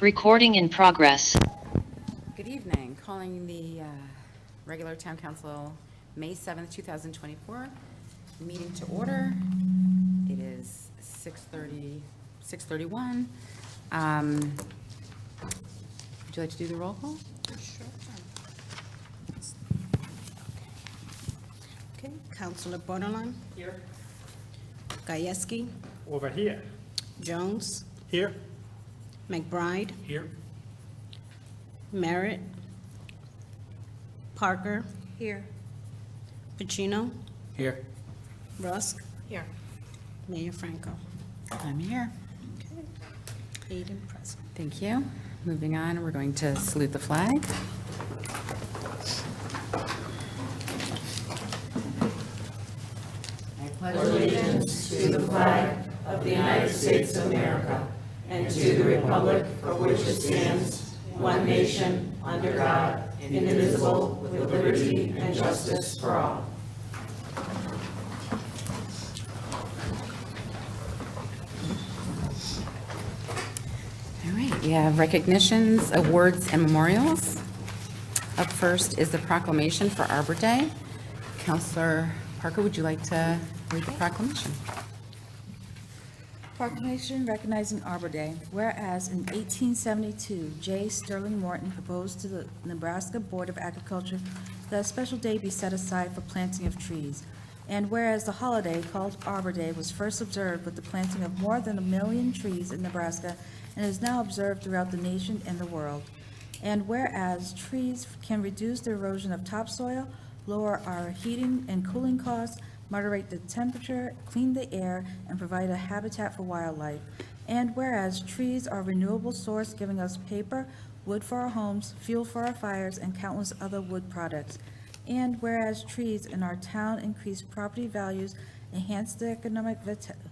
Recording in progress. Good evening. Calling the regular Town Council May 7th, 2024 meeting to order. It is 6:31. Would you like to do the roll call? Sure. Okay, Councilor Borton. Here. Gajewski, Over here. Jones, Here. McBride, Here. Merritt, Parker, Here. Pacino, Here. Rusk, Here. Mayor Franco. I'm here. Okay, 8 and present. Thank you. Moving on, we're going to salute the flag. Allegiance to the flag of the United States of America and to the republic for which it stands, one nation, under God, indivisible, with liberty and justice for all. All right, we have recognitions, awards, and memorials. Up first is the proclamation for Arbor Day. Councilor Parker, would you like to read the proclamation? Proclamation recognizing Arbor Day. Whereas in 1872, J. Sterling Morton proposed to the Nebraska Board of Agriculture that a special day be set aside for planting of trees. And whereas the holiday called Arbor Day was first observed with the planting of more than 1 million trees in Nebraska and is now observed throughout the nation and the world. And whereas trees can reduce the erosion of topsoil, lower our heating and cooling costs, moderate the temperature, clean the air, and provide a habitat for wildlife. And whereas trees are a renewable source giving us paper, wood for our homes, fuel for our fires, and countless other wood products. And whereas trees in our town increase property values, enhance the economic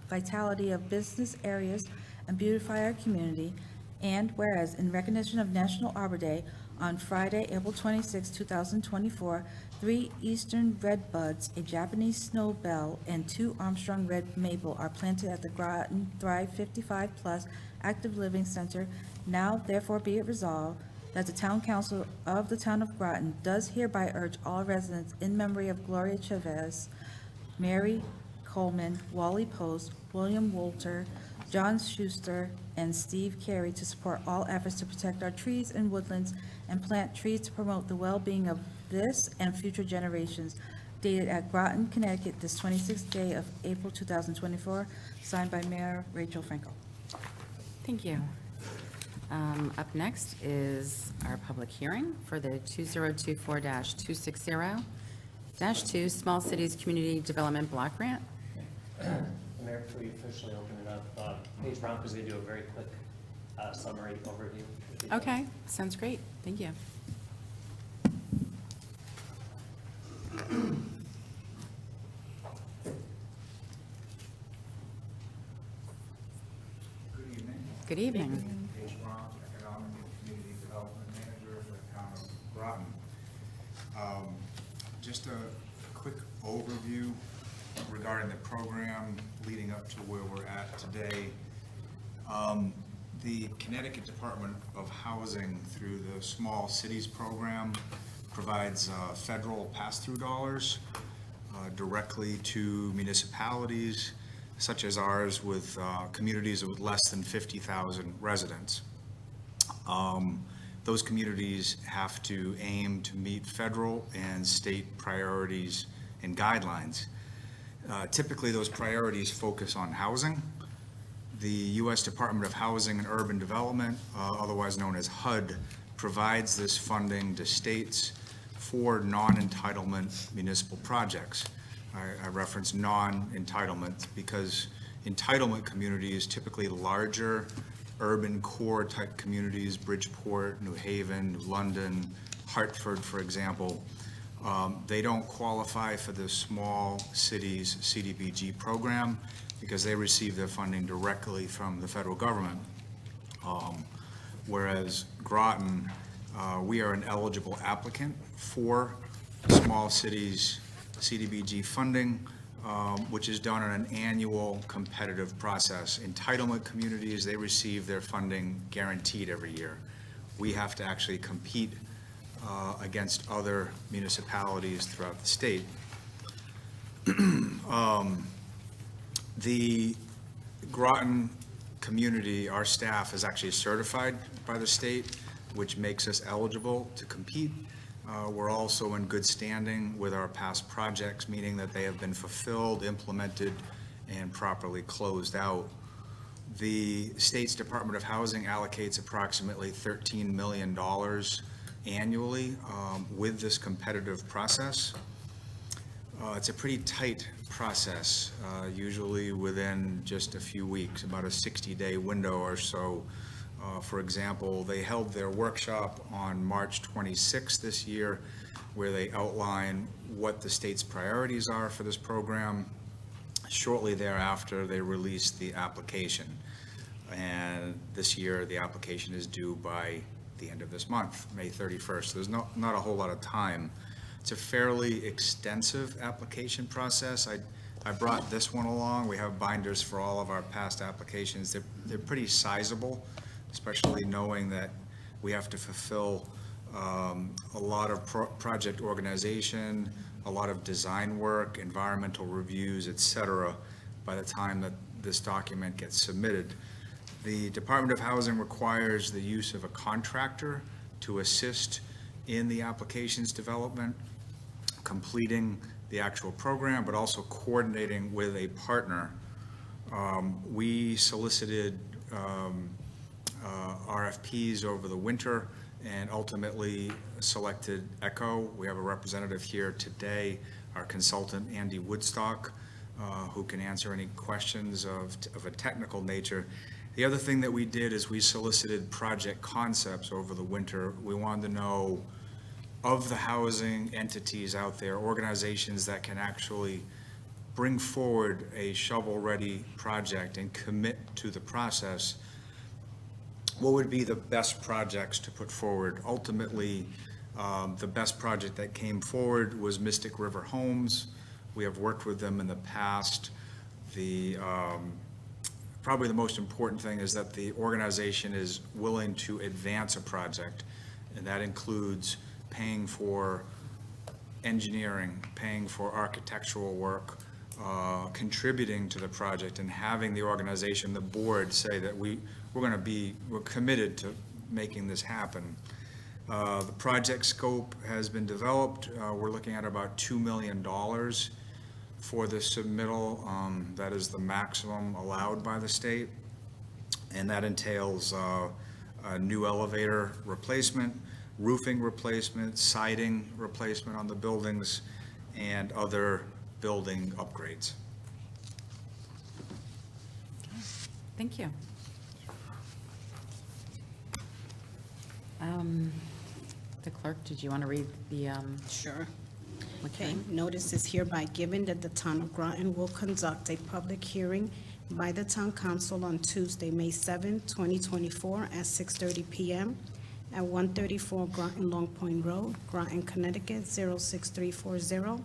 vitality of business areas, and beautify our community. And whereas in recognition of National Arbor Day, on Friday, April 26, 2024, 3 eastern red buds, a Japanese snow bell, and 2 Armstrong red maple are planted at the Groton Thrive 55 Plus Active Living Center. Now therefore be it resolved that the Town Council of the Town of Groton does hereby urge all residents in memory of Gloria Chavez, Mary Coleman, Wally Post, William Wolter, John Schuster, and Steve Carey to support all efforts to protect our trees and woodlands and plant trees to promote the well-being of this and future generations. Dated at Groton, Connecticut, this 26th day of April 2024, signed by Mayor Rachel Franco. Thank you. Up next is our public hearing for the 2024-260-2 Small Cities Community Development Block Grant. Mayor, before we officially open it up, Paige Brown is going to do a very quick summary overview. Okay, sounds great. Thank you. Good evening. Good evening. Paige Brown, Economic and Community Development Manager for the town of Groton. Just a quick overview regarding the program leading up to where we're at today. The Connecticut Department of Housing, through the Small Cities Program, provides federal pass-through dollars directly to municipalities such as ours with communities with less than 50,000 residents. Those communities have to aim to meet federal and state priorities and guidelines. Typically, those priorities focus on housing. The U.S. Department of Housing and Urban Development, otherwise known as HUD, provides this funding to states for non-entitlement municipal projects. I reference non-entitlement because entitlement communities, typically larger urban core type communities, Bridgeport, New Haven, New London, Hartford, for example, they don't qualify for the Small Cities CDBG program because they receive their funding directly from the federal government. Whereas Groton, we are an eligible applicant for Small Cities CDBG funding which is done on an annual competitive process. Entitlement communities, they receive their funding guaranteed every year. We have to actually compete against other municipalities throughout the state. The Groton community, our staff is actually certified by the state, which makes us eligible to compete. We're also in good standing with our past projects, meaning that they have been fulfilled, implemented, and properly closed out. The state's Department of Housing allocates approximately $13 million annually with this competitive process. It's a pretty tight process, usually within just a few weeks, about a 60-day window or so. For example, they held their workshop on March 26th this year, where they outline what the state's priorities are for this program. Shortly thereafter, they released the application. And this year, the application is due by the end of this month, May 31st. There's not a whole lot of time. It's a fairly extensive application process. I brought this one along. We have binders for all of our past applications. They're pretty sizable, especially knowing that we have to fulfill a lot of project organization, a lot of design work, environmental reviews, et cetera, by the time that this document gets submitted. The Department of Housing requires the use of a contractor to assist in the application's development, completing the actual program, but also coordinating with a partner. We solicited RFPs over the winter and ultimately selected ECHO. We have a representative here today, our consultant, Andy Woodstock, who can answer any questions of a technical nature. The other thing that we did is we solicited project concepts over the winter. We wanted to know of the housing entities out there, organizations that can actually bring forward a shovel-ready project and commit to the process, what would be the best projects to put forward? Ultimately, the best project that came forward was Mystic River Homes. We have worked with them in the past. Probably the most important thing is that the organization is willing to advance a project, and that includes paying for engineering, paying for architectural work, contributing to the project, and having the organization, the board, say that we're committed to making this happen. The project scope has been developed. We're looking at about $2 million for this submittal. That is the maximum allowed by the state, and that entails a new elevator replacement, roofing replacement, siding replacement on the buildings, and other building upgrades. Thank you. The clerk, did you want to read the, Sure. okay? Okay, notice is hereby given that the town of Groton will conduct a public hearing by the town council on Tuesday, May 7, 2024, at 6:30 PM at 134 Groton Long Point Road, Groton, Connecticut, 06340,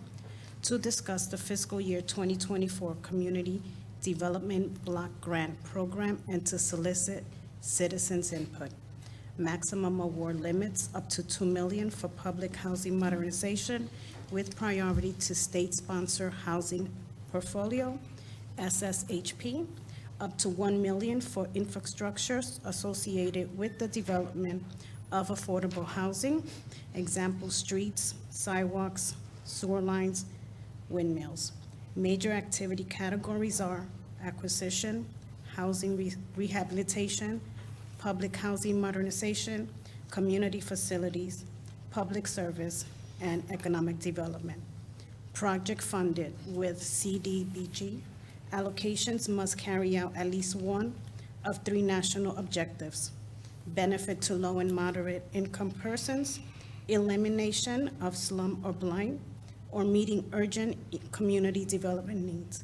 to discuss the fiscal year 2024 Community Development Block Grant Program and to solicit citizens' input. Maximum award limits up to $2 million for public housing modernization with priority to state-sponsored housing portfolio, SSHP, up to $1 million for infrastructures associated with the development of affordable housing, example, streets, sidewalks, sewer lines, windmills. Major activity categories are acquisition, housing rehabilitation, public housing modernization, community facilities, public service, and economic development. Project funded with CDBG. Allocations must carry out at least one of 3 national objectives: benefit to low and moderate income persons, elimination of slum or blight, or meeting urgent community development needs.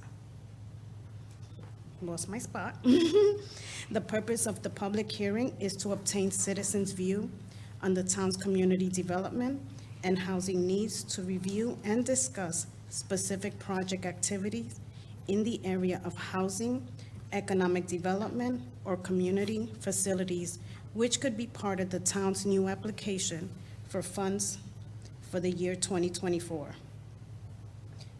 Lost my spot. The purpose of the public hearing is to obtain citizens' view on the town's community development and housing needs, to review and discuss specific project activities in the area of housing, economic development, or community facilities, which could be part of the town's new application for funds for the year 2024.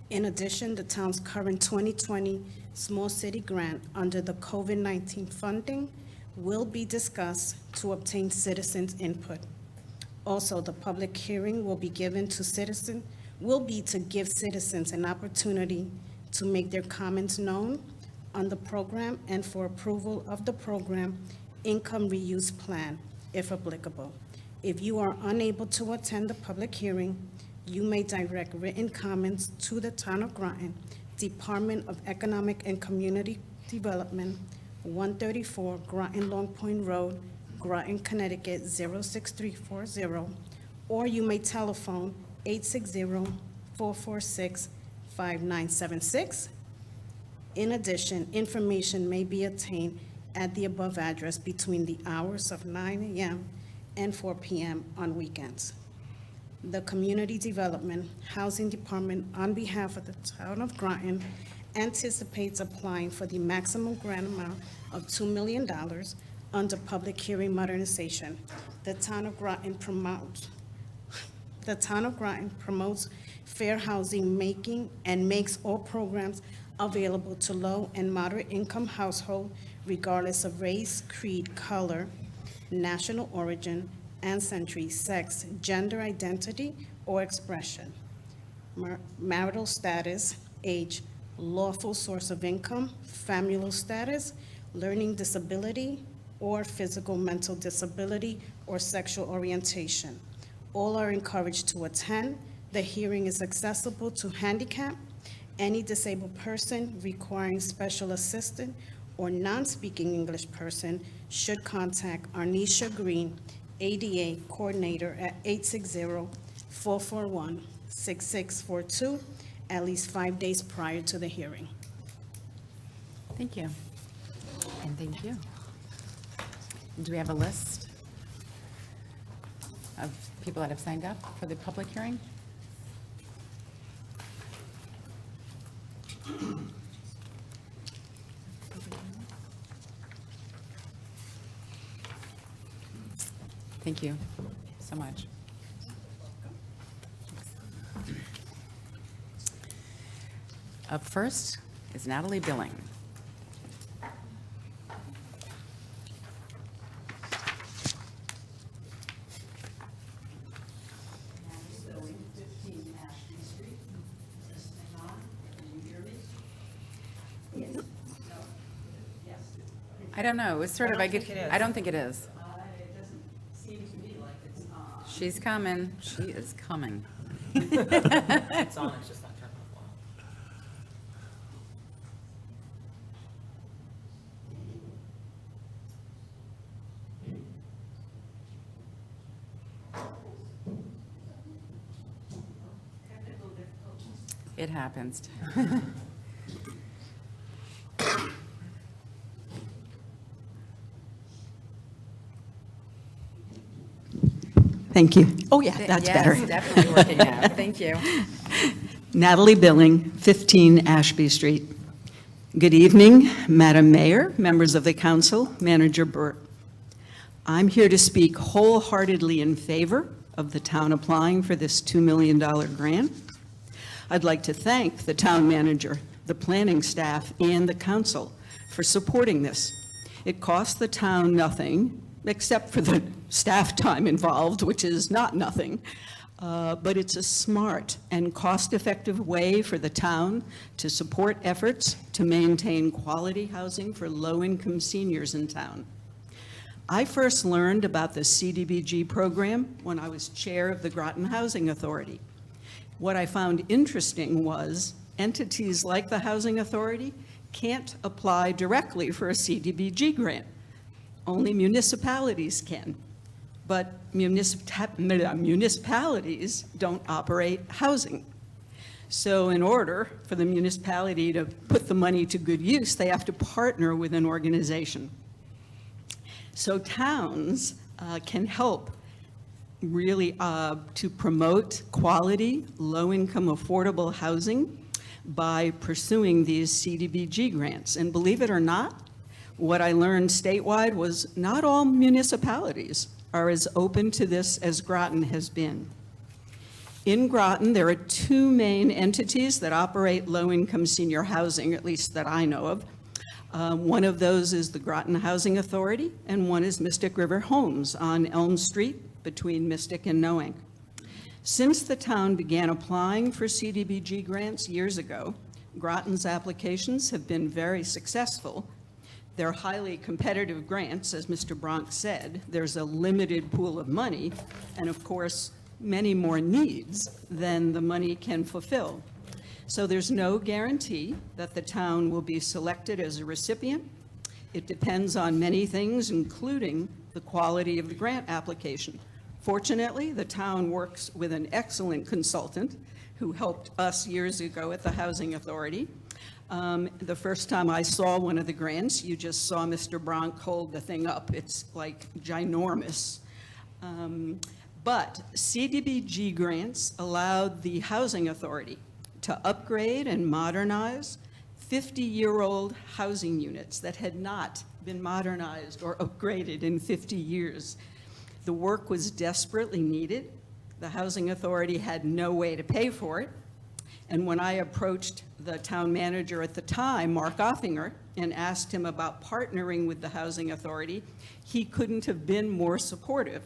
In addition, the town's current 2020 Small City Grant under the COVID-19 funding will be discussed to obtain citizens' input. Also, the public hearing will be to give citizens an opportunity to make their comments known on the program and for approval of the program income reuse plan, if applicable. If you are unable to attend the public hearing, you may direct written comments to the Town of Groton, Department of Economic and Community Development, 134 Groton Long Point Road, Groton, Connecticut, 06340, or you may telephone 860-446-5976. In addition, information may be obtained at the above address between the hours of 9 a.m. and 4 p.m. on weekends. The Community Development Housing Department, on behalf of the Town of Groton, anticipates applying for the maximum grant amount of $2 million under public hearing modernization. The Town of Groton promotes fair housing, makes all programs available to low and moderate income households regardless of race, creed, color, national origin, ancestry, sex, gender identity, or expression, marital status, age, lawful source of income, familial status, learning disability, or physical mental disability, or sexual orientation. All are encouraged to attend. The hearing is accessible to handicap. Any disabled person requiring special assistance or non-speaking English person should contact Arnisha Green, ADA Coordinator, at 860-441-6642, at least 5 days prior to the hearing. Thank you. And thank you. Do we have a list of people that have signed up for the public hearing? Thank you so much. Up first is Natalie Billing. I don't know, it's sort of, I don't think it is. It doesn't seem to me like it's on. She's coming, she is coming. It's on, it's just not turned off. Technical difficulties. It happens. Thank you. Oh, yeah, that's better. Yes, definitely working out, thank you. Natalie Billing, 15 Ashby Street. Good evening, Madam Mayor, members of the council, Manager Burt. I'm here to speak wholeheartedly in favor of the town applying for this $2 million grant. I'd like to thank the town manager, the planning staff, and the council for supporting this. It costs the town nothing, except for the staff time involved, which is not nothing. But it's a smart and cost-effective way for the town to support efforts to maintain quality housing for low-income seniors in town. I first learned about the CDBG program when I was chair of the Groton Housing Authority. What I found interesting was entities like the Housing Authority can't apply directly for a CDBG grant. Only municipalities can. But municipalities don't operate housing. So in order for the municipality to put the money to good use, they have to partner with an organization. So towns can help really to promote quality, low-income, affordable housing by pursuing these CDBG grants. And believe it or not, what I learned statewide was not all municipalities are as open to this as Groton has been. In Groton, there are two main entities that operate low-income senior housing, at least that I know of. One of those is the Groton Housing Authority, and one is Mystic River Homes on Elm Street between Mystic and Noank. Since the town began applying for CDBG grants years ago, Groton's applications have been very successful. They're highly competitive grants, as Mr. Bronx said. There's a limited pool of money, and of course, many more needs than the money can fulfill. So there's no guarantee that the town will be selected as a recipient. It depends on many things, including the quality of the grant application. Fortunately, the town works with an excellent consultant who helped us years ago at the Housing Authority. The first time I saw one of the grants, you just saw Mr. Bronk hold the thing up. It's like ginormous. But CDBG grants allowed the Housing Authority to upgrade and modernize 50-year-old housing units that had not been modernized or upgraded in 50 years. The work was desperately needed. The Housing Authority had no way to pay for it. And when I approached the town manager at the time, Mark Offinger, and asked him about partnering with the Housing Authority, he couldn't have been more supportive.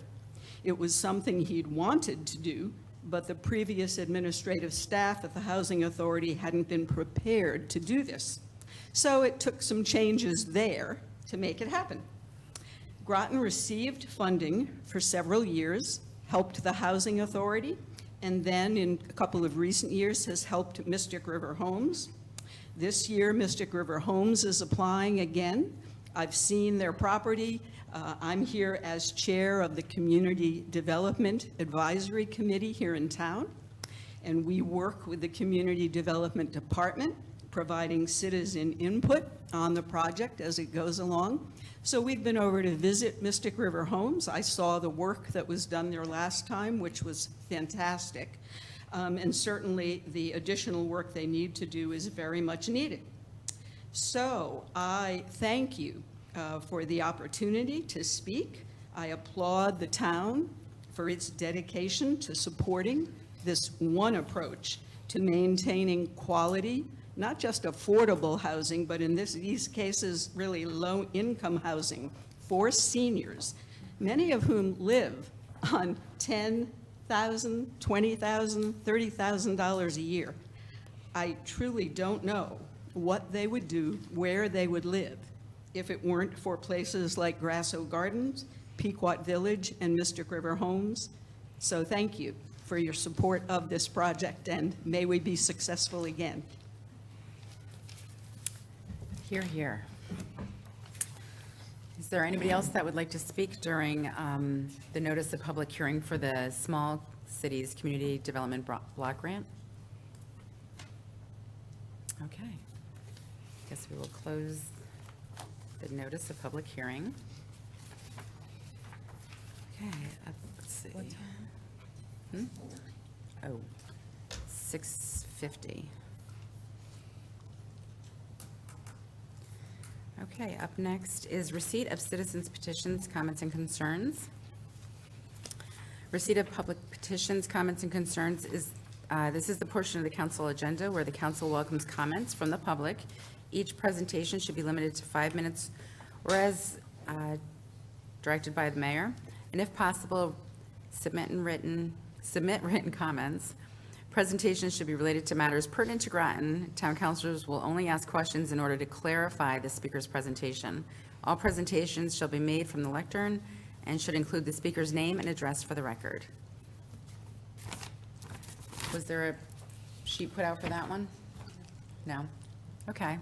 It was something he'd wanted to do, but the previous administrative staff at the Housing Authority hadn't been prepared to do this. So it took some changes there to make it happen. Groton received funding for several years, helped the Housing Authority, and then in a couple of recent years has helped Mystic River Homes. This year, Mystic River Homes is applying again. I've seen their property. I'm here as chair of the Community Development Advisory Committee here in town, and we work with the Community Development Department, providing citizen input on the project as it goes along. So we've been over to visit Mystic River Homes. I saw the work that was done there last time, which was fantastic. And certainly the additional work they need to do is very much needed. So I thank you for the opportunity to speak. I applaud the town for its dedication to supporting this one approach to maintaining quality, not just affordable housing, but in these cases, really low-income housing for seniors, many of whom live on $10,000, $20,000, $30,000 a year. I truly don't know what they would do, where they would live, if it weren't for places like Grasso Gardens, Pequot Village, and Mystic River Homes. So thank you for your support of this project, and may we be successful again. Hear, hear. Is there anybody else that would like to speak during the notice of public hearing for the Small Cities Community Development Block Grant? Okay. Guess we will close the notice of public hearing. Okay, let's see. What time? Oh, 6:50. Okay, up next is receipt of citizens' petitions, comments, and concerns. Receipt of public petitions, comments, and concerns is, this is the portion of the council agenda where the council welcomes comments from the public. Each presentation should be limited to 5 minutes or as directed by the mayor. And if possible, submit written comments. Presentations should be related to matters pertinent to Groton. Town councilors will only ask questions in order to clarify the speaker's presentation. All presentations shall be made from the lectern and should include the speaker's name and address for the record. Was there a sheet put out for that one? No? Okay.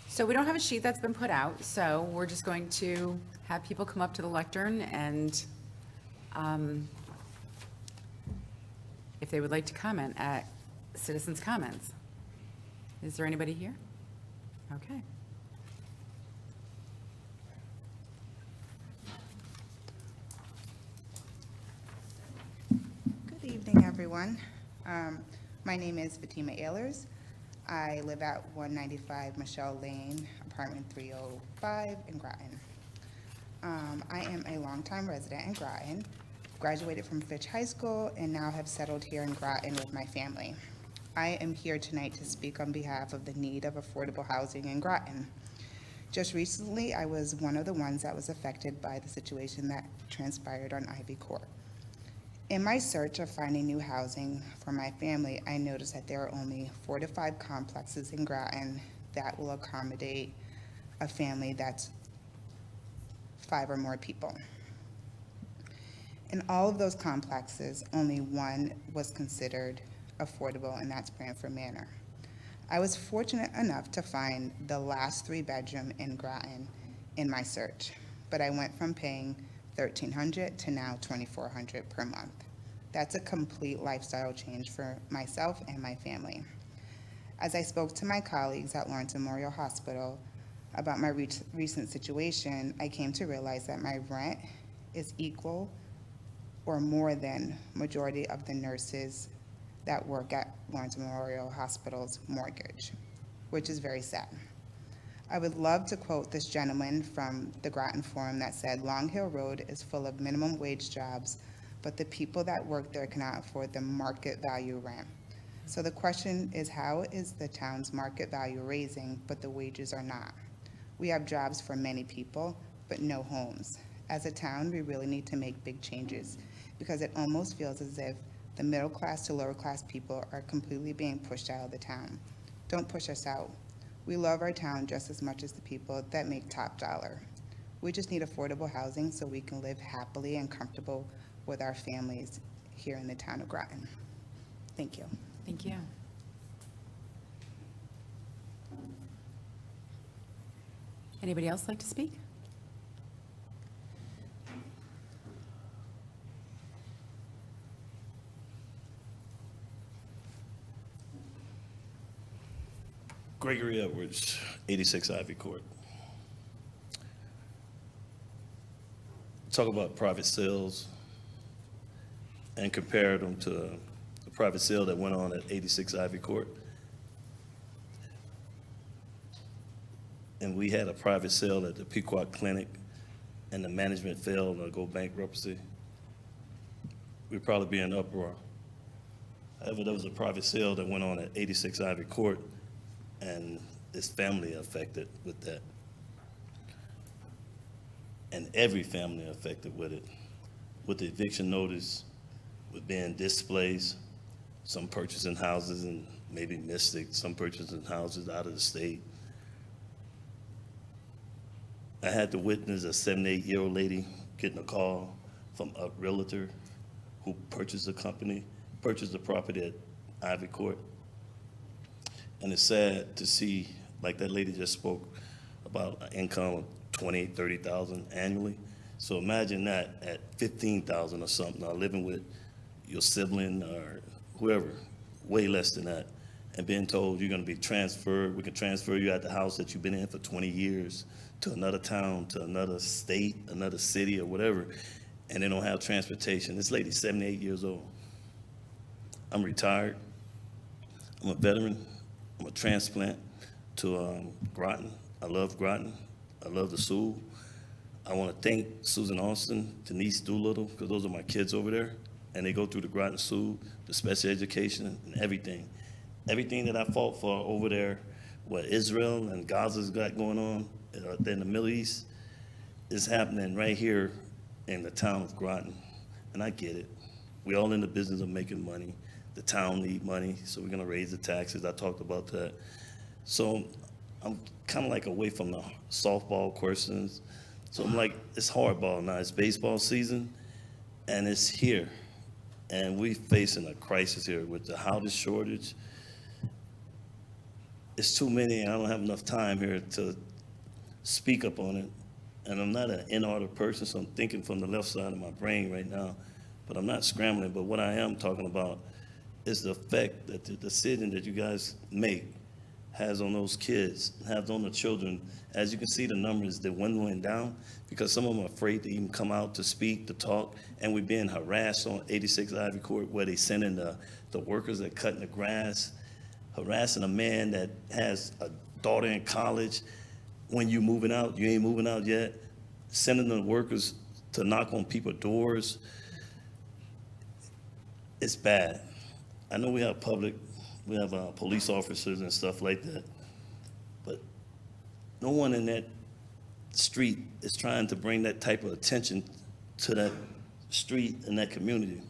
So we don't have a sheet that's been put out, so we're just going to have people come up to the lectern and if they would like to comment at citizens' comments. Is there anybody here? Okay. everyone. My name is Fatima Ehlers. I live at 195 Michelle Lane, apartment 305 in Groton. I am a longtime resident in Groton, graduated from Fitch High School, and now have settled here in Groton with my family. I am here tonight to speak on behalf of the need of affordable housing in Groton. Just recently, I was one of the ones that was affected by the situation that transpired on Ivy Court. In my search of finding new housing for my family, I noticed that there are only 4 to 5 complexes in Groton that will accommodate a family that's 5 or more people. In all of those complexes, only one was considered affordable, and that's Branford Manor. I was fortunate enough to find the last 3-bedroom in Groton in my search, but I went from paying $1,300 to now $2,400 per month. That's a complete lifestyle change for myself and my family. As I spoke to my colleagues at Lawrence Memorial Hospital about my recent situation, I came to realize that my rent is equal or more than majority of the nurses that work at Lawrence Memorial Hospital's mortgage, which is very sad. I would love to quote this gentleman from the Groton Forum that said, "Long Hill Road is full of minimum wage jobs, but the people that work there cannot afford the market value rent." So the question is, how is the town's market value raising, but the wages are not? We have jobs for many people, but no homes. As a town, we really need to make big changes because it almost feels as if the middle class to lower class people are completely being pushed out of the town. Don't push us out. We love our town just as much as the people that make top dollar. We just need affordable housing so we can live happily and comfortable with our families here in the town of Groton. Thank you. Thank you. Anybody else like to speak? Gregory Edwards, 86 Ivy Court. Talk about private sales and compare them to the private sale that went on at 86 Ivy Court. And we had a private sale at the Pequot Clinic, and the management failed and go bankruptcy. We'd probably be in uproar. However, there was a private sale that went on at 86 Ivy Court, and his family affected with that. And every family affected with it. With the eviction notice, with being displaced, some purchasing houses and maybe Mystic, some purchasing houses out of the state. I had to witness a 78-year-old lady getting a call from a realtor who purchased a property at Ivy Court. And it's sad to see, like that lady just spoke about an income of $20,000, $30,000 annually. So imagine that at $15,000 or something, or living with your sibling or whoever, way less than that, and being told you're gonna be transferred, we can transfer you at the house that you've been in for 20 years to another town, to another state, another city or whatever, and they don't have transportation. This lady's 78 years old. I'm retired, I'm a veteran, I'm a transplant to Groton. I love Groton. I love the Sioux. I want to thank Susan Austin, Denise Doolittle, because those are my kids over there, and they go through the Groton Sioux, the special education, and everything. Everything that I fought for over there, what Israel and Gaza's got going on in the Middle East, is happening right here in the town of Groton, and I get it. We're all in the business of making money. The town need money, so we're gonna raise the taxes. I talked about that. So I'm kind of like away from the softball questions. So I'm like, it's hardball now. It's baseball season, and it's here. And we're facing a crisis here with the housing shortage. It's too many, and I don't have enough time here to speak up on it. And I'm not an in-order person, so I'm thinking from the left side of my brain right now. But I'm not scrambling. But what I am talking about is the effect that the decision that you guys make has on those kids, has on the children. As you can see, the numbers, they're dwindling down because some of them are afraid to even come out to speak, to talk, and we're being harassed on 86 Ivy Court where they send in the workers that cutting the grass, harassing a man that has a daughter in college. When you moving out, you ain't moving out yet, sending the workers to knock on people's doors. It's bad. I know we have police officers and stuff like that, but no one in that street is trying to bring that type of attention to that street and that community.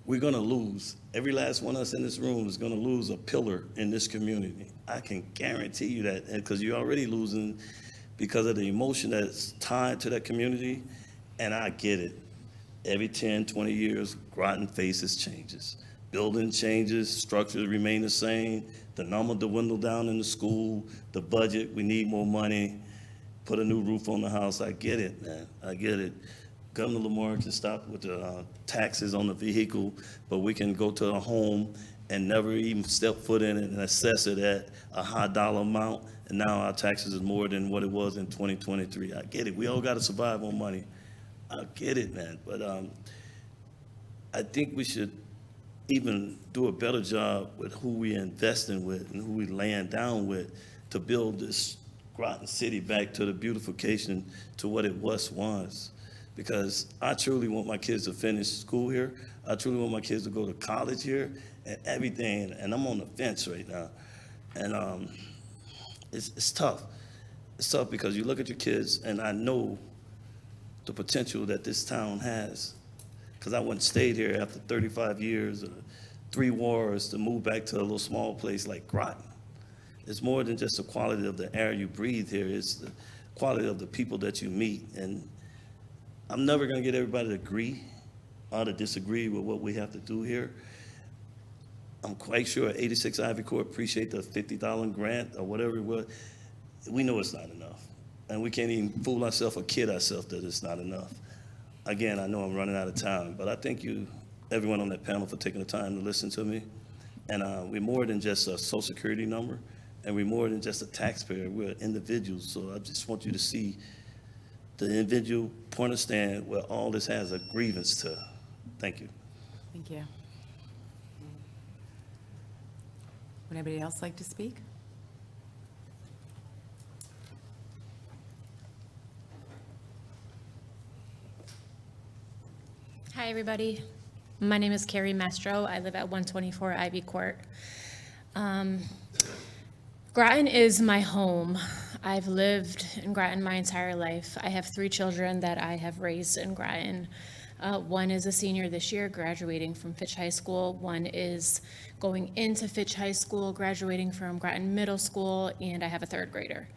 We're gonna lose. Every last one of us in this room is gonna lose a pillar in this community. I can guarantee you that, because you're already losing because of the emotion that's tied to that community, and I get it. Every 10, 20 years, Groton faces changes. Building changes, structures remain the same, the number dwindle down in the school, the budget, we need more money, put a new roof on the house. I get it, man, I get it. Governor Lamar can stop with the taxes on the vehicle, but we can go to a home and never even step foot in it and assess it at a high dollar amount, and now our taxes is more than what it was in 2023. I get it, we all gotta survive on money. I get it, man, but I think we should even do a better job with who we investing with and who we laying down with to build this Groton city back to the beautification to what it once was. Because I truly want my kids to finish school here. I truly want my kids to go to college here and everything. And I'm on the fence right now. And it's tough. It's tough because you look at your kids, and I know the potential that this town has. Because I wouldn't stayed here after 35 years, 3 wars, to move back to a little small place like Groton. It's more than just the quality of the air you breathe here. It's the quality of the people that you meet. And I'm never going to get everybody to agree or to disagree with what we have to do here. I'm quite sure 86 Ivy Court appreciate the $50 grant or whatever it was. We know it's not enough. And we can't even fool ourselves or kid ourselves that it's not enough. Again, I know I'm running out of time, but I thank you, everyone on that panel, for taking the time to listen to me. And we're more than just a social security number, and we're more than just a taxpayer. We're individuals, so I just want you to see the individual point of stand where all this has a grievance to. Thank you. Thank you. Would anybody else like to speak? Hi, everybody. My name is Carrie Mastro. I live at 124 Ivy Court. Groton is my home. I've lived in Groton my entire life. I have 3 children that I have raised in Groton. One is a senior this year, graduating from Fitch High School. One is going into Fitch High School, graduating from Groton Middle School, and I have a 3rd grader.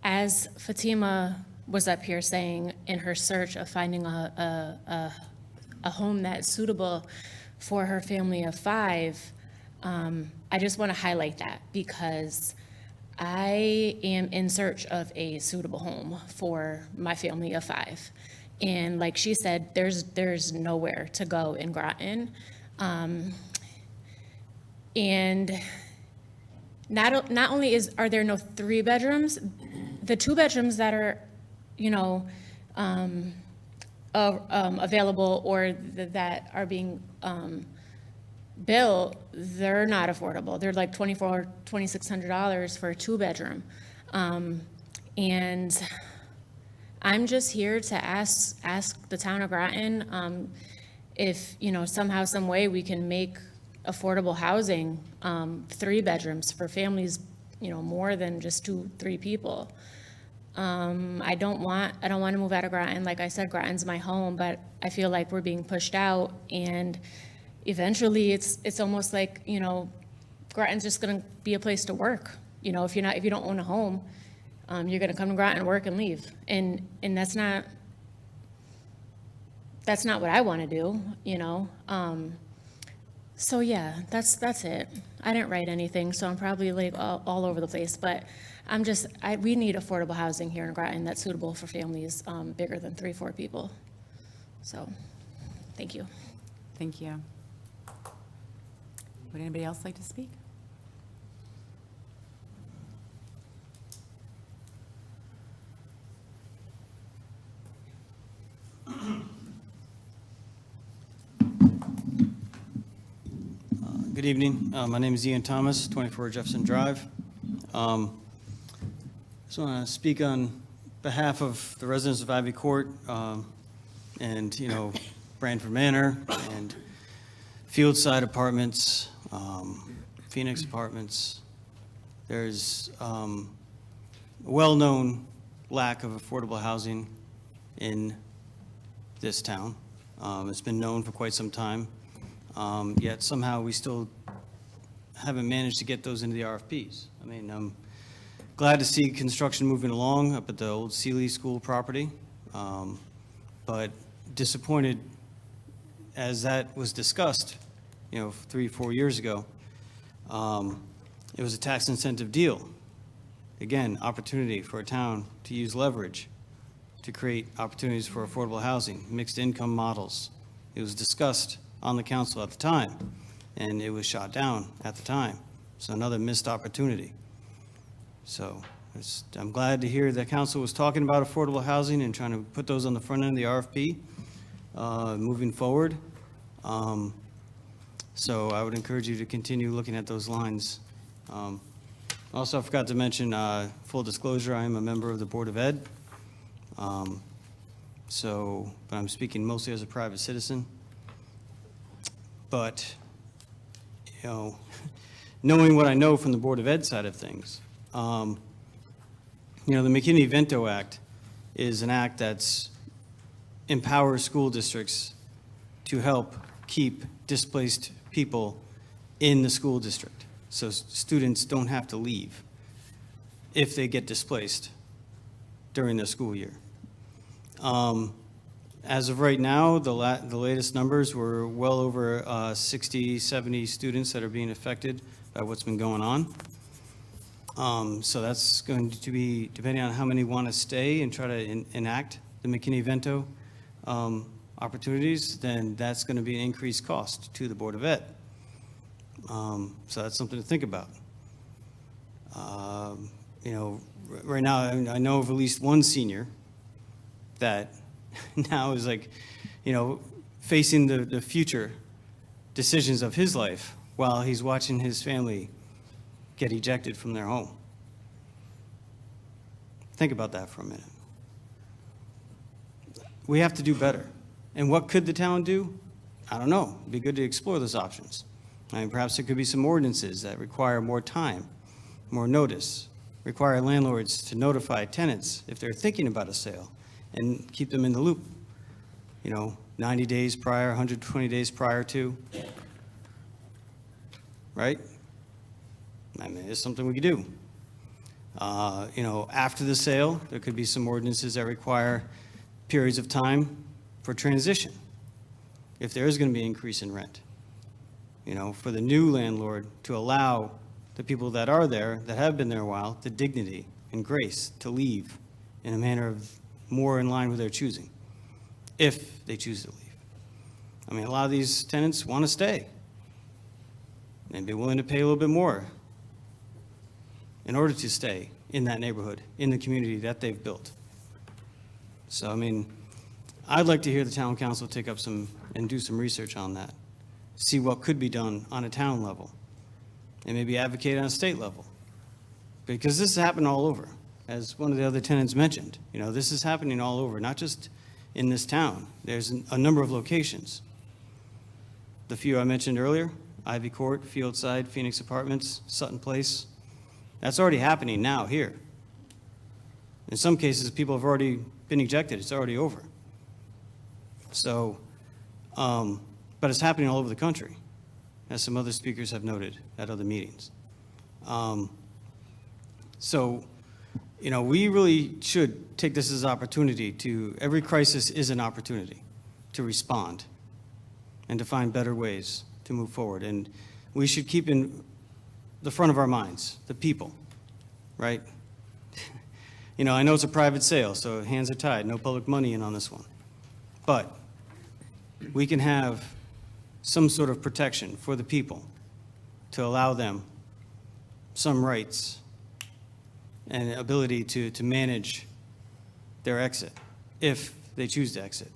As Fatima was up here saying, in her search of finding a home that's suitable for her family of 5, I just want to highlight that because I am in search of a suitable home for my family of 5. And like she said, there's nowhere to go in Groton. And not only are there no 3 bedrooms, the 2 bedrooms that are available or that are being built, they're not affordable. They're like $2,600 for a 2-bedroom. And I'm just here to ask the town of Groton if, somehow, some way we can make affordable housing 3 bedrooms for families, more than just 2-3 people. I don't want to move out of Groton. Like I said, Groton's my home, but I feel like we're being pushed out, and eventually it's almost like, Groton's just going to be a place to work. If you don't own a home, you're going to come to Groton, work, and leave. And that's not what I want to do, So yeah, that's it. I didn't write anything, so I'm probably like all over the place, but we need affordable housing here in Groton that's suitable for families bigger than 3-4 people. So, thank you. Thank you. Would anybody else like to speak? Good evening. My name is Ian Thomas, 24 Jefferson Drive. Just want to speak on behalf of the residents of Ivy Court and, Branford Manor and Fieldside Apartments, Phoenix Apartments. There's a well-known lack of affordable housing in this town. It's been known for quite some time. Yet somehow we still haven't managed to get those into the RFPs. I mean, I'm glad to see construction moving along up at the old Sealy School property, but disappointed as that was discussed, 3-4 years ago. It was a tax incentive deal. Again, opportunity for a town to use leverage to create opportunities for affordable housing, mixed income models. It was discussed on the council at the time, and it was shot down at the time. So another missed opportunity. So I'm glad to hear that council was talking about affordable housing and trying to put those on the front end of the RFP moving forward. So I would encourage you to continue looking at those lines. Also, I forgot to mention, full disclosure, I am a member of the Board of Ed. But I'm speaking mostly as a private citizen. But, knowing what I know from the Board of Ed side of things, the McKinney-Vento Act is an act that empowers school districts to help keep displaced people in the school district. So students don't have to leave if they get displaced during the school year. As of right now, the latest numbers were well over 60, 70 students that are being affected by what's been going on. So that's going to be, depending on how many want to stay and try to enact the McKinney-Vento opportunities, then that's going to be an increased cost to the Board of Ed. So that's something to think about. Right now, I know of at least one senior that now is facing the future decisions of his life while he's watching his family get ejected from their home. Think about that for a minute. We have to do better. And what could the town do? I don't know. It'd be good to explore those options. I mean, perhaps there could be some ordinances that require more time, more notice, require landlords to notify tenants if they're thinking about a sale and keep them in the loop, 90 days prior, 120 days prior to, right? I mean, it's something we could do. After the sale, there could be some ordinances that require periods of time for transition, if there is going to be an increase in rent. For the new landlord to allow the people that are there, that have been there a while, the dignity and grace to leave in a manner of more in line with their choosing, if they choose to leave. I mean, a lot of these tenants want to stay and be willing to pay a little bit more in order to stay in that neighborhood, in the community that they've built. So, I mean, I'd like to hear the town council take up and do some research on that, see what could be done on a town level, and maybe advocate on a state level. Because this is happening all over, as one of the other tenants mentioned. This is happening all over, not just in this town. There's a number of locations. The few I mentioned earlier, Ivy Court, Fieldside, Phoenix Apartments, Sutton Place, that's already happening now here. In some cases, people have already been ejected. It's already over. So, but it's happening all over the country, as some other speakers have noted at other meetings. We really should take this as an opportunity every crisis is an opportunity to respond and to find better ways to move forward. And we should keep in the front of our minds the people, right? I know it's a private sale, so hands are tied, no public money in on this one. But we can have some sort of protection for the people to allow them some rights and ability to manage their exit, if they choose to exit,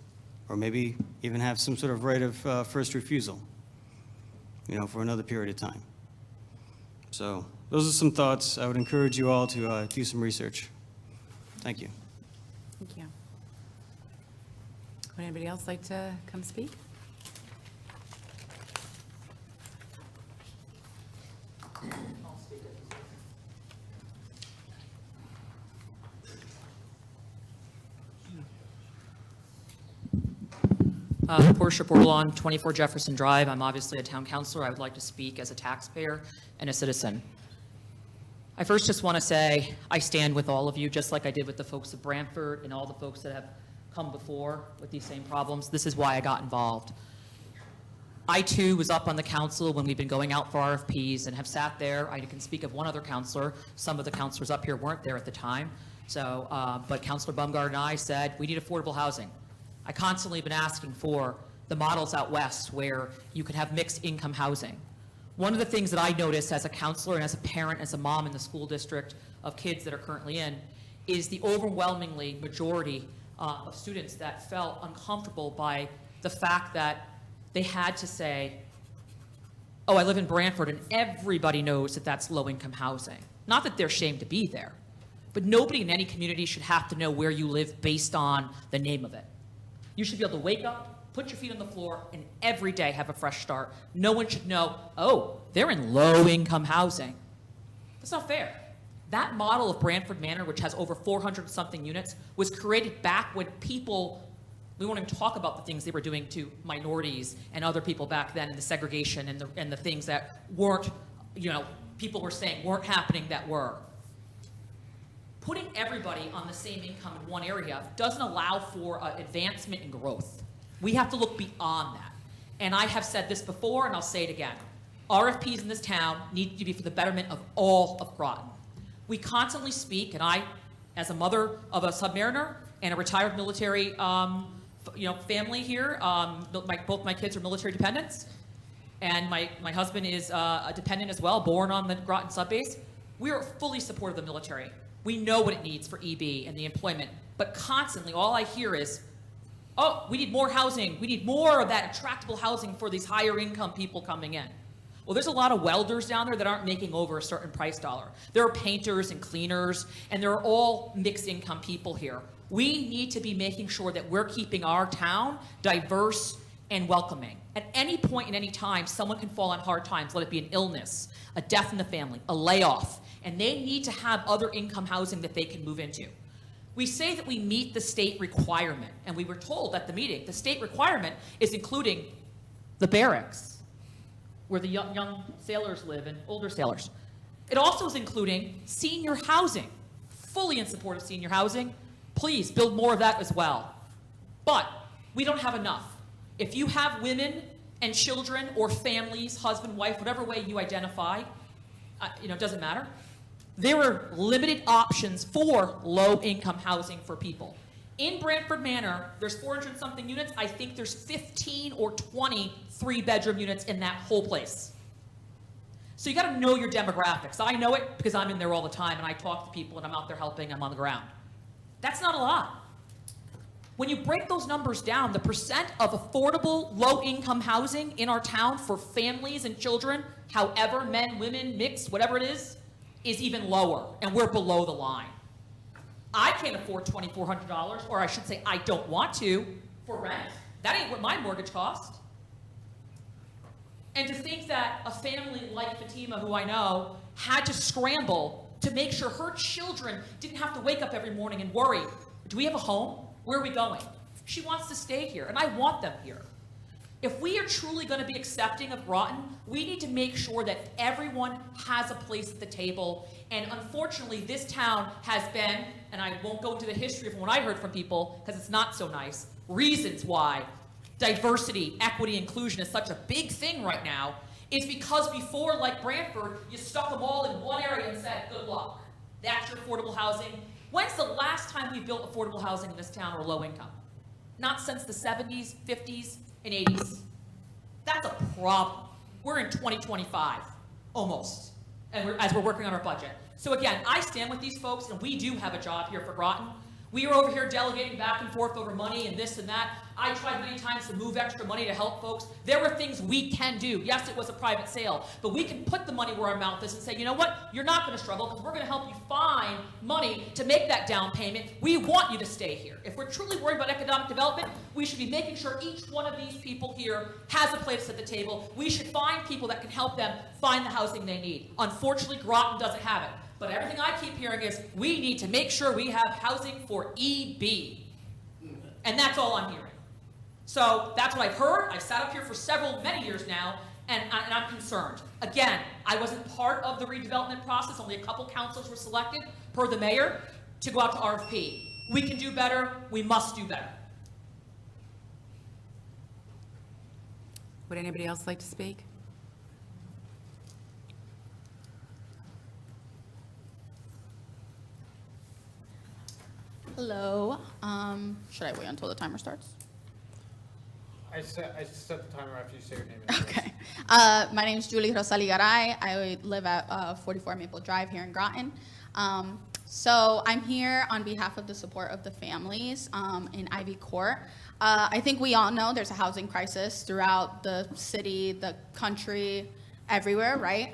or maybe even have some sort of right of first refusal, for another period of time. So those are some thoughts. I would encourage you all to do some research. Thank you. Thank you. Would anybody else like to come speak? Portia Bordelon, 24 Jefferson Drive. I'm obviously a town councilor. I would like to speak as a taxpayer and a citizen. I first just want to say I stand with all of you, just like I did with the folks of Brantford and all the folks that have come before with these same problems. This is why I got involved. I, too, was up on the council when we've been going out for RFPs and have sat there. I can speak of one other councilor. Some of the councilors up here weren't there at the time. So, but Councilor Bumgard and I said, we need affordable housing. I constantly have been asking for the models out west where you could have mixed income housing. One of the things that I notice as a counselor and as a parent, as a mom in the school district of kids that are currently in, is the overwhelmingly majority of students that felt uncomfortable by the fact that they had to say, oh, I live in Brantford and everybody knows that that's low-income housing. Not that they're ashamed to be there, but nobody in any community should have to know where you live based on the name of it. You should be able to wake up, put your feet on the floor, and every day have a fresh start. No one should know, oh, they're in low-income housing. That's not fair. That model of Brantford Manor, which has over 400-something units, was created back when people, we won't even talk about the things they were doing to minorities and other people back then, and the segregation and the things that weren't, people were saying weren't happening that were. Putting everybody on the same income in one area doesn't allow for advancement and growth. We have to look beyond that. And I have said this before, and I'll say it again. RFPs in this town need to be for the betterment of all of Groton. We constantly speak, and I, as a mother of a submariner and a retired military family here, both my kids are military dependents, and my husband is a dependent as well, born on the Groton subbase. We are fully supportive of the military. We know what it needs for EB and the employment, but constantly all I hear is, oh, we need more housing. We need more of that attractable housing for these higher income people coming in. Well, there's a lot of welders down there that aren't making over a certain price dollar. There are painters and cleaners, and there are all mixed income people here. We need to be making sure that we're keeping our town diverse and welcoming. At any point in any time, someone can fall on hard times, let it be an illness, a death in the family, a layoff, and they need to have other income housing that they can move into. We say that we meet the state requirement, and we were told at the meeting, the state requirement is including the barracks, where the young sailors live and older sailors. It also is including senior housing. Fully in support of senior housing. Please build more of that as well. But we don't have enough. If you have women and children or families, husband, wife, whatever way you identify, it doesn't matter. There are limited options for low-income housing for people. In Brantford Manor, there's 400-something units. I think there's 15 or 20 three-bedroom units in that whole place. So you got to know your demographics. I know it because I'm in there all the time, and I talk to people, and I'm out there helping. I'm on the ground. That's not a lot. When you break those numbers down, the percent of affordable low-income housing in our town for families and children, however, men, women, mixed, whatever it is even lower, and we're below the line. I can't afford $2,400, or I should say I don't want to, for rent. That ain't what my mortgage cost. And to think that a family like Fatima, who I know, had to scramble to make sure her children didn't have to wake up every morning and worry, do we have a home? Where are we going? She wants to stay here, and I want them here. If we are truly going to be accepting of Groton, we need to make sure that everyone has a place at the table. And unfortunately, this town has been, and I won't go into the history of what I heard from people, because it's not so nice, reasons why diversity, equity, inclusion is such a big thing right now, is because before, like Brantford, you stuck them all in one area and said, good luck. That's your affordable housing. When's the last time we built affordable housing in this town or low income? Not since the 70s, 50s, and 80s. That's a problem. We're in 2025. almost, and as we're working on our budget. So again, I stand with these folks, and we do have a job here for Groton. We are over here delegating back and forth over money and this and that. I tried many times to move extra money to help folks. There were things we can do. Yes, it was a private sale, but we can put the money where our mouth is and say, you know what, you're not going to struggle because we're going to help you find money to make that down payment. We want you to stay here. If we're truly worried about economic development, we should be making sure each one of these people here has a place at the table. We should find people that can help them find the housing they need. Unfortunately, Groton doesn't have it. But everything I keep hearing is we need to make sure we have housing for EB. And that's all I'm hearing. So that's what I've heard. I've sat up here for many years now, and I'm concerned. Again, I wasn't part of the redevelopment process. Only a couple councils were selected, per the mayor, to go out to RFP. We can do better. We must do better. Would anybody else like to speak? Hello. Should I wait until the timer starts? I set the timer after you say your name. Okay. My name is Julie Rosali Garay. I live at 44 Maple Drive here in Groton. So I'm here on behalf of the support of the families in Ivy Court. I think we all know there's a housing crisis throughout the city, the country, everywhere, right,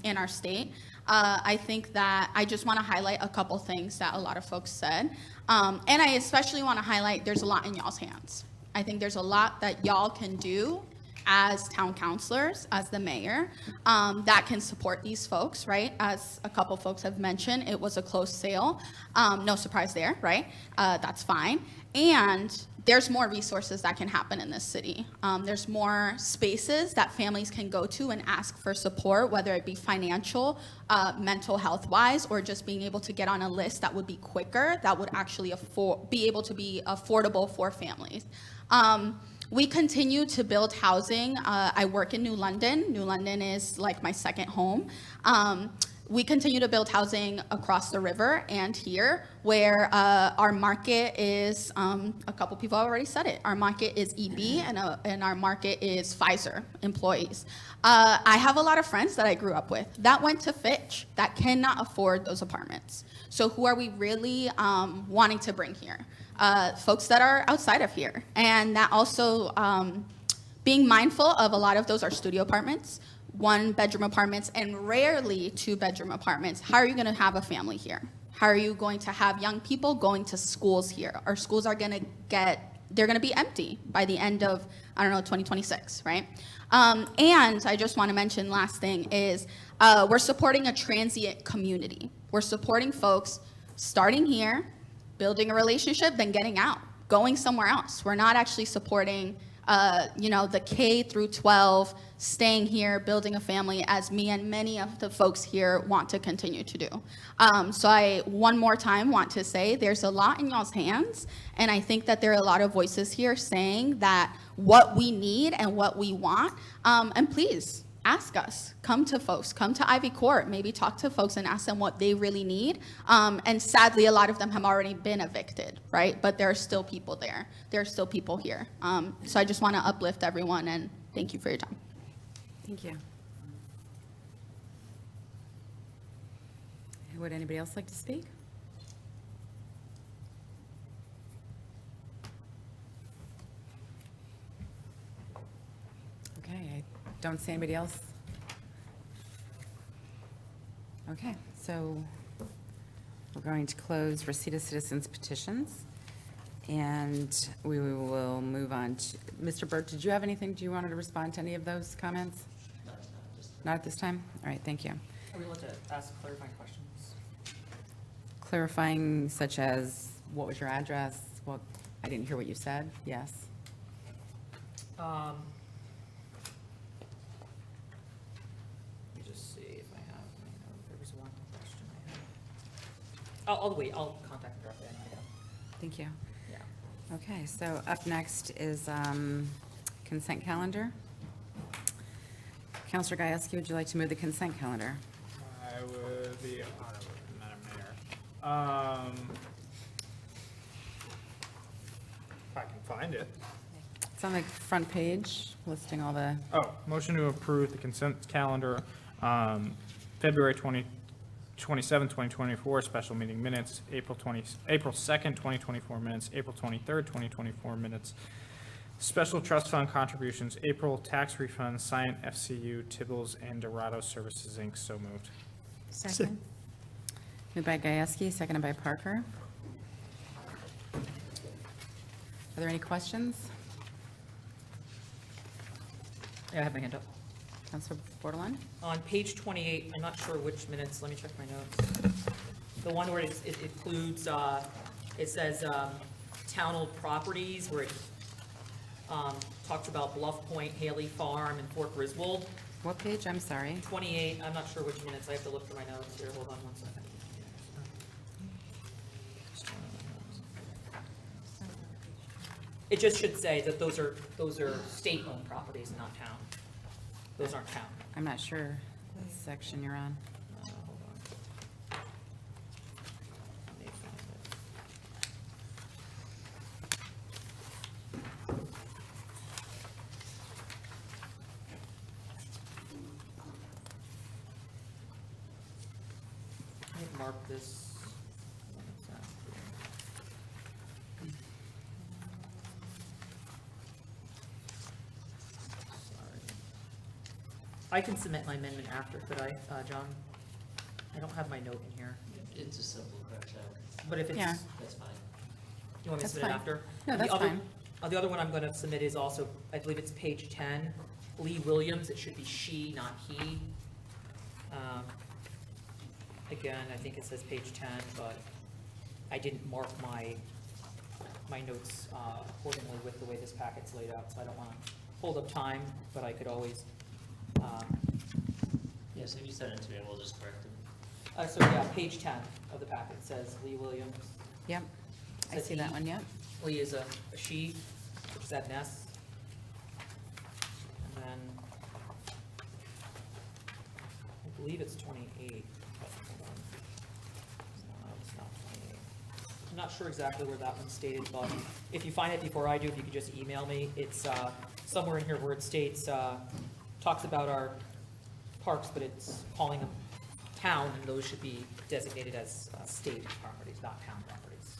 in our state. I think that I just want to highlight a couple things that a lot of folks said. And I especially want to highlight there's a lot in y'all's hands. I think there's a lot that y'all can do as town councilors, as the mayor, that can support these folks, right? As a couple folks have mentioned, it was a closed sale. No surprise there, right? That's fine. And there's more resources that can happen in this city. There's more spaces that families can go to and ask for support, whether it be financial, mental health-wise, or just being able to get on a list that would be quicker, that would actually be able to be affordable for families. We continue to build housing. I work in New London. New London is like my second home. We continue to build housing across the river and here, where our market is, a couple people already said it, our market is EB and our market is Pfizer employees. I have a lot of friends that I grew up with that went to Fitch that cannot afford those apartments. So who are we really wanting to bring here? Folks that are outside of here. And that also being mindful of a lot of those are studio apartments, 1-bedroom apartments, and rarely 2-bedroom apartments. How are you going to have a family here? How are you going to have young people going to schools here? Our schools are going to they're going to be empty by the end of, 2026, right? And I just want to mention, last thing is, we're supporting a transient community. We're supporting folks starting here, building a relationship, then getting out, going somewhere else. We're not actually supporting the K through 12, staying here, building a family, as me and many of the folks here want to continue to do. So I, one more time, want to say there's a lot in y'all's hands, and I think that there are a lot of voices here saying that what we need and what we want, and please, ask us, come to folks, come to Ivy Court, maybe talk to folks and ask them what they really need. And sadly, a lot of them have already been evicted, right? But there are still people there. There are still people here. So I just want to uplift everyone, and thank you for your time. Thank you. Would anybody else like to speak? Okay, I don't see anybody else. Okay, so we're going to close receipt of citizens petitions, and we will move on to, Mr. Burt, did you have anything, do you want to respond to any of those comments? Not at this time? All right, thank you. Are we allowed to ask clarifying questions? Clarifying such as, what was your address? What, I didn't hear what you said. Yes. Let me just see if I have, there was one question I had. I'll wait, I'll contact them directly. Thank you. Yeah. Okay, so up next is consent calendar. Counselor Gajewski, would you like to move the consent calendar? I would be honored, Madam Mayor. If I can find it. It's on the front page, listing all the, Oh, motion to approve the consent calendar February 27, 2024, special meeting minutes, April 2nd, 2024 minutes, April 23rd, 2024 minutes, special trust fund contributions, April tax refunds, Scient FCU, Tibbles, and Dorado Services, Inc. So moved. Second. Moved by Gieske, seconded by Parker. Are there any questions? Yeah, I have my hand up. Counselor Bordelon? On page 28, I'm not sure which minutes, let me check my notes. The one where it includes, it says town-owned properties, where it talks about Bluff Point, Haley Farm, and Fort Griswold. What page? I'm sorry. 28, I'm not sure which minutes, I have to look through my notes here, hold on one second. It just should say that those are state-owned properties, not town. Those aren't town. I'm not sure what section you're on. Hold on. Let me find it. I had marked this. When it's at. Sorry. I can submit my amendment after, could I, John? I don't have my note in here, It's a simple correction. but if it's, Yeah. That's fine. you want me to That's submit it fine. after? No, The that's other- fine. The other one I'm gonna submit is also, I believe it's page 10, Lee Williams, it should be she, not he. Again, I think it says page 10, but I didn't mark my notes accordingly with the way this packet's laid out, so I don't wanna hold up time, but I could always, Yeah, so if you send it to me, we'll just correct it. so yeah, page 10 of the packet says Lee Williams. Yep, I Says see that he. one, yep. Lee is a she, which is at an S. And then, I believe it's 28. but hold on. No, it's not 28. I'm not sure exactly where that one's stated, but if you find it before I do, if you could just email me. It's somewhere in here where it states, talks about our parks, but it's calling them town, and those should be designated as state properties, not town properties.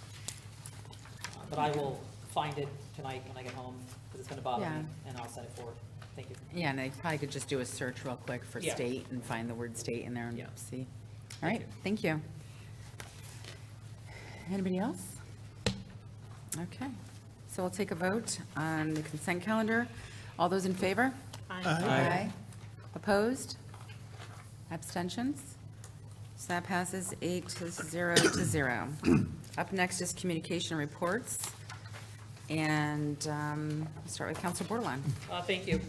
But I will find it tonight when I get home, because it's going to bother Yeah. me, and I'll send it forward. Thank you. Yeah, and I probably could just do a search real quick for Yeah. state and find the word state in there and Yeah. see. All right, thank you. Anybody else? Okay, so we'll take a vote on the consent calendar. All those in favor? Aye. Opposed? Abstentions? So that passes 8-0. Up next is communication reports. And we'll start with Councilor Bordelon. Thank you.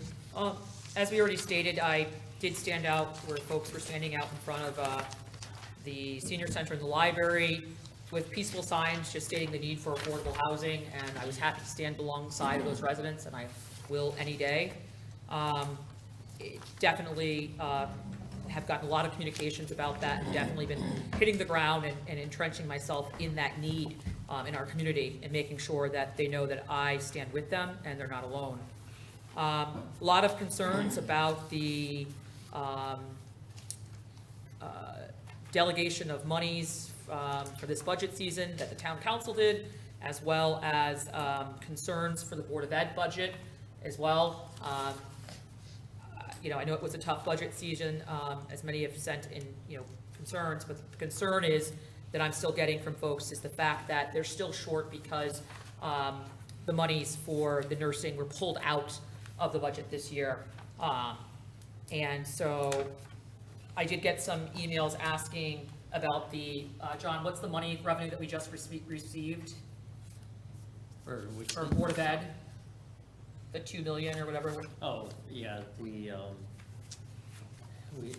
As we already stated, I did stand out where folks were standing out in front of the senior center and the library with peaceful signs just stating the need for affordable housing, and I was happy to stand alongside of those residents, and I will any day. Definitely have gotten a lot of communications about that, and definitely been hitting the ground and entrenching myself in that need in our community, and making sure that they know that I stand with them and they're not alone. A lot of concerns about the delegation of monies for this budget season that the town council did, as well as concerns for the Board of Ed budget as well. I know it was a tough budget season, as many have sent in, concerns, but the concern is that I'm still getting from folks is the fact that they're still short because the monies for the nursing were pulled out of the budget this year. And so I did get some emails asking about the, John, what's the money revenue that we just received For which? for Board of Ed? The 2 million or whatever? Oh, yeah, we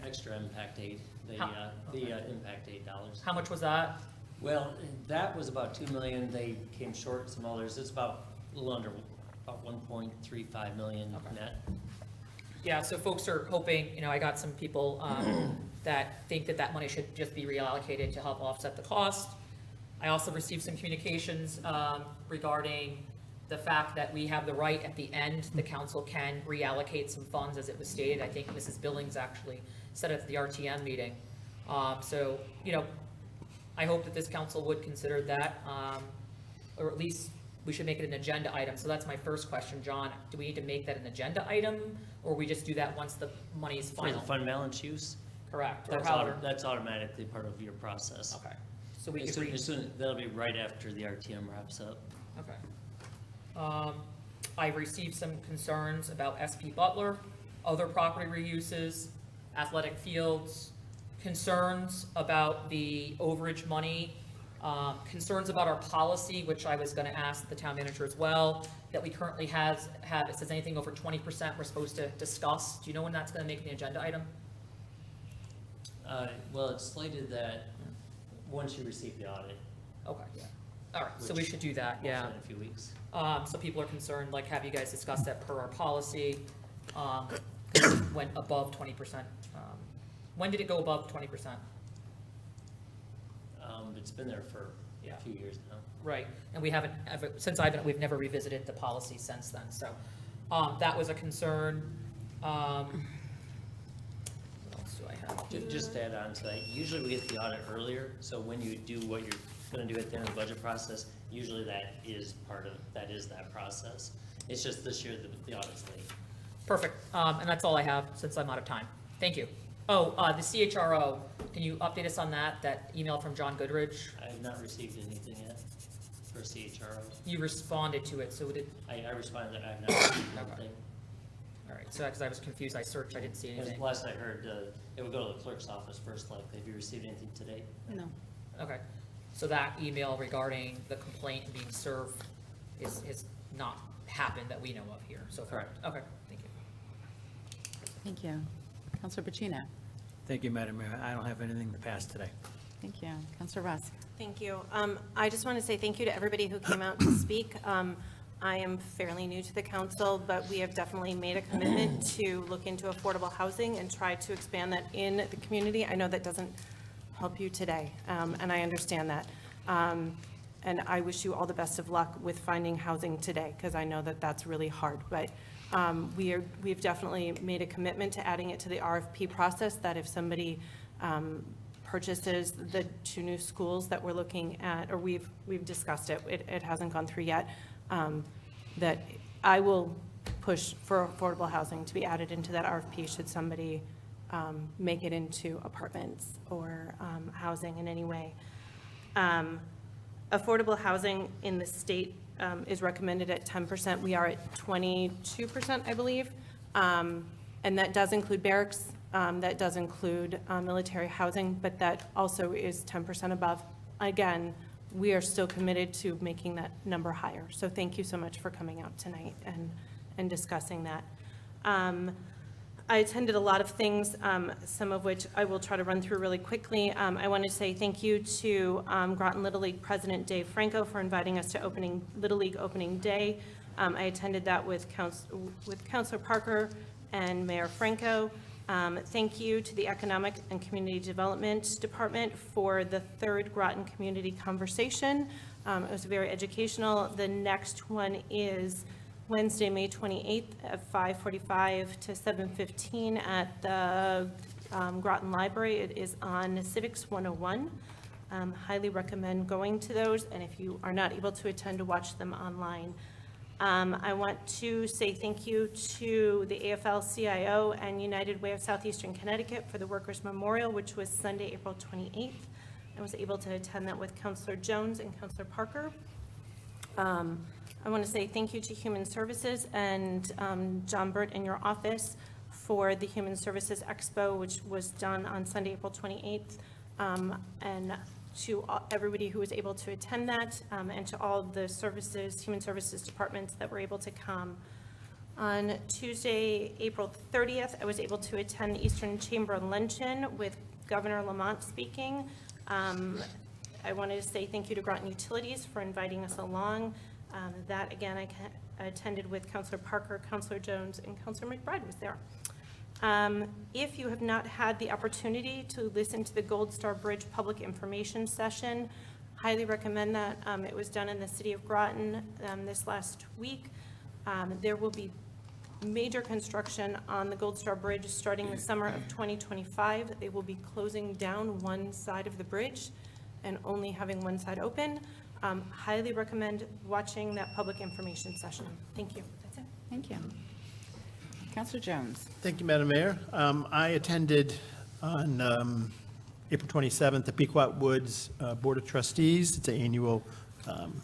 extra impact aid, the impact aid dollars. How much was that? Well, that was about 2 million. They came short some others. It's about a little under, about 1.35 million net. Yeah, so folks are hoping, I got some people that think that money should just be reallocated to help offset the cost. I also received some communications regarding the fact that we have the right at the end, the council can reallocate some funds as it was stated. I think Mrs. Billings actually said at the RTM meeting. So, you know, I hope that this council would consider that, or at least we should make it an agenda item. So that's my first question, John. Do we need to make that an agenda item, or we just do that once the money is For final? the fund balance use, Correct, or that's however. that's automatically part of your process. Okay, so we As could soon, that'll be right after the RTM wraps up. Okay. I've received some concerns about SP Butler, other property reuses, athletic fields, concerns about the overage money, concerns about our policy, which I was gonna ask the town manager as well, that we currently have, it says anything over 20% we're supposed to discuss. Do you know when that's gonna make the agenda item? Well, it's slated that once you receive the audit. Okay, yeah. All right, so we which should do that, we'll yeah. set in a few weeks. So people are concerned, like, have you guys discussed that per our policy? 'Cause it went above 20%. When did it go above 20%? It's been there for Yeah. a few years now. Right, and we haven't, we've never revisited the policy since then, so, that was a concern. What else do I have? Just to add on to that, usually we get the audit earlier, so when you do what you're gonna do at the end of the budget process, usually that is that process. It's just this year the audit's late. Perfect, and that's all I have, since I'm out of time. Thank you. Oh, the CHRO, can you update us on that email from John Goodrich? I have not received anything yet for CHRO. You responded to it, so did, I responded that I have not received Okay. anything. all right, so, because I was confused, I searched, I didn't see Because anything. last I heard, it would go to the clerk's office first, like, have you received anything today? No. Okay, so that email regarding the complaint being served is not happened that we know of here, so far. Correct. Okay, thank you. Thank you. Counselor Pacino? Thank you, Madam Mayor. I don't have anything to pass today. Thank you. Counselor Rusk? Thank you. I just want to say thank you to everybody who came out to speak. I am fairly new to the council, but we have definitely made a commitment to look into affordable housing and try to expand that in the community. I know that doesn't help you today, and I understand that. And I wish you all the best of luck with finding housing today, because I know that that's really hard. But we've definitely made a commitment to adding it to the RFP process, that if somebody purchases the 2 new schools that we're looking at, or we've discussed it, it hasn't gone through yet, that I will push for affordable housing to be added into that RFP should somebody make it into apartments or housing in any way. Affordable housing in the state is recommended at 10%. We are at 22%, I believe. And that does include barracks, that does include military housing, but that also is 10% above. Again, we are still committed to making that number higher. So thank you so much for coming out tonight and discussing that. I attended a lot of things, some of which I will try to run through really quickly. I want to say thank you to Groton Little League President Dave Franco for inviting us to Little League opening day. I attended that with Councilor Parker and Mayor Franco. Thank you to the Economic and Community Development Department for the 3rd Groton Community Conversation. It was very educational. The next one is Wednesday, May 28th at 5:45 to 7:15 at the Groton Library. It is on Civics 101. Highly recommend going to those, and if you are not able to attend, to watch them online. I want to say thank you to the AFL-CIO and United Way of Southeastern Connecticut for the Workers' Memorial, which was Sunday, April 28th. I was able to attend that with Councilor Jones and Councilor Parker. I want to say thank you to Human Services and John Burt in your office for the Human Services Expo, which was done on Sunday, April 28th, and to everybody who was able to attend that, and to all the services, Human Services departments that were able to come. On Tuesday, April 30th, I was able to attend the Eastern Chamber Luncheon with Governor Lamont speaking. I wanted to say thank you to Groton Utilities for inviting us along. That, again, I attended with Councilor Parker, Councilor Jones, and Councilor McBride was there. If you have not had the opportunity to listen to the Gold Star Bridge public information session, Highly recommend that. It was done in the city of Groton this last week. There will be major construction on the Gold Star Bridge starting the summer of 2025. They will be closing down one side of the bridge and only having one side open. Highly recommend watching that public information session. Thank you. That's it. Thank you. Counselor Jones. Thank you, Madam Mayor. I attended on April 27th, the Pequot Woods Board of Trustees. It's an annual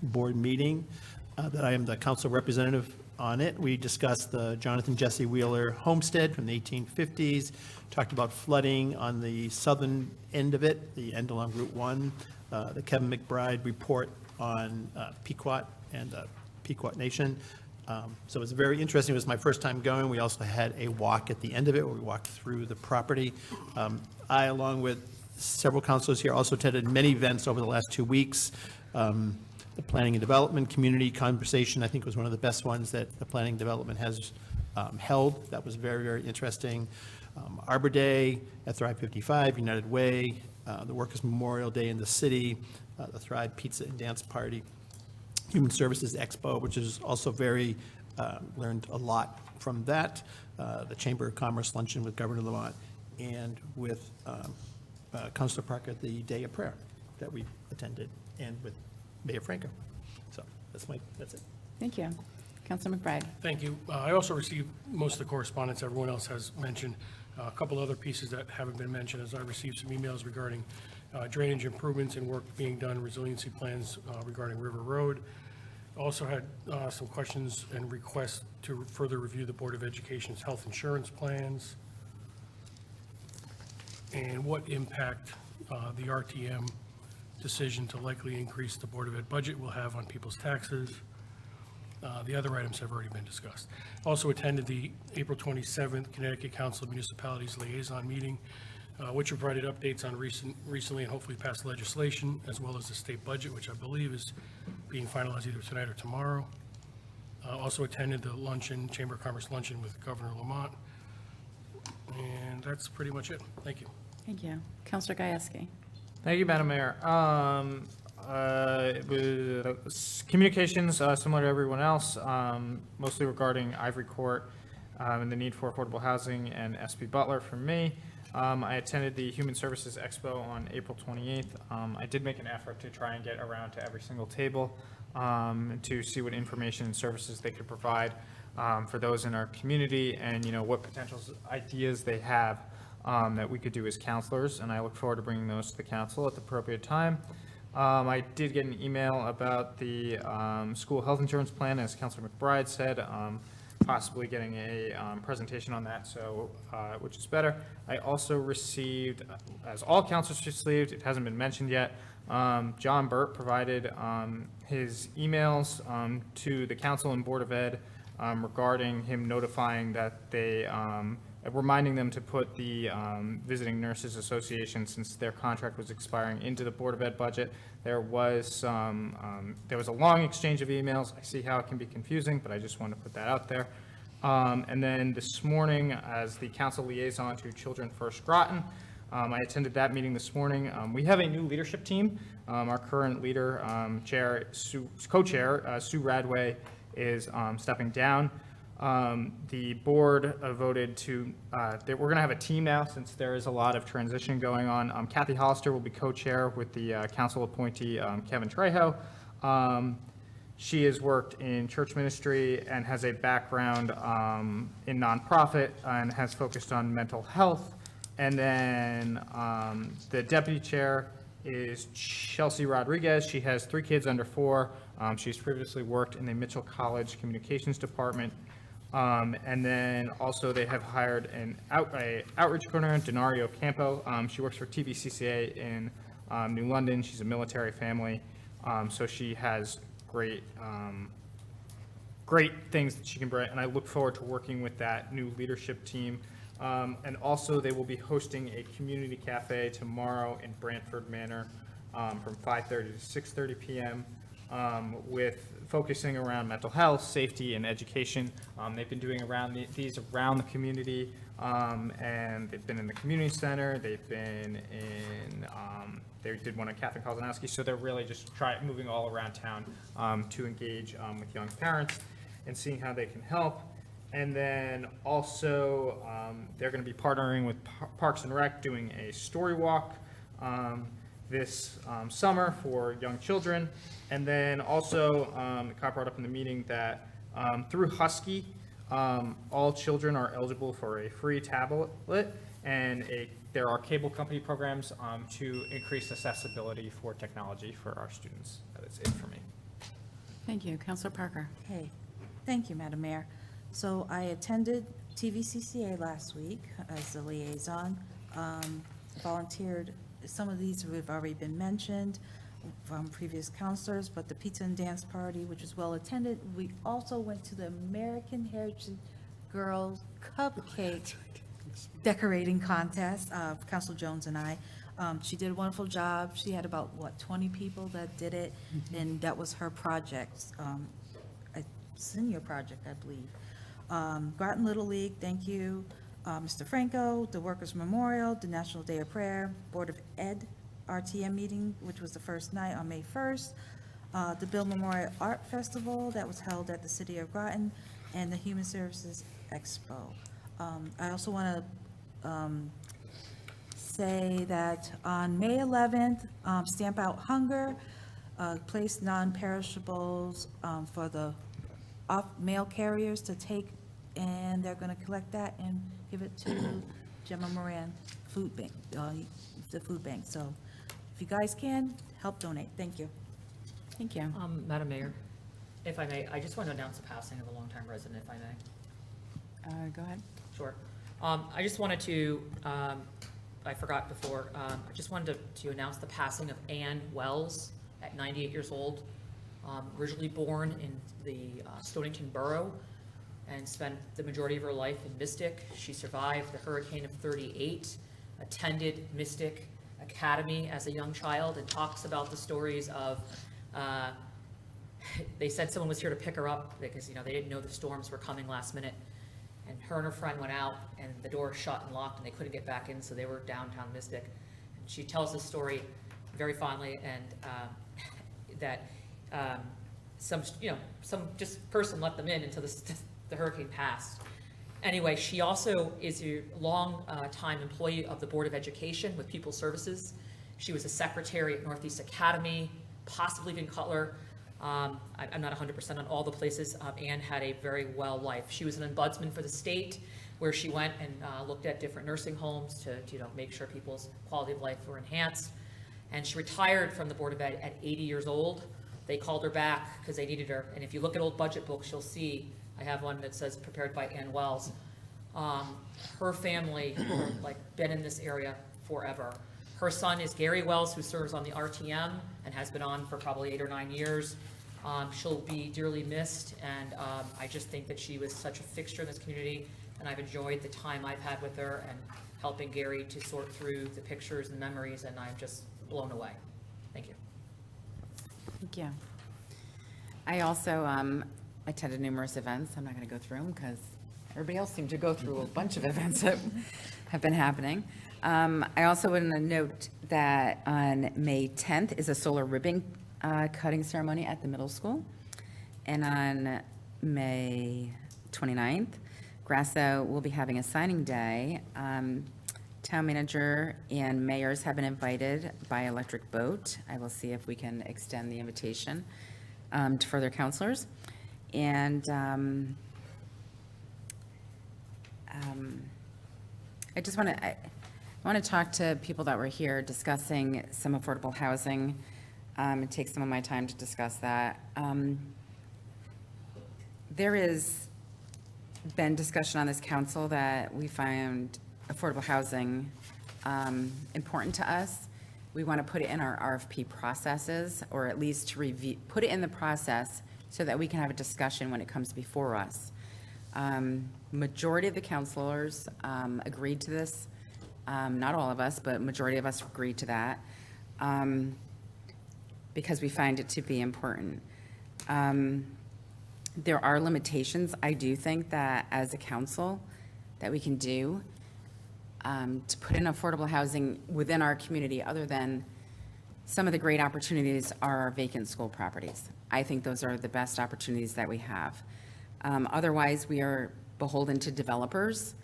board meeting that I am the council representative on it. We discussed the Jonathan Jesse Wheeler homestead from the 1850s, talked about flooding on the southern end of it, the end along Route 1, the Kevin McBride report on Pequot and the Pequot Nation. So it was very interesting. It was my first time going. We also had a walk at the end of it where we walked through the property. I, along with several councilors here, also attended many events over the last 2 weeks. The Planning and Development Community Conversation, I think, was one of the best ones that the Planning and Development has held. That was very, very interesting. Arbor Day at Thrive 55, United Way, the Workers' Memorial Day in the city, the Thrive Pizza and Dance Party, Human Services Expo, which is also very, learned a lot from that, the Chamber of Commerce Luncheon with Governor Lamont, and with Councilor Parker, the Day of Prayer that we attended, and with Mayor Franco. So that's it. Thank you. Councilor McBride. Thank you. I also received most of the correspondence everyone else has mentioned. A couple other pieces that haven't been mentioned, as I received some emails regarding drainage improvements and work being done, resiliency plans regarding River Road. Also had some questions and requests to further review the Board of Education's health insurance plans and what impact the RTM decision to likely increase the Board of Ed budget will have on people's taxes. The other items have already been discussed. Also attended the April 27th Connecticut Council of Municipalities Liaison Meeting, which provided updates on recently and hopefully passed legislation, as well as the state budget, which I believe is being finalized either tonight or tomorrow. Also attended the luncheon, Chamber of Commerce luncheon with Governor Lamont. And that's pretty much it. Thank you. Thank you. Councilor Gajewski. Thank you, Madam Mayor. Communications, similar to everyone else, mostly regarding Ivory Court and the need for affordable housing and SB Butler from me. I attended the Human Services Expo on April 28th. I did make an effort to try and get around to every single table to see what information and services they could provide for those in our community, and what potential ideas they have that we could do as counselors, and I look forward to bringing those to the council at the appropriate time. I did get an email about the school health insurance plan, as Councilor McBride said, possibly getting a presentation on that, so which is better. I also received, as all councilors received, it hasn't been mentioned yet, John Burt provided his emails to the council and Board of Ed regarding him notifying that they reminding them to put the Visiting Nurses Association, since their contract was expiring, into the Board of Ed budget. There was a long exchange of emails. I see how it can be confusing, but I just want to put that out there. And then this morning, as the council liaison to Children First Groton, I attended that meeting this morning. We have a new leadership team. Our current leader, co-chair, Sue Radway, is stepping down. The board voted to, that we're going to have a team now, since there is a lot of transition going on. Kathy Hollister will be co-chair with the council appointee, Kevin Trejo. She has worked in church ministry and has a background in nonprofit and has focused on mental health. And then the deputy chair is Chelsea Rodriguez. She has 3 kids under 4. She's previously worked in the Mitchell College Communications Department. And then also they have hired an outreach coordinator, Denario Campo. She works for TVCCA in New London. She's a military family, so she has great things that she can bring, and I look forward to working with that new leadership team. And also they will be hosting a community cafe tomorrow in Brantford Manor from 5:30 to 6:30 p.m. With focusing around mental health, safety, and education. They've been doing these around the community, and they've been in the community center. They've been in, they did one at Catherine Kozanowski, so they're really just moving all around town to engage with young parents and seeing how they can help. And then also, they're going to be partnering with Parks and Rec, doing a story walk this summer for young children. And then also, Kyle brought up in the meeting that through Husky, all children are eligible for a free tablet, and there are cable company programs to increase accessibility for technology for our students. That is it for me. Thank you. Counselor Parker. Hey, thank you, Madam Mayor. So I attended TVCCA last week as a liaison, volunteered. Some of these have already been mentioned from previous counselors, but the pizza and dance party, which was well attended. We also went to the American Heritage Girls Cupcake decorating contest, Council Jones and I. She did a wonderful job. She had about, 20 people that did it, and that was her project, a senior project, I believe. Groton Little League, thank you. Mr. Franco, the Workers' Memorial, the National Day of Prayer, Board of Ed RTM meeting, which was the first night on May 1st, the Bill Memorial Art Festival that was held at the City of Groton, and the Human Services Expo. I also want to say that on May 11th, Stamp Out Hunger placed non-perishables for the mail carriers to take, and they're going to collect that and give it to Gemma Moran Food Bank, the food bank. So if you guys can, help donate. Thank you. Thank you. Madam Mayor, if I may, I just want to announce the passing of a longtime resident, if I may. Go ahead. Sure. I just wanted to, I forgot before, I just wanted to announce the passing of Ann Wells at 98 years old, originally born in the Stonington Borough and spent the majority of her life in Mystic. She survived the hurricane of '38, attended Mystic Academy as a young child, and talks about the stories of, they said someone was here to pick her up because, they didn't know the storms were coming last minute. And her and her friend went out, and the door shut and locked, and they couldn't get back in, so they were downtown Mystic. And she tells this story very fondly, and that some just person let them in until the hurricane passed. Anyway, she also is a long-time employee of the Board of Education with Pupil Services. She was a secretary at Northeast Academy, possibly even Cutler. I'm not 100% on all the places. Anne had a very well life. She was an ombudsman for the state, where she went and looked at different nursing homes to make sure people's quality of life were enhanced. And she retired from the Board of Ed at 80 years old. They called her back because they needed her. And if you look at old budget books, you'll see, I have one that says prepared by Ann Wells. Her family been in this area forever. Her son is Gary Wells, who serves on the RTM and has been on for probably 8 or 9 years. She'll be dearly missed, and I just think that she was such a fixture in this community, and I've enjoyed the time I've had with her and helping Gary to sort through the pictures and memories, and I'm just blown away. Thank you. Thank you. I also attended numerous events. I'm not going to go through them because everybody else seemed to go through a bunch of events that have been happening. I also want to note that on May 10th is a solar ribbon cutting ceremony at the middle school. And on May 29th, Grasso will be having a signing day. Town manager and mayors have been invited by Electric Boat. I will see if we can extend the invitation to further counselors. And I just want to talk to people that were here discussing some affordable housing and take some of my time to discuss that. There has been discussion on this council that we find affordable housing important to us. We want to put it in our RFP processes, or at least to review, put it in the process so that we can have a discussion when it comes before us. Majority of the councilors agreed to this. Not all of us, but majority of us agreed to that because we find it to be important. There are limitations, I do think, that as a council, that we can do to put in affordable housing within our community, other than some of the great opportunities are our vacant school properties. I think those are the best opportunities that we have. Otherwise, we are beholden to developers,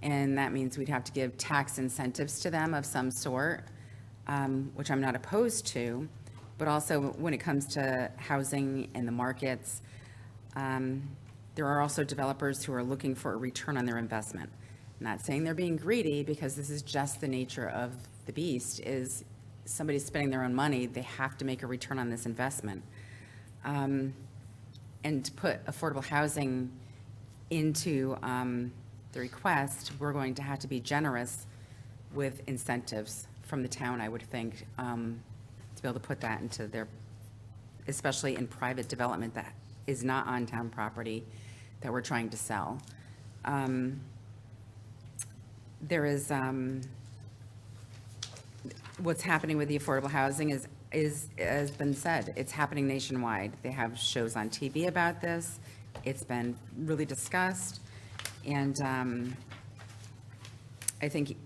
and that means we'd have to give tax incentives to them of some sort, which I'm not opposed to, but also when it comes to housing and the markets, there are also developers who are looking for a return on their investment. I'm not saying they're being greedy, because this is just the nature of the beast, is somebody's spending their own money, they have to make a return on this investment. And to put affordable housing into the request, we're going to have to be generous with incentives from the town, I would think, to be able to put that into their, especially in private development that is not on town property that we're trying to sell. There is, what's happening with the affordable housing is, has been said, it's happening nationwide. They have shows on TV about this. It's been really discussed. And I think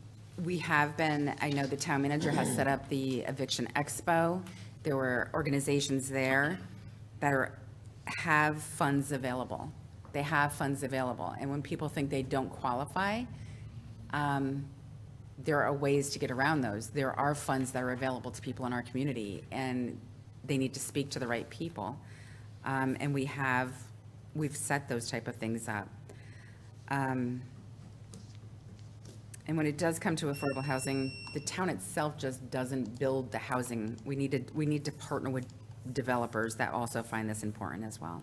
we have been, I know the town manager has set up the Eviction Expo. There were organizations there that have funds available. They have funds available. And when people think they don't qualify, there are ways to get around those. There are funds that are available to people in our community, and they need to speak to the right people. And we've set those type of things up. And when it does come to affordable housing, the town itself just doesn't build the housing. We need to partner with developers that also find this important as well.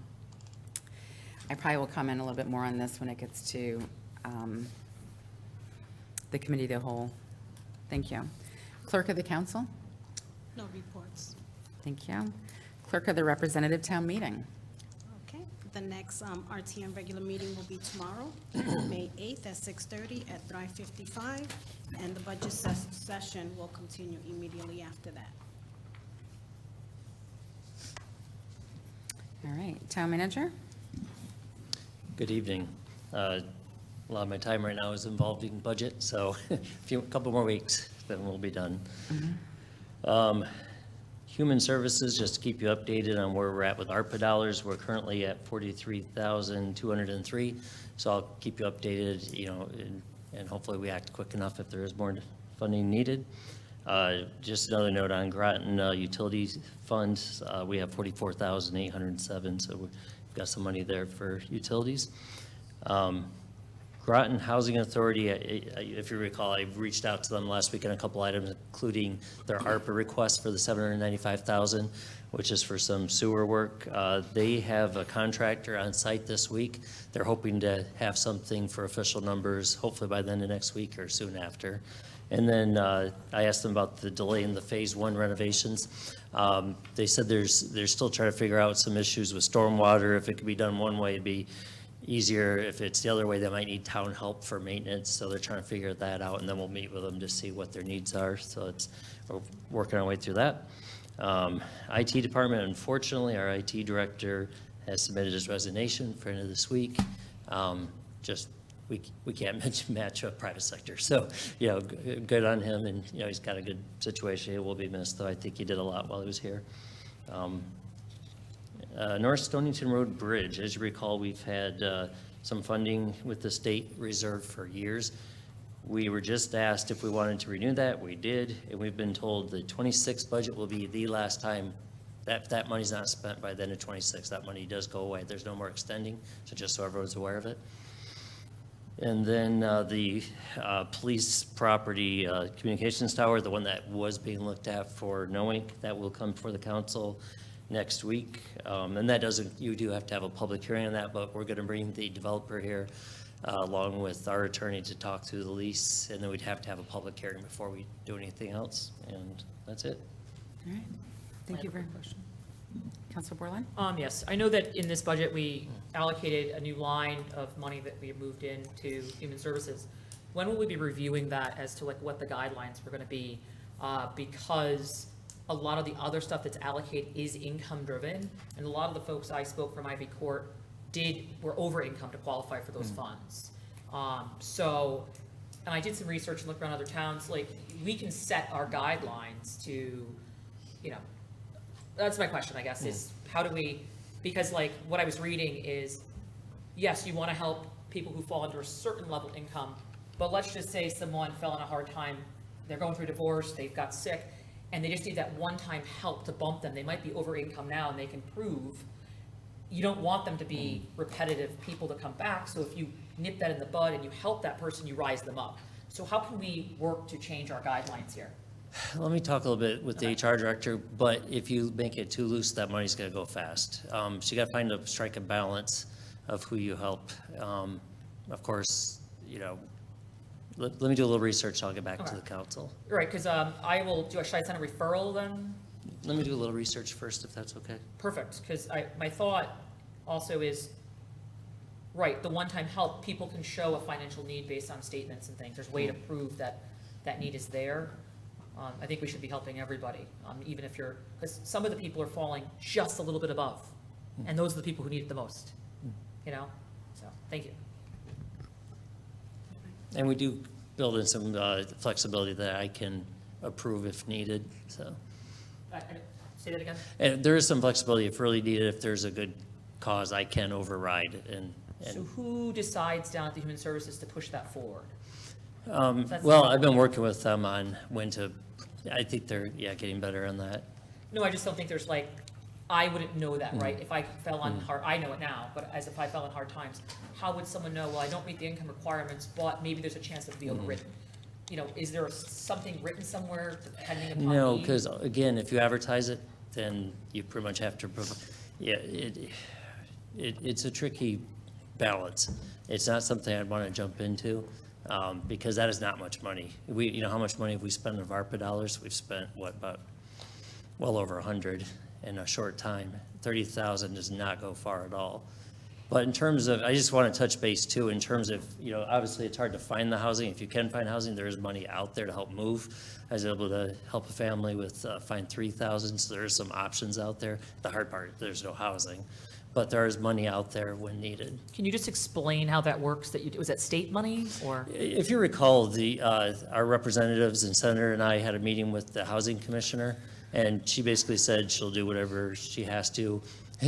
I probably will comment a little bit more on this when it gets to the committee of the whole. Thank you. Clerk of the council? No reports. Thank you. Clerk of the representative town meeting? Okay, the next RTM regular meeting will be tomorrow, May 8th at 6:30 at Thrive 55, and the budget session will continue immediately after that. All right, town manager? Good evening. A lot of my time right now is involving budget, so a couple more weeks, then we'll be done. Human Services, just to keep you updated on where we're at with ARPA dollars, we're currently at 43,203, so I'll keep you updated, and hopefully we act quick enough if there is more funding needed. Just another note on Groton utilities funds, we have 44,807, so we've got some money there for utilities. Groton Housing Authority, if you recall, I reached out to them last week on a couple items, including their ARPA request for the $795,000, which is for some sewer work. They have a contractor on site this week. They're hoping to have something for official numbers, hopefully by the end of next week or soon after. And then I asked them about the delay in the phase 1 renovations. They said they're still trying to figure out some issues with stormwater. If it could be done one way, it'd be easier. If it's the other way, they might need town help for maintenance. So they're trying to figure that out, and then we'll meet with them to see what their needs are. So we're working our way through that. IT department, unfortunately, our IT director has submitted his resignation for end of this week. We can't match a private sector. So, good on him, and, he's got a good situation. He will be missed, though I think he did a lot while he was here. North Stonington Road Bridge, as you recall, we've had some funding with the state reserve for years. We were just asked if we wanted to renew that. We did, and we've been told the 26 budget will be the last time that money's not spent by the end of 26. That money does go away. There's no more extending, so just so everyone's aware of it. And then the police property communications tower, the one that was being looked at for knowing, that will come before the council next week. And that you do have to have a public hearing on that, but we're going to bring the developer here along with our attorney to talk through the lease, and then we'd have to have a public hearing before we do anything else, and that's it. All right, thank you very much. Councilor Borland? Yes, I know that in this budget, we allocated a new line of money that we moved into Human Services. When will we be reviewing that as to what the guidelines were going to be? Because a lot of the other stuff that's allocated is income driven, and a lot of the folks I spoke from Ivy Court were over income to qualify for those funds. So, and I did some research and looked around other towns, like, we can set our guidelines to, you know, that's my question, I guess, is how do we, because like, what I was reading is, yes, you want to help people who fall under a certain level of income, but let's just say someone fell on a hard time, they're going through a divorce, they've got sick, and they just need that one-time help to bump them. They might be over income now and they can prove. You don't want them to be repetitive people to come back, so if you nip that in the bud and you help that person, you rise them up. So how can we work to change our guidelines here? Let me talk a little bit with the HR director, but if you make it too loose, that money's gonna go fast. So you gotta find strike a balance of who you help. Of course, you know, let me do a little research, I'll get back to the council. Right, because should I send a referral then? Let me do a little research first, if that's okay. Perfect, because my thought also is, right, the one-time help, people can show a financial need based on statements and things. There's a way to prove that that need is there. I think we should be helping everybody, even if because some of the people are falling just a little bit above, and those are the people who need it the most, you know? So, thank you. And we do build in some flexibility that I can approve if needed, so. Say that again? And there is some flexibility if really needed, if there's a good cause, I can override and. So who decides down at the Human Services to push that forward? Well, I've been working with them on when to, I think they're, getting better on that. No, I just don't think there's like, I wouldn't know that, right? If I fell on hard, I know it now, but as if I fell on hard times, how would someone know, well, I don't meet the income requirements, but maybe there's a chance it'll be overwritten? You know, is there something written somewhere depending upon No, need? because again, if you advertise it, then you pretty much have to, it's a tricky balance. It's not something I'd want to jump into, because that is not much money. You know how much money have we spent of ARPA dollars? We've spent, about well over 100 in a short time. 30,000 does not go far at all. But in terms of, I just want to touch base too, in terms of, obviously it's hard to find the housing. If you can find housing, there is money out there to help move. I was able to help a family with find 3,000, so there are some options out there. The hard part, there's no housing, but there is money out there when needed. Can you just explain how that works? Was that state money or? If you recall, our representatives and senator and I had a meeting with the housing commissioner, and she basically said she'll do whatever she has to.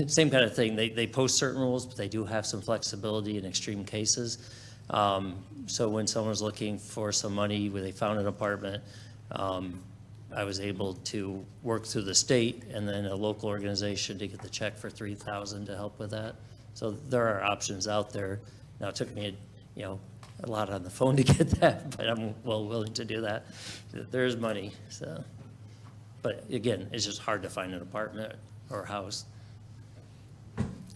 Same kind of thing. They post certain rules, but they do have some flexibility in extreme cases. So when someone's looking for some money, where they found an apartment, I was able to work through the state and then a local organization to get the check for $3,000 to help with that. So there are options out there. Now, it took me, a lot on the phone to get that, but I'm well willing to do that. There's money, so. But again, it's just hard to find an apartment or a house.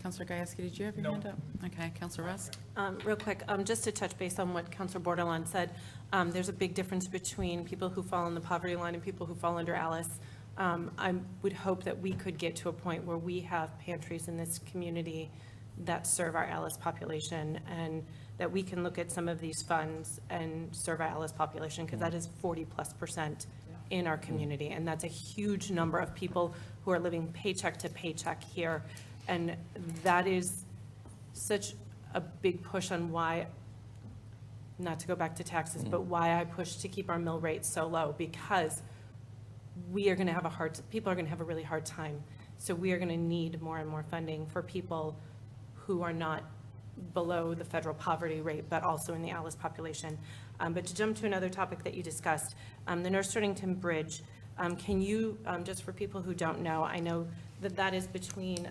Counselor Gajewski, did you have your hand up? Okay, Counselor Rusk? Real quick, just to touch base on what Counselor Borderline said, there's a big difference between people who fall on the poverty line and people who fall under Alice. I would hope that we could get to a point where we have pantries in this community that serve our Alice population, and that we can look at some of these funds and serve our Alice population, because that is 40+% in our community, and that's a huge number of people who are living paycheck to paycheck here. And that is such a big push on why, not to go back to taxes, but why I push to keep our mill rate so low, because we are going to have people are going to have a really hard time. So we are going to need more and more funding for people who are not below the federal poverty rate, but also in the Alice population. But to jump to another topic that you discussed, the North Stonington Bridge, can you, just for people who don't know, I know that is between,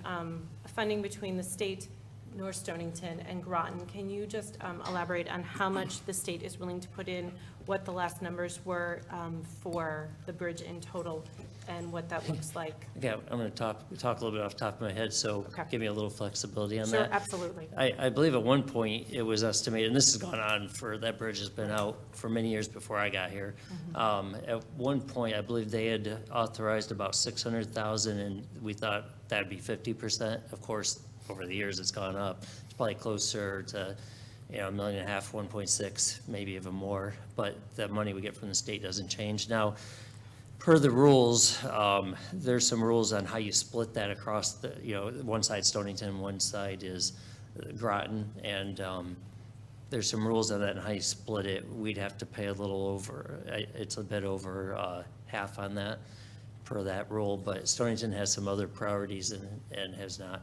funding between the state, North Stonington, and Groton. Can you just elaborate on how much the state is willing to put in, what the last numbers were for the bridge in total, and what that looks like? Yeah, I'm going to talk a little bit off the top of my head, so give me a little flexibility on that. Sure, absolutely. I believe at one point it was estimated, and this has gone on that bridge has been out for many years before I got here. At one point, I believe they had authorized about $600,000, and we thought that'd be 50%. Of course, over the years it's gone up. It's probably closer to $1.5 million, 1.6, maybe even more. But the money we get from the state doesn't change. Now, Per the rules, there's some rules on how you split that across the, one side Stonington, one side is Groton, and there's some rules on that and how you split it. We'd have to pay a little over, it's a bit over half on that per that rule, but Stonington has some other priorities and has not,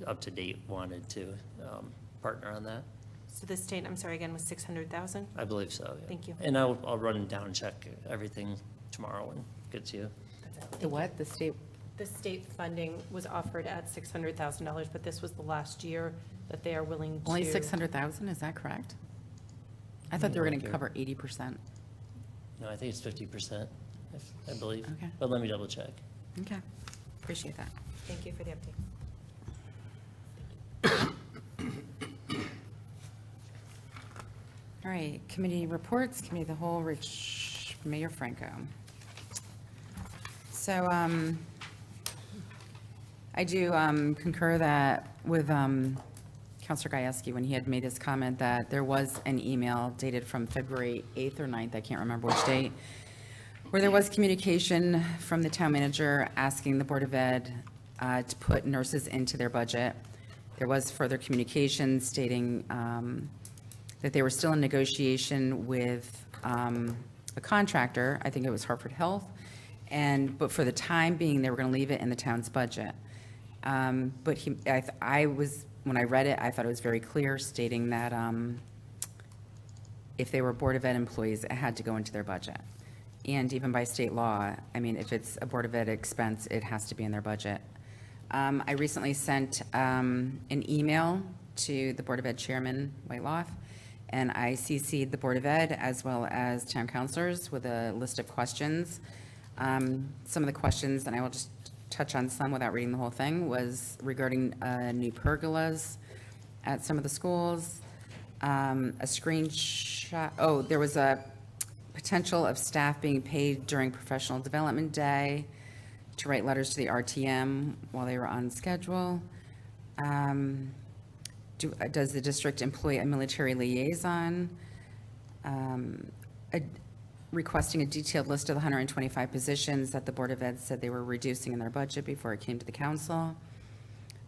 up to date, wanted to partner on that. So the state, I'm sorry, again, was 600,000? I believe so, yeah. Thank you. And I'll run down and check everything tomorrow and get to you. The what? The state? The state funding was offered at $600,000, but this was the last year that they are willing to. Only 600,000, is that correct? I thought they were going to cover 80%. No, I think it's 50%, I believe. Okay. But let me double check. Okay, appreciate that. Thank you for the update. All right, committee reports, committee of the whole, Mayor Franco. So I do concur that with Counselor Gajewski when he had made his comment that there was an email dated from February 8th or 9th, I can't remember which date, where there was communication from the town manager asking the Board of Ed to put nurses into their budget. There was further communication stating that they were still in negotiation with a contractor, I think it was Hartford Health, but for the time being, they were going to leave it in the town's budget. But when I read it, I thought it was very clear stating that if they were Board of Ed employees, it had to go into their budget. And even by state law, I mean, if it's a Board of Ed expense, it has to be in their budget. I recently sent an email to the Board of Ed Chairman Whiteloff, and I CC'd the Board of Ed as well as town councilors with a list of questions. Some of the questions, and I will just touch on some without reading the whole thing, was regarding new pergolas at some of the schools. A screenshot, there was a potential of staff being paid during professional development day to write letters to the RTM while they were on schedule. Does the district employ a military liaison? Requesting a detailed list of the 125 positions that the Board of Ed said they were reducing in their budget before it came to the council.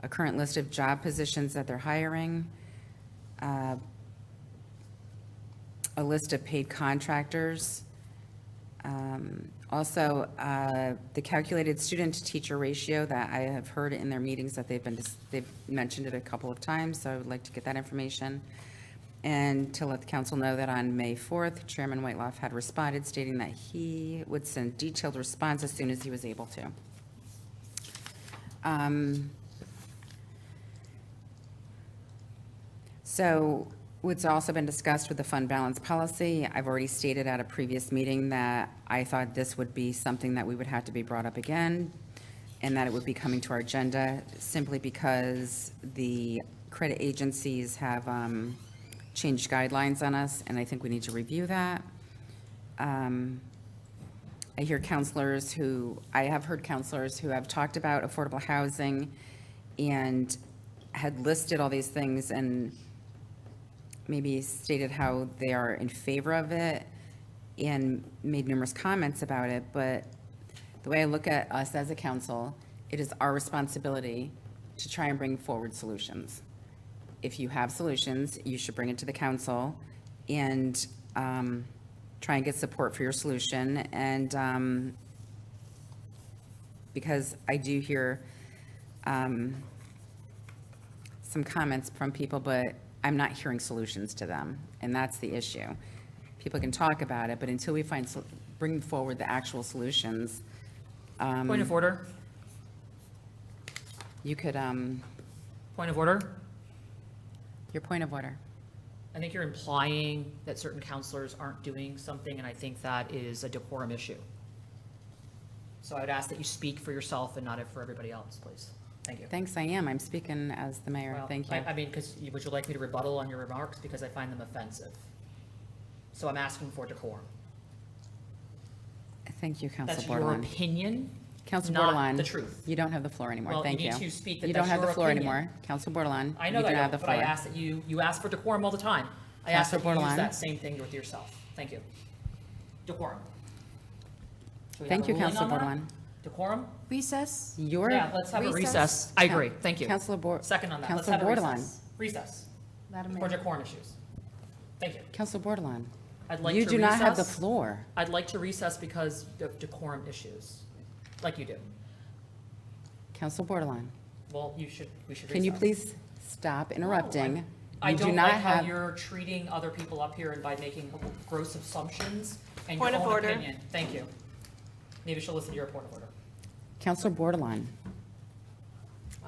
A current list of job positions that they're hiring. A list of paid contractors. Also, the calculated student-to-teacher ratio that I have heard in their meetings that they've mentioned it a couple of times, so I would like to get that information. And to let the council know that on May 4th, Chairman Whiteloff had responded stating that he would send detailed response as soon as he was able to. So what's also been discussed with the fund balance policy, I've already stated at a previous meeting that I thought this would be something that we would have to be brought up again, and that it would be coming to our agenda simply because the credit agencies have changed guidelines on us, and I think we need to review that. I have heard counselors who have talked about affordable housing and had listed all these things and maybe stated how they are in favor of it and made numerous comments about it, but the way I look at us as a council, it is our responsibility to try and bring forward solutions. If you have solutions, you should bring it to the council and try and get support for your solution. And because I do hear some comments from people, but I'm not hearing solutions to them, and that's the issue. People can talk about it, but until we bring forward the actual solutions. Point of order. You could. Point of order. Your point of order. I think you're implying that certain counselors aren't doing something, and I think that is a decorum issue. So I would ask that you speak for yourself and not for everybody else, please. Thank you. Thanks, I am. I'm speaking as the mayor. Well, Thank you. I mean, would you like me to rebuttal on your remarks? Because I find them offensive. So I'm asking for decorum. Thank you, Council That's Bordelon. your opinion, Council not Bordelon. the truth. You don't have the floor anymore. Well, Thank you. You need to speak that you don't that's have the your floor opinion. anymore. Council Bordelon. I know you that, don't have the but floor. I ask that you ask for decorum all the time. I ask that you Bordelon. use that same thing with yourself. Thank you. Decorum. Should we have Thank a you, ruling Counselor on that? Bordelon. Decorum? Recess? Yeah, let's have a recess. I agree, thank you. Second on that, let's Counselor have a Bordelon. recess. Recess. Madam For Mayor. decorum issues. Thank you. Counselor Bordelon. I'd like You to do not have the recess. floor. I'd like to recess because of decorum issues, like you do. Counselor Bordelon. Well, we should recess. Can you please stop interrupting? I You do don't not like how have- you're treating other people up here and by making gross assumptions and Point your of own order. opinion. Thank you. Maybe you should listen to your point of order. Counselor Bordelon.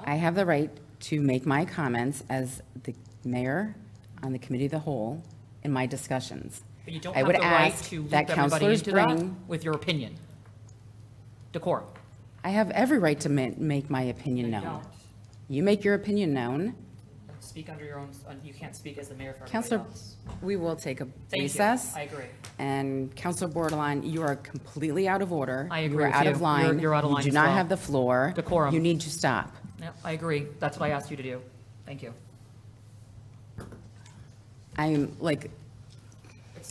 I have the right to make my comments as the mayor on the committee of the whole in my discussions. But you don't I have would the right ask to loop that everybody counselors into that bring- with your opinion. Decorum. I have every right to make my opinion No, you known. don't. You make your opinion known. Speak under your own, you can't speak as the mayor for everybody Counselor, else. we will take a Thank you. recess. I agree. And Counselor Bordelon, you are completely out of order. I agree You are with out you. of line. You're out of line You as do not well. have the floor. Decorum. You need to stop. Yeah, I agree. That's what I asked you to do. Thank you. I'm like,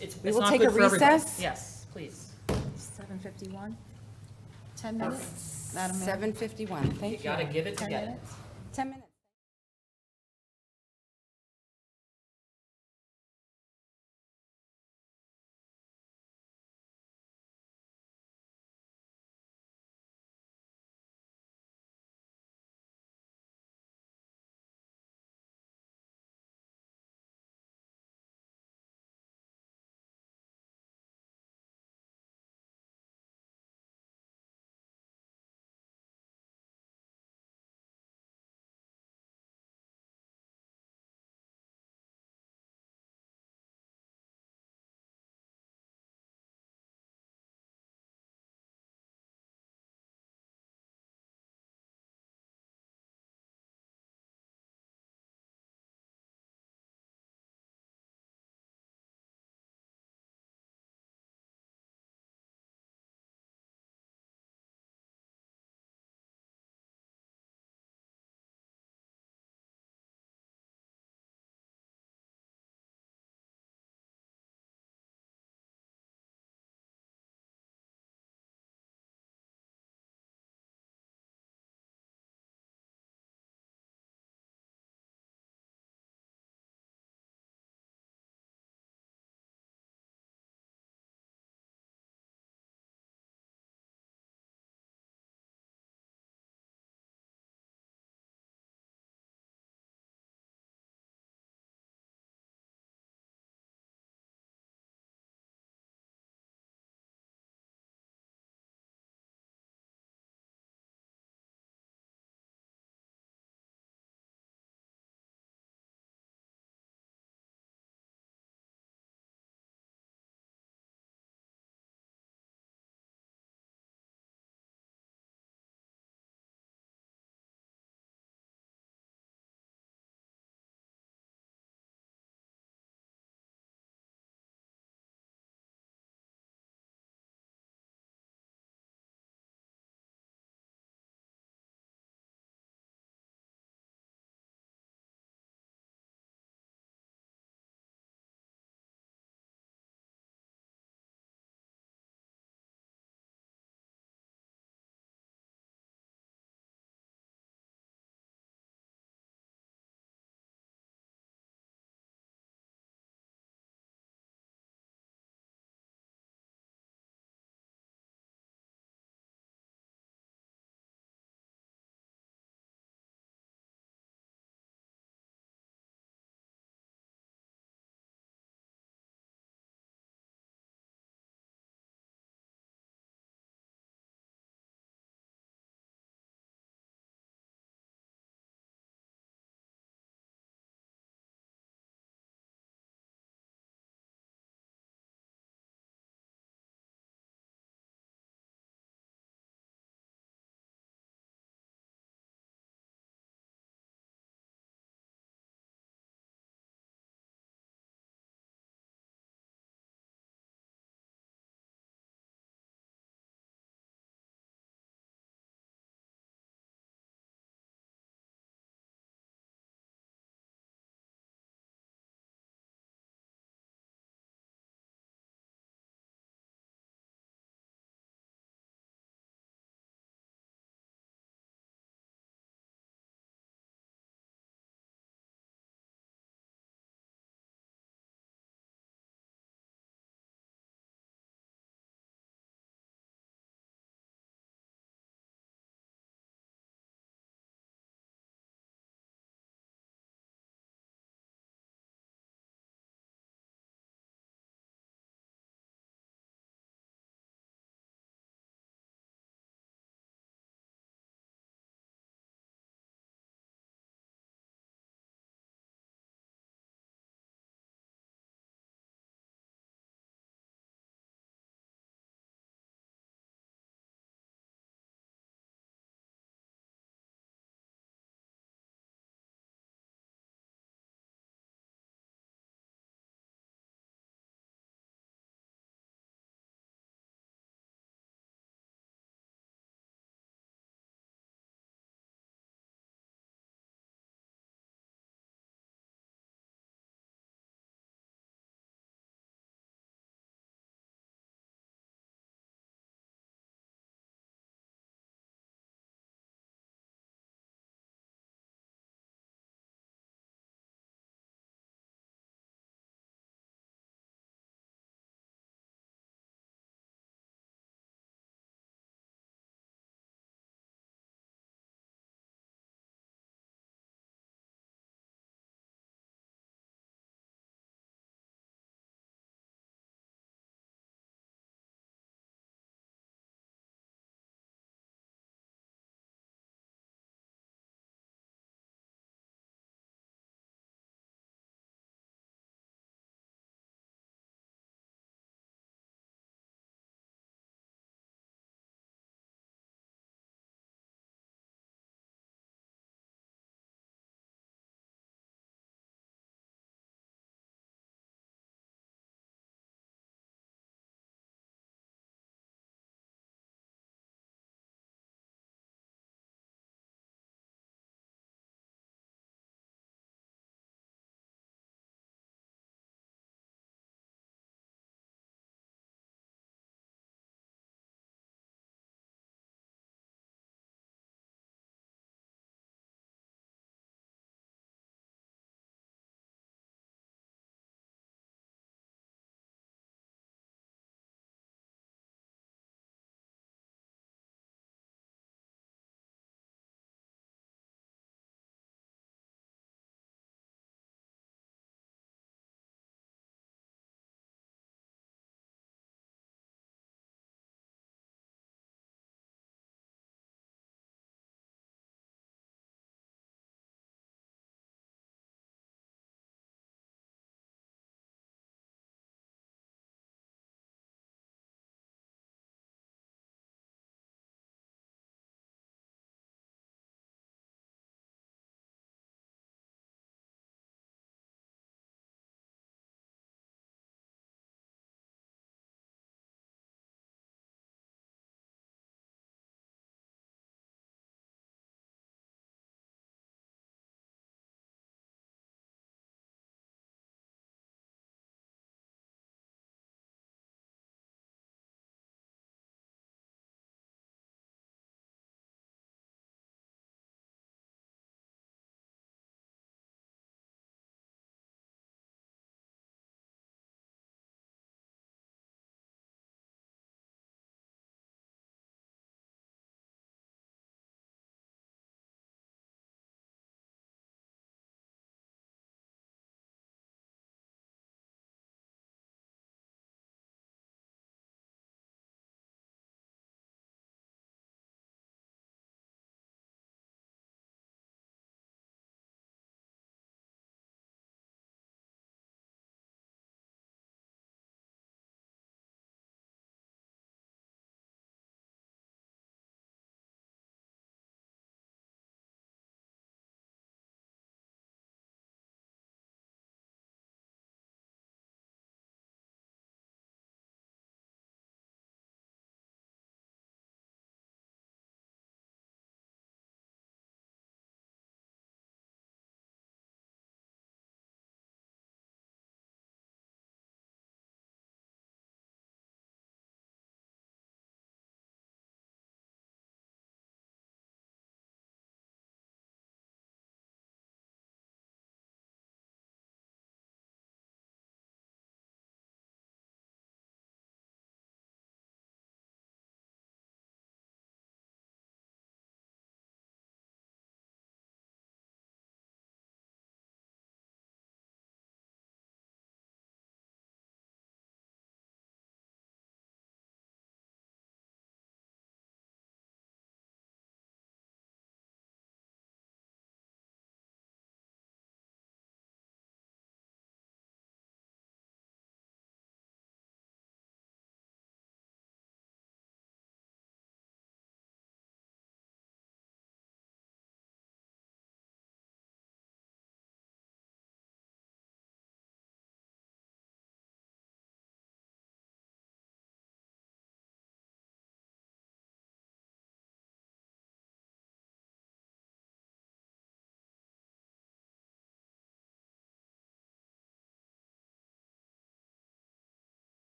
It's we will not take good a for everybody. recess. Yes, please. 7:51. 10 minutes, Madam Mayor. 7:51. Thank you. You gotta give it to 10 get it. minutes. 10 minutes.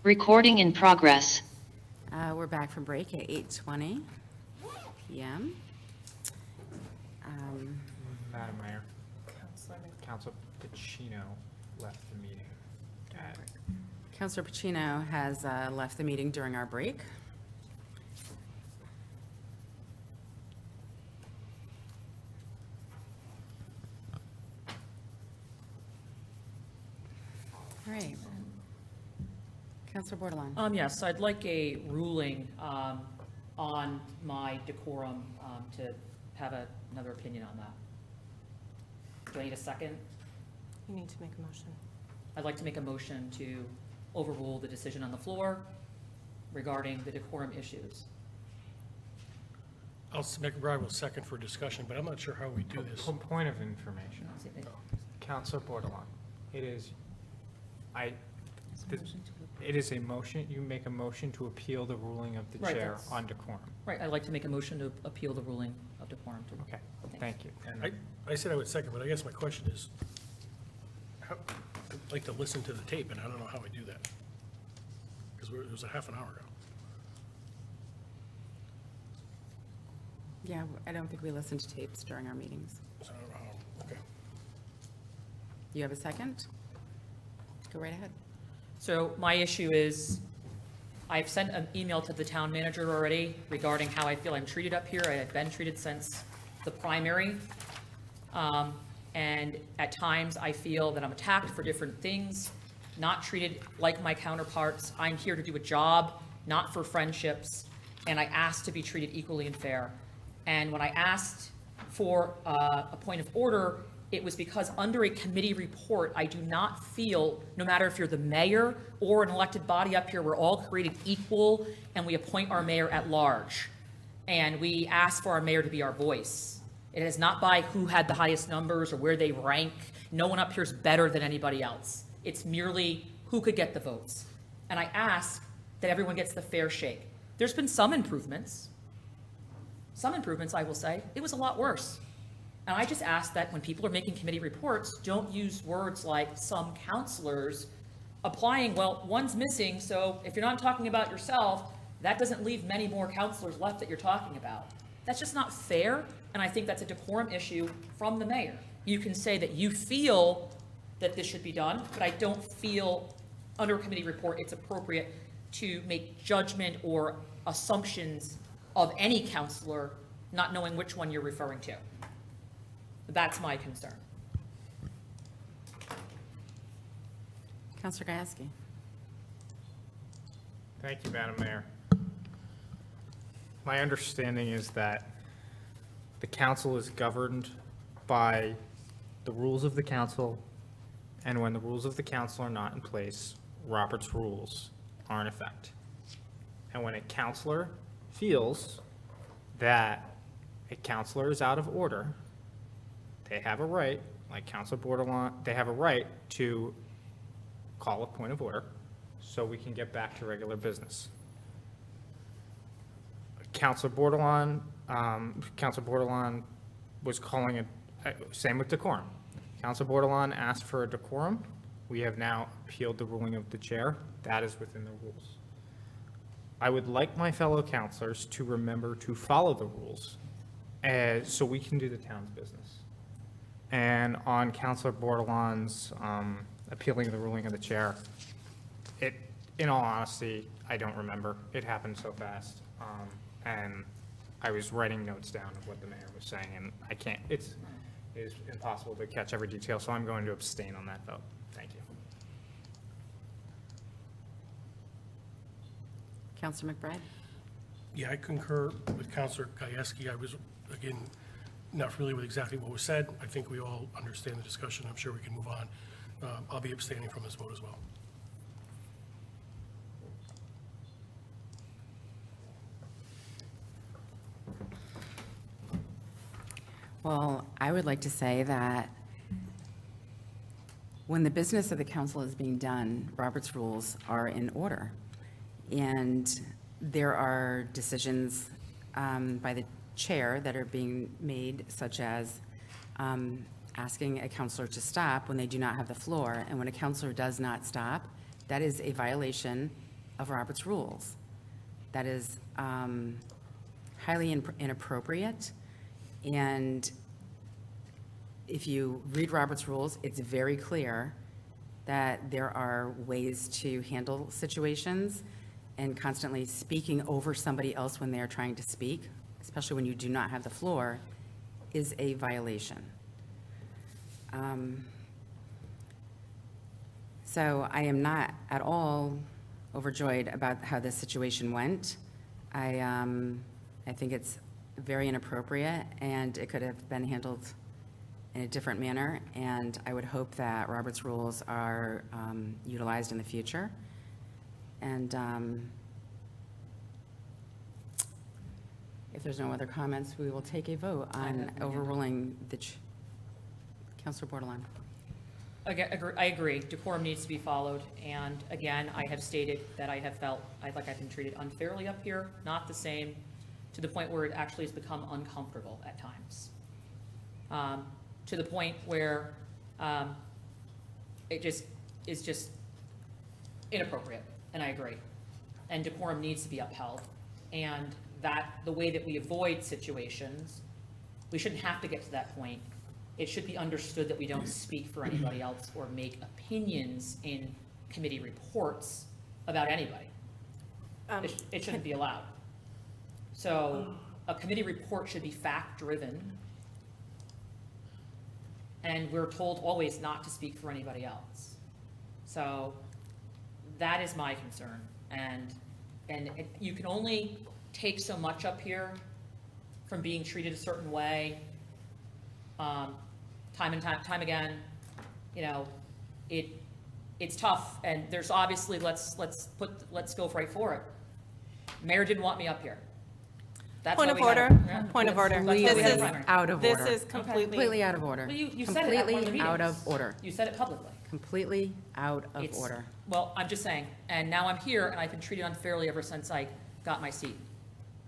Recording in progress. We're back from break at 8:20 PM. Madam Mayor, Council Pacino left the meeting. Councilor Pacino has left the meeting during our break. All right. Councilor Bordelon. Yes, I'd like a ruling on my decorum to have another opinion on that. Do I need a second? You need to make a motion. I'd like to make a motion to overrule the decision on the floor regarding the decorum issues. McBride will second for discussion, but I'm not sure how we do this. Point of information. Councilor Bordelon, it is a motion, you make a motion to appeal the ruling of the Right, chair that's- on decorum. Right, I'd like to make a motion to appeal the ruling of decorum. Okay, thank you. I said I would second, but I guess my question is, I'd like to listen to the tape, and I don't know how we do that. Because it was a half an hour ago. Yeah, I don't think we listen to tapes during our meetings. So, okay. You have a second? Go right ahead. So my issue is, I've sent an email to the town manager already regarding how I feel I'm treated up here. I have been treated since the primary. And at times I feel that I'm attacked for different things, not treated like my counterparts. I'm here to do a job, not for friendships, and I asked to be treated equally and fair. And when I asked for a point of order, it was because under a committee report, I do not feel, no matter if you're the mayor or an elected body up here, we're all created equal and we appoint our mayor at large. And we ask for our mayor to be our voice. It is not by who had the highest numbers or where they rank. No one up here is better than anybody else. It's merely who could get the votes. And I ask that everyone gets the fair shake. There's been some improvements. Some improvements, I will say. It was a lot worse. And I just ask that when people are making committee reports, don't use words like some counselors applying, well, one's missing, so if you're not talking about yourself, that doesn't leave many more counselors left that you're talking about. That's just not fair, and I think that's a decorum issue from the mayor. You can say that you feel that this should be done, but I don't feel under a committee report it's appropriate to make judgment or assumptions of any counselor, not knowing which one you're referring to. That's my concern. Councilor Gajewski. Thank you, Madam Mayor. My understanding is that the council is governed by the rules of the council, and when the rules of the council are not in place, Robert's rules are in effect. And when a counselor feels that a counselor is out of order, they have a right, like Councilor Bordelon, they have a right to call a point of order so we can get back to regular business. Councilor Bordelon was calling it, same with decorum. Councilor Bordelon asked for a decorum. We have now appealed the ruling of the chair. That is within the rules. I would like my fellow councilors to remember to follow the rules so we can do the town's business. And on Councilor Bordelon's appealing the ruling of the chair, in all honesty, I don't remember. It happened so fast. And I was writing notes down of what the mayor was saying, and I can't, it is impossible to catch every detail, so I'm going to abstain on that vote. Thank you. Councilor McBride. Yeah, I concur with Councilor Gajewski. I was, again, not familiar with exactly what was said. I think we all understand the discussion. I'm sure we can move on. I'll be abstaining from this vote as well. Well, I would like to say that when the business of the council is being done, Robert's rules are in order. And there are decisions by the chair that are being made, such as asking a counselor to stop when they do not have the floor. And when a counselor does not stop, that is a violation of Robert's rules. That is highly inappropriate. And if you read Robert's rules, it's very clear that there are ways to handle situations, and constantly speaking over somebody else when they are trying to speak, especially when you do not have the floor, is a violation. So I am not at all overjoyed about how this situation went. I think it's very inappropriate, and it could have been handled in a different manner, and I would hope that Robert's rules are utilized in the future. And if there's no other comments, we will take a vote on overruling the Councilor Bordelon. I agree. Decorum needs to be followed. And again, I have stated that I have felt like I've been treated unfairly up here, not the same, to the point where it actually has become uncomfortable at times. To the point where it just is just inappropriate, and I agree. And decorum needs to be upheld. And that the way that we avoid situations, we shouldn't have to get to that point. It should be understood that we don't speak for anybody else or make opinions in committee reports about anybody. It shouldn't be allowed. So a committee report should be fact-driven, and we're told always not to speak for anybody else. So that is my concern. And you can only take so much up here from being treated a certain way, time and time again. You know, it's tough, and there's obviously, let's go right for it. Mayor didn't want me up here. That's Point why of we had order, a- yeah. point of order. That's why we This had a is primary. Out of order. This is completely out of order. Well, you said it at one of the Completely out meetings. of order. You said it publicly. Completely out of It's- order. Well, I'm just saying, and now I'm here, and I've been treated unfairly ever since I got my seat.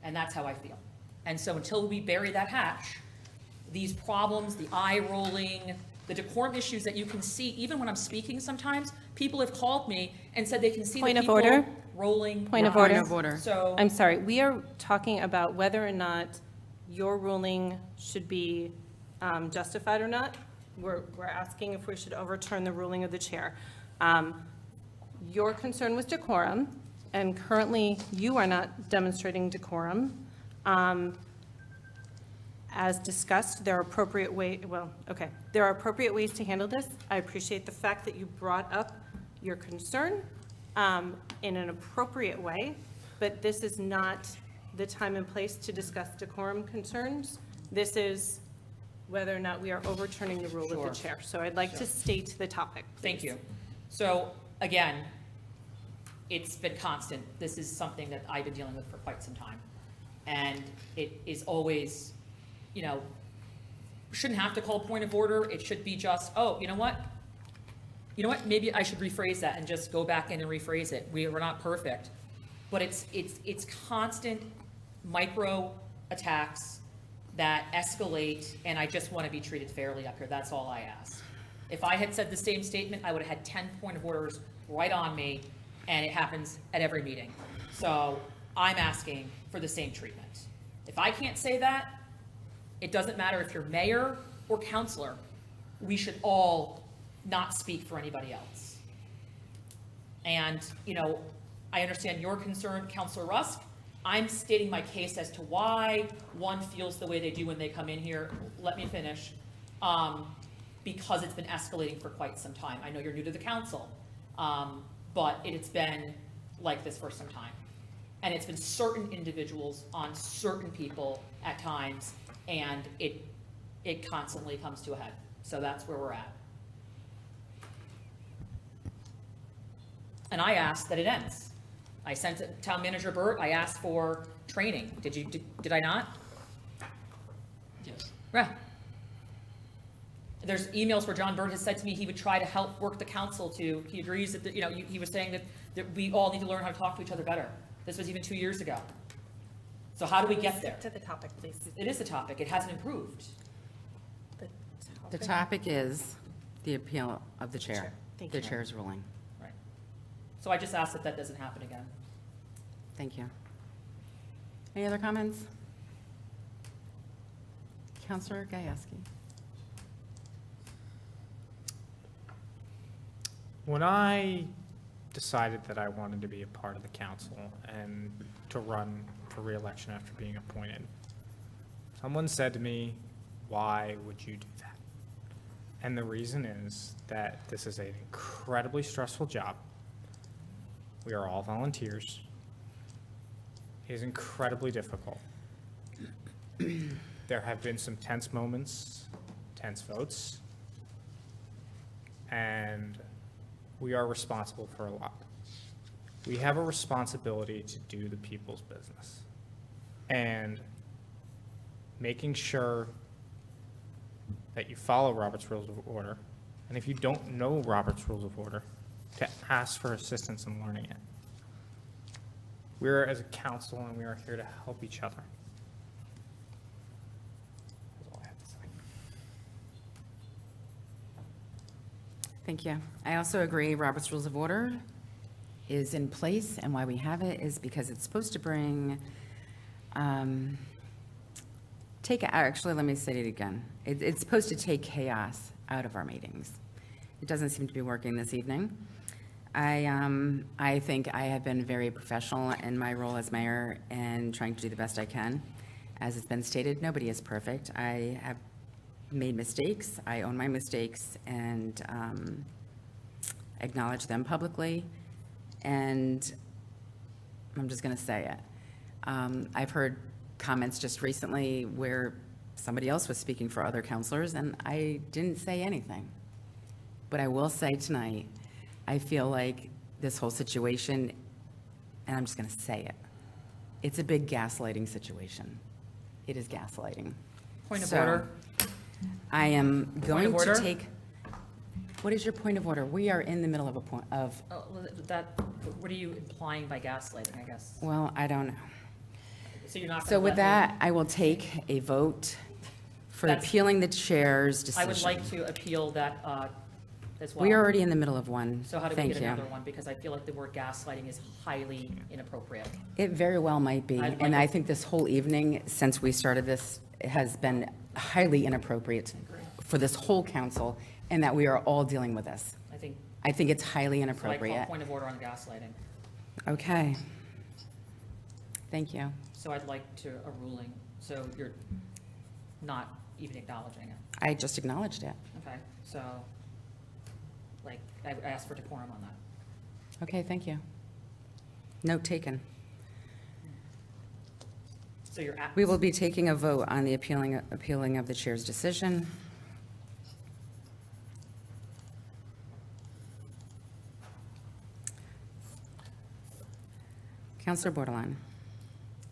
And that's how I feel. And so until we bury that hatch, these problems, the eye rolling, the decorum issues that you can see, even when I'm speaking sometimes, people have called me and said they can see the Point of people order. rolling. Point of Point order. of order. So, I'm sorry, we are talking about whether or not your ruling should be justified or not. We're asking if we should overturn the ruling of the chair. Your concern was decorum, and currently you are not demonstrating decorum. As discussed, there are appropriate there are appropriate ways to handle this. I appreciate the fact that you brought up your concern in an appropriate way, but this is not the time and place to discuss decorum concerns. This is whether or not we are overturning the rule of Sure. the chair. So I'd like to state the topic, please. thank you. So, again, it's been constant. This is something that I've been dealing with for quite some time. And it is always, you know, shouldn't have to call point of order. It should be just, oh, you know what? Maybe I should rephrase that and just go back in and rephrase it. We're not perfect. But it's constant micro attacks that escalate, and I just want to be treated fairly up here. That's all I ask. If I had said the same statement, I would have had 10 point of orders right on me, and it happens at every meeting. So I'm asking for the same treatment. If I can't say that, it doesn't matter if you're mayor or councilor. We should all not speak for anybody else. And, you know, I understand your concern, Councilor Rusk. I'm stating my case as to why one feels the way they do when they come in here. Let me finish. Because it's been escalating for quite some time. I know you're new to the council, but it's been like this for some time. And it's been certain individuals on certain people at times, and it constantly comes to a head. So that's where we're at. And I asked that it ends. I sent it to Town Manager Burt. I asked for training. Did I not? Yes. Yeah. There's emails where John Burt has said to me he would try to help work the council to, he agrees that, you know, he was saying that we all need to learn how to talk to each other better. This was even 2 years ago. So how do we get there? To the topic, please. It is a topic. It hasn't improved. The topic is the appeal of the chair. Thank The you. chair's ruling. Right. So I just ask that that doesn't happen again. Thank you. Any other comments? Counselor Gajewski. When I decided that I wanted to be a part of the council and to run for reelection after being appointed, someone said to me, why would you do that? And the reason is that this is an incredibly stressful job. We are all volunteers. It is incredibly difficult. There have been some tense moments, tense votes, and we are responsible for a lot. We have a responsibility to do the people's business. And making sure that you follow Robert's Rules of Order, and if you don't know Robert's Rules of Order, to ask for assistance in learning it. We're as a council, and we are here to help each other. That's all I have to say. Thank you. I also agree Robert's Rules of Order is in place, and why we have it is because it's supposed to bring, actually, let me say it again. It's supposed to take chaos out of our meetings. It doesn't seem to be working this evening. I think I have been very professional in my role as mayor and trying to do the best I can. As it's been stated, nobody is perfect. I have made mistakes. I own my mistakes and acknowledge them publicly. And I'm just going to say it. I've heard comments just recently where somebody else was speaking for other counselors, and I didn't say anything. But I will say tonight, I feel like this whole situation, and I'm just going to say it, it's a big gaslighting situation. It is gaslighting. Point of So, order. I am going of order? to take, what is your point of order? We are in the middle of a point of, Oh, well, what are you implying by gaslighting, I guess? well, I don't know. So you're not So going to with that, I will take a vote for That's- appealing the chair's I decision. would like to appeal that as well. We are already in the middle of one. So how do we Thank get you. another one? Because I feel like the word gaslighting is highly inappropriate. It very well might be, I'd and like I to- think this whole evening, since we started this, has been highly inappropriate for this whole council, and that we are all dealing with this. I think it's highly So I inappropriate. call point of order on gaslighting. Okay. Thank you. So I'd like to, a ruling, so you're not even acknowledging it. I just acknowledged it. Okay, so, like, I asked for decorum on that. Okay, thank you. Note taken. So you're at. We will be taking a vote on the appealing of the chair's decision. Counselor Bordelon.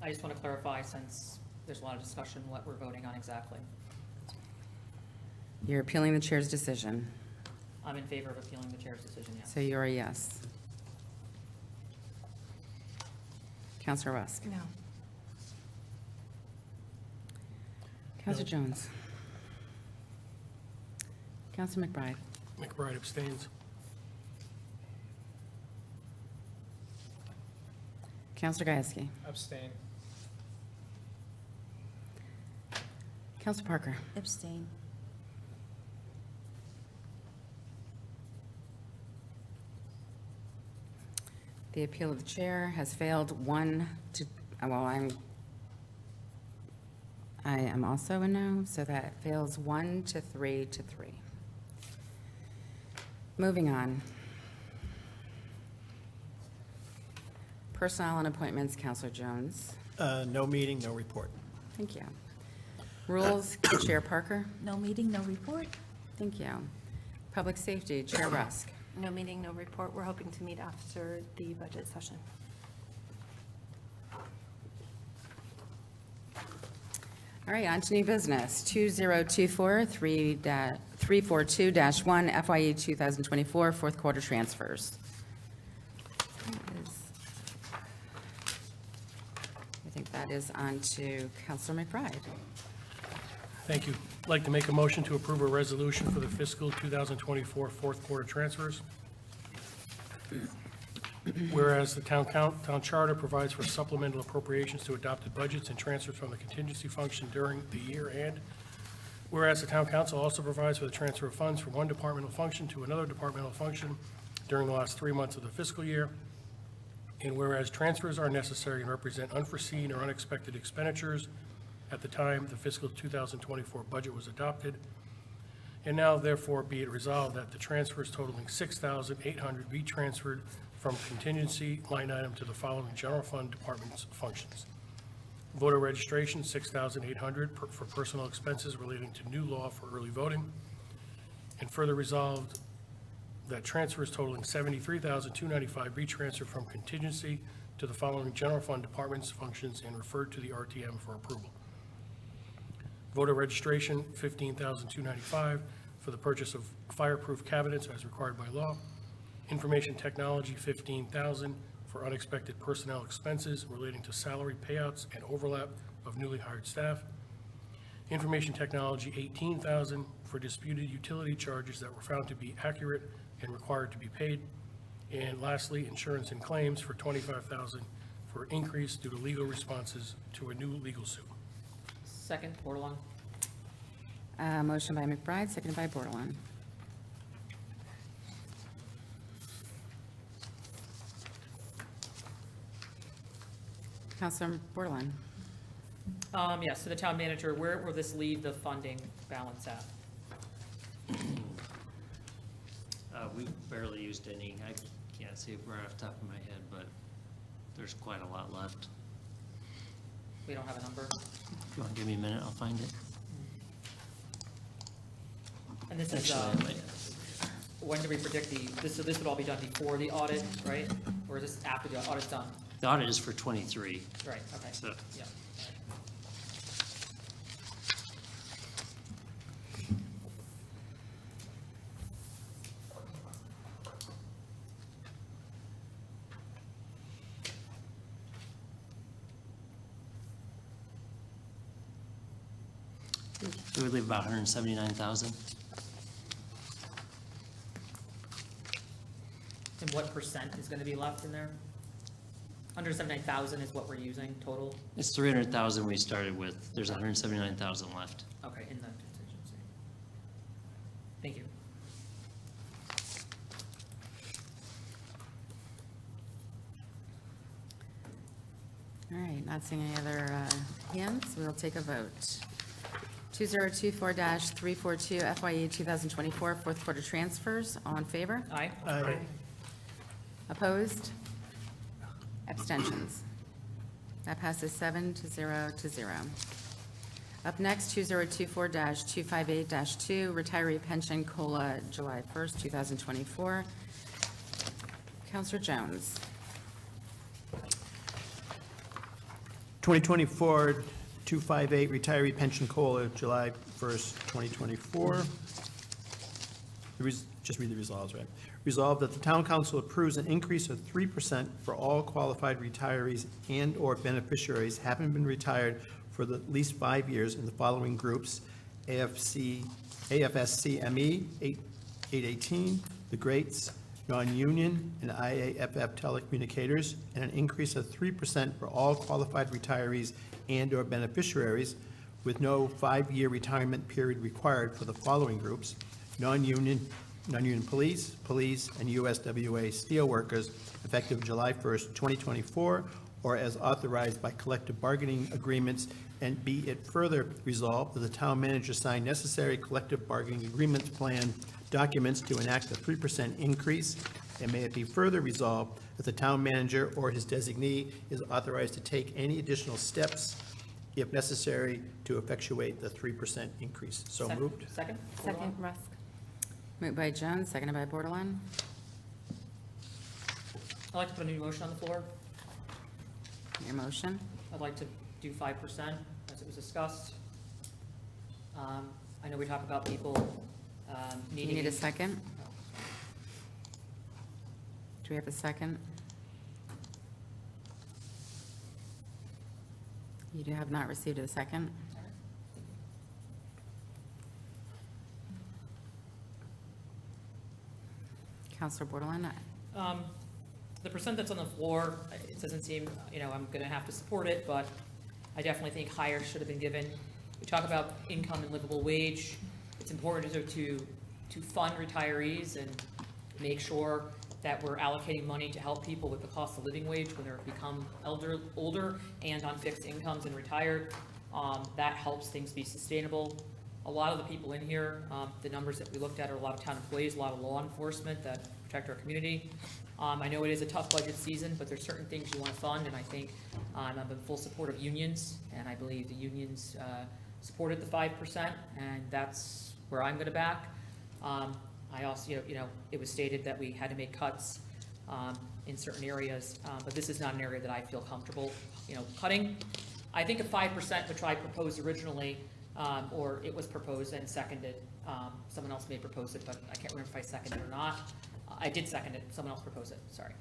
I just want to clarify, since there's a lot of discussion, what we're voting on exactly. You're appealing the chair's decision, I'm in favor of appealing the chair's decision, yes. so you're a yes. Counselor Rusk. No. Counselor Jones. Counselor McBride. McBride abstains. Counselor Gajewski. Abstain. Counselor Parker. Abstain. The appeal of the chair has failed 1 to, well, I am also a no, so that fails 1 to 3 to 3. Moving on. Personnel and appointments, Counselor Jones. No meeting, no report. Thank you. Rules, Chair Parker. No meeting, no report. Thank you. Public Safety, Chair Rusk. No meeting, no report. We're hoping to meet after the budget session. All right, on to new business, 2024-342-1 FYE 2024 fourth quarter transfers. I think that is on to Counselor McBride. Thank you. I'd like to make a motion to approve a resolution for the fiscal 2024 fourth quarter transfers. Whereas the town charter provides for supplemental appropriations to adopted budgets and transfers from the contingency function during the year, and whereas the town council also provides for the transfer of funds from one departmental function to another departmental function during the last 3 months of the fiscal year, and whereas transfers are necessary and represent unforeseen or unexpected expenditures at the time the fiscal 2024 budget was adopted, and now therefore be it resolved that the transfers totaling $6,800 be transferred from contingency line item to the following general fund departments functions. Voter registration, $6,800 for personal expenses relating to new law for early voting. And further resolved that transfers totaling $73,295 be transferred from contingency to the following general fund departments functions and referred to the RTM for approval. Voter registration, $15,295 for the purchase of fireproof cabinets as required by law. Information technology, $15,000 for unexpected personnel expenses relating to salary payouts and overlap of newly hired staff. Information technology, $18,000 for disputed utility charges that were found to be accurate and required to be paid. And lastly, insurance and claims for $25,000 for increase due to legal responses to a new legal suit. Second, Bordelon. Motion by McBride, seconded by Bordelon. Counselor Bordelon. Yes, to the town manager, where will this leave the funding balance at? We barely used any. I can't see it right off the top of my head, but there's quite a lot left. We don't have a number. If you want to give me a minute, I'll find it. And this is, Actually, when do we predict so this would all be done before the audit, right? Or is this after the audit's done? the audit is for 23. Right, okay. So, Yeah. it would leave about 179,000. And what percent is going to be left in there? 179,000 is what we're using total? It's 300,000 we started with. There's 179,000 left. Okay, in the contingency. Thank you. All right, not seeing any other hands, we'll take a vote. 2024-342 FYE 2024 fourth quarter transfers, all in favor? Aye. Aye. Opposed? Abstentions? That passes 7-0 to 0. Up next, 2024-258-2, retiree pension COLA, July 1st, 2024. Counselor Jones. 2024-258 retiree pension COLA, July 1st, 2024. Just read the resolves, right? Resolved that the town council approves an increase of 3% for all qualified retirees and/or beneficiaries having been retired for at least 5 years in the following groups: AFSCME 818, the Greats, non-union, and IAFF telecommunicators, and an increase of 3% for all qualified retirees and/or beneficiaries with no 5-year retirement period required for the following groups: non-union police, and USWA steelworkers, effective July 1st, 2024, or as authorized by collective bargaining agreements, and be it further resolved that the town manager sign necessary collective bargaining agreements plan documents to enact a 3% increase, and may it be further resolved that the town manager or his designee is authorized to take any additional steps, if necessary, to effectuate the 3% increase. So moved. Second? Second, Rusk. Moved by Jones, seconded by Bordelon. I'd like to put a new motion on the floor. Your motion? I'd like to do 5%, as it was discussed. I know we talk about people Do needing. you need a second? Do we have a second? You have not received a second? Counselor Bordelon? The percent that's on the floor, it doesn't seem, I'm going to have to support it, but I definitely think higher should have been given. We talk about income and livable wage. It's important to fund retirees and make sure that we're allocating money to help people with the cost of living wage when they're become older and on fixed incomes and retired. That helps things be sustainable. A lot of the people in here, the numbers that we looked at are a lot of town employees, a lot of law enforcement that protect our community. I know it is a tough budget season, but there's certain things you want to fund, and I think I'm in full support of unions, and I believe the unions supported the 5%, and that's where I'm going to back. I also, it was stated that we had to make cuts in certain areas, but this is not an area that I feel comfortable, cutting. I think a 5%, which I proposed originally, or it was proposed and seconded. Someone else may propose it, but I can't remember if I seconded it or not. I did second it. Someone else proposed it. Sorry.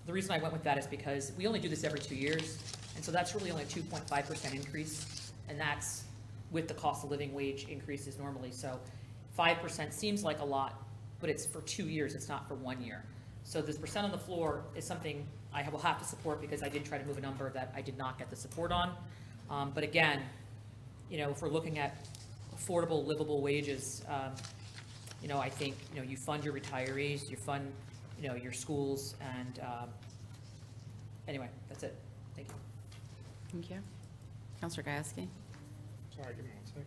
The reason I went with that is because we only do this every 2 years, and so that's really only a 2.5% increase, and that's with the cost of living wage increases normally. So 5% seems like a lot, but it's for 2 years. It's not for 1 year. So this percent on the floor is something I will have to support because I did try to move a number that I did not get the support on. But again, if we're looking at affordable, livable wages, I think, you fund your retirees, you fund, your schools, and anyway, that's it. Thank you. Thank you. Counselor Gajewski? Sorry, give me 1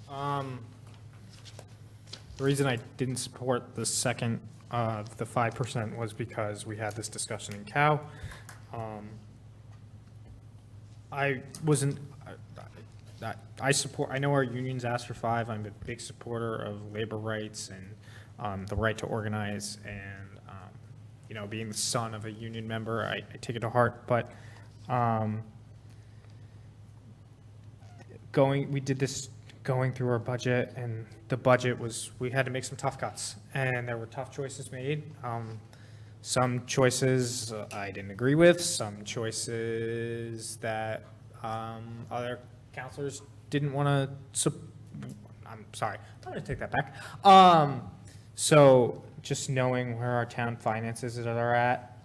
second. The reason I didn't support the second, the 5% was because we had this discussion in COW. I know our unions asked for 5. I'm a big supporter of labor rights and the right to organize, and being the son of a union member, I take it to heart. But we did this going through our budget, and the budget was, we had to make some tough cuts, and there were tough choices made. Some choices I didn't agree with, some choices that other counselors didn't want to, I'm sorry, I'm going to take that back. So just knowing where our town finances are at,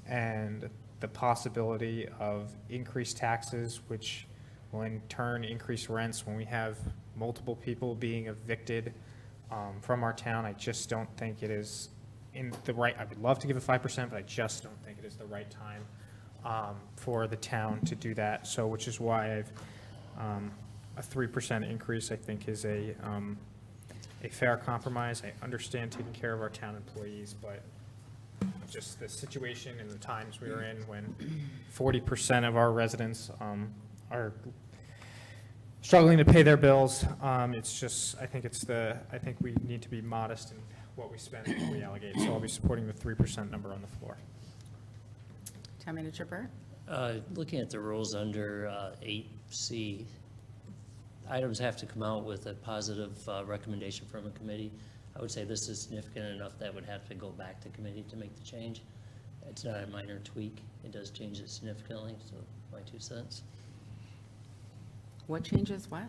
and the possibility of increased taxes, which will in turn increase rents when we have multiple people being evicted from our town, I just don't think it is in the right, I would love to give it 5%, but I just don't think it is the right time for the town to do that. So, which is why I've, a 3% increase, I think, is a fair compromise. I understand taking care of our town employees, but just the situation and the times we are in when 40% of our residents are struggling to pay their bills, it's just, I think we need to be modest in what we spend and what we allocate. So I'll be supporting the 3% number on the floor. Town Manager Burt? Looking at the rules under 8C, items have to come out with a positive recommendation from a committee. I would say this is significant enough that would have to go back to committee to make the change. It's not a minor tweak. It does change it significantly, so my 2 cents. What changes what?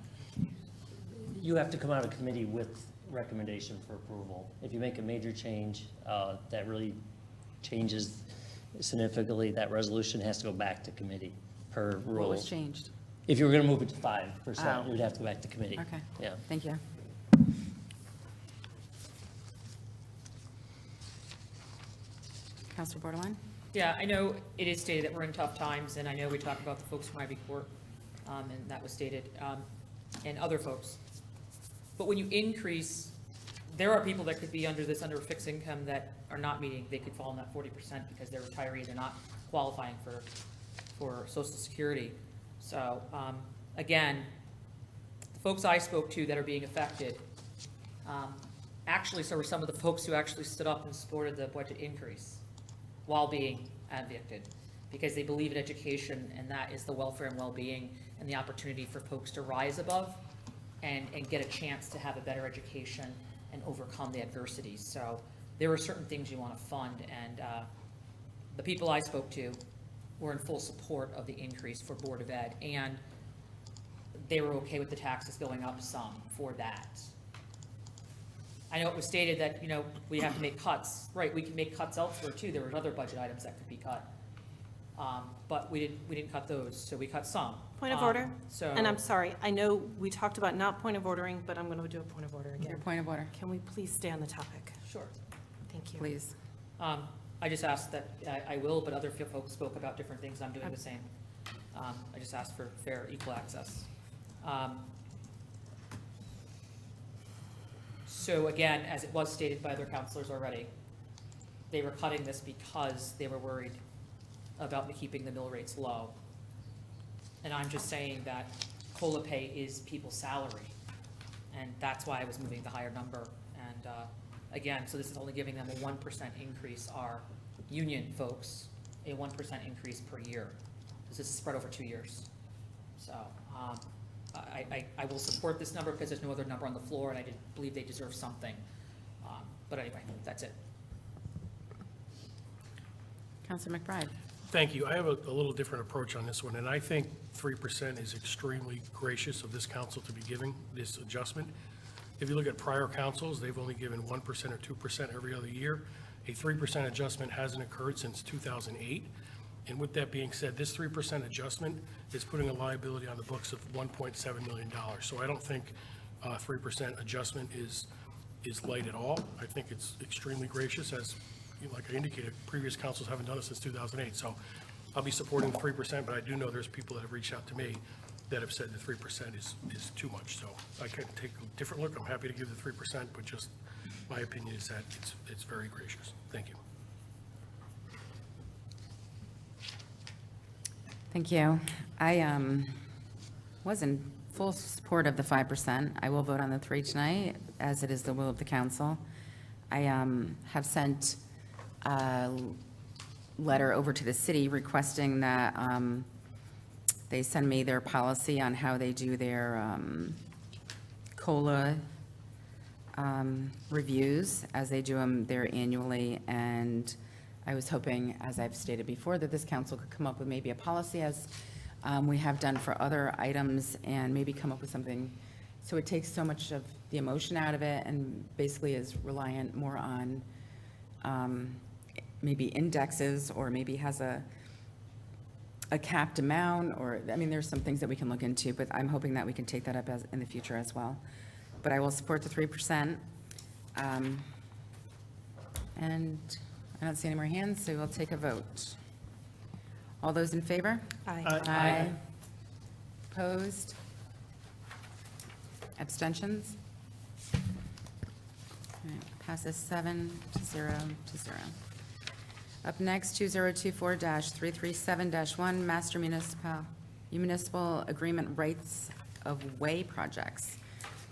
You have to come out of committee with recommendation for approval. If you make a major change that really changes significantly, that resolution has to go back to committee per rule. What was changed? If you were going to move it to 5%, it would have to go back to committee. Okay. Yeah. Thank you. Counselor Bordelon? Yeah, I know it is stated that we're in tough times, and I know we talk about the folks from Ivy Court, and that was stated, and other folks. But when you increase, there are people that could be under fixed income that are not meeting. They could fall in that 40% because they're retirees. They're not qualifying for Social Security. So again, the folks I spoke to that are being affected, actually, so were some of the folks who actually stood up and supported the budget increase while being evicted, because they believe in education, and that is the welfare and well-being and the opportunity for folks to rise above and get a chance to have a better education and overcome the adversities. So there are certain things you want to fund, and the people I spoke to were in full support of the increase for Board of Ed, and they were okay with the taxes going up some for that. I know it was stated that, you know, we have to make cuts. Right, we can make cuts elsewhere too. There were other budget items that could be cut. But we didn't cut those, so we cut some. Point of order? So. And I'm sorry, I know we talked about not point of ordering, but I'm going to do a point of order again. Your point of order, Can we please stay on the topic? Sure. Thank you. please. I just asked that, I will, but other folks spoke about different things. I'm doing the same. I just asked for fair, equal access. So again, as it was stated by other counselors already, they were cutting this because they were worried about keeping the mill rates low. And I'm just saying that COLA pay is people's salary, and that's why I was moving the higher number. And again, so this is only giving them a 1% increase, our union folks, a 1% increase per year. This is spread over 2 years. So I will support this number because there's no other number on the floor, and I did believe they deserve something. But anyway, that's it. Councilor McBride. Thank you. I have a little different approach on this one, and I think 3% is extremely gracious of this council to be giving this adjustment. If you look at prior councils, they've only given 1% or 2% every other year. A 3% adjustment hasn't occurred since 2008. And with that being said, this 3% adjustment is putting a liability on the books of $1.7 million. So I don't think 3% adjustment is light at all. I think it's extremely gracious, as like I indicated, previous councils haven't done it since 2008. So I'll be supporting the 3%, but I do know there's people that have reached out to me that have said the 3% is too much. So I can take a different look. I'm happy to give the 3%, but just my opinion is that it's very gracious. Thank you. Thank you. I was in full support of the 5%. I will vote on the 3 tonight, as it is the will of the council. I have sent a letter over to the city requesting that they send me their policy on how they do their COLA reviews, as they do them there annually. And I was hoping, as I've stated before, that this council could come up with maybe a policy, as we have done for other items, and maybe come up with something so it takes so much of the emotion out of it and basically is reliant more on maybe indexes, or maybe has a capped amount, or, I mean, there's some things that we can look into, but I'm hoping that we can take that up in the future as well. But I will support the 3%. And I don't see any more hands, so we'll take a vote. All those in favor? Aye. Aye. Opposed? Abstentions? All right, passes 7-0 to 0. Up next, 2024-337-1, Master Municipal Agreement Rights of Way Projects.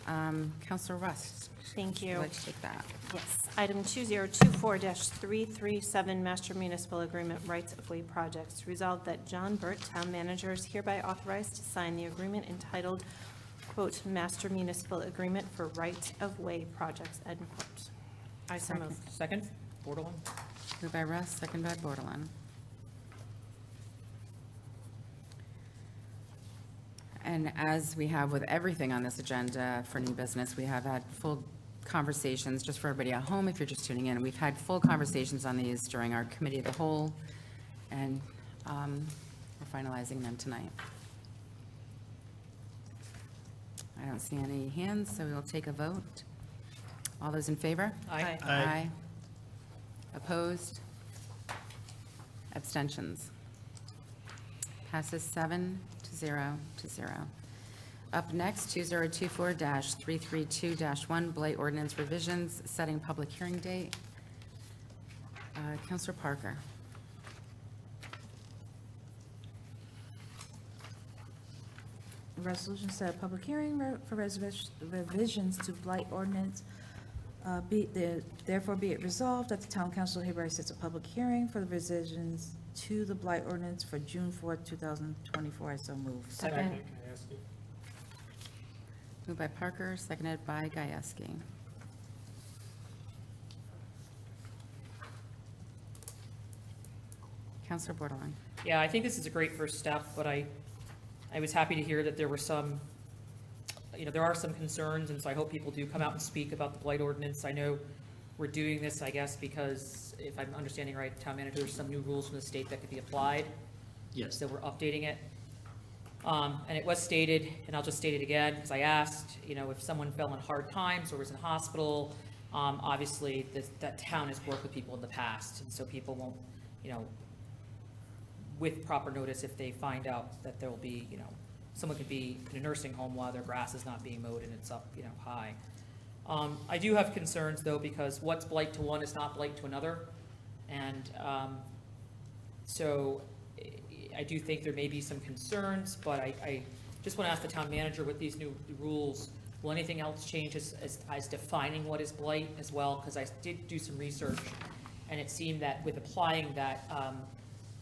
Councilor Rust. Thank you. Would you like to take that? Yes. Item 2024-337, Master Municipal Agreement Rights of Way Projects. Resolved that John Burt, Town Manager, is hereby authorized to sign the agreement entitled, quote, Master Municipal Agreement for Rights of Way Projects, end quote. I so move. Second, Borton. Moved by Russ, second by Bordelon. And as we have with everything on this agenda for new business, we have had full conversations, just for everybody at home, if you're just tuning in, we've had full conversations on these during our committee of the whole, and we're finalizing them tonight. I don't see any hands, so we will take a vote. All those in favor? Aye. Aye. Opposed? Abstentions? Passes 7-0 to 0. Up next, 2024-332-1, Blight Ordinance Revisions, setting public hearing date. Councilor Parker. A resolution set a public hearing for revisions to blight ordinance. Therefore be it resolved that the town council hereby sets a public hearing for the revisions to the blight ordinance for June 4th, 2024. I so move. Second. Moved by Parker, seconded by Gajewski. Councilor Bordelon. Yeah, I think this is a great first step, but I was happy to hear that there were some there are some concerns, and so I hope people do come out and speak about the blight ordinance. I know we're doing this, I guess, because if I'm understanding right, town manager, there's some new rules from the state that could be applied. Yes. So we're updating it. And it was stated, and I'll just state it again, because I asked, if someone fell in hard times or was in hospital, obviously, that town has worked with people in the past, and so people won't, with proper notice, if they find out that there will be, someone could be in a nursing home while their grass is not being mowed and it's up, high. I do have concerns, though, because what's blight to one is not blight to another, and so I do think there may be some concerns, but I just want to ask the town manager with these new rules, will anything else change as defining what is blight as well? Because I did do some research, and it seemed that with applying that,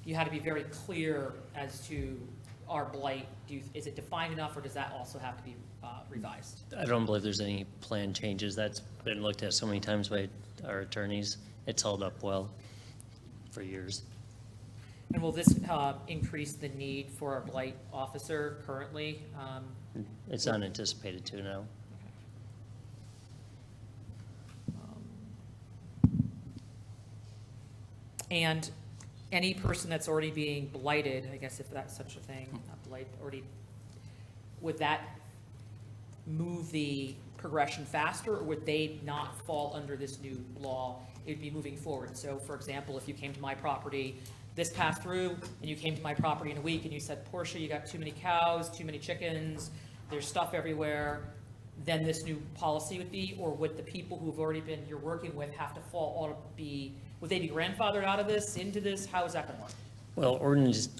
you had to be very clear as to our blight. Is it defined enough, or does that also have to be revised? I don't believe there's any planned changes. That's been looked at so many times by our attorneys. It's held up well for years. And will this increase the need for a blight officer currently? It's unanticipated to now. And any person that's already being blighted, I guess if that's such a thing, not blight, already, would that move the progression faster, or would they not fall under this new law? It'd be moving forward. So for example, if you came to my property, this passed through, and you came to my property in a week and you said, Portia, you got too many cows, too many chickens, there's stuff everywhere, then this new policy would be, or would the people who've already been, you're working with have to would they be grandfathered out of this, into this? How is that gonna work? Well,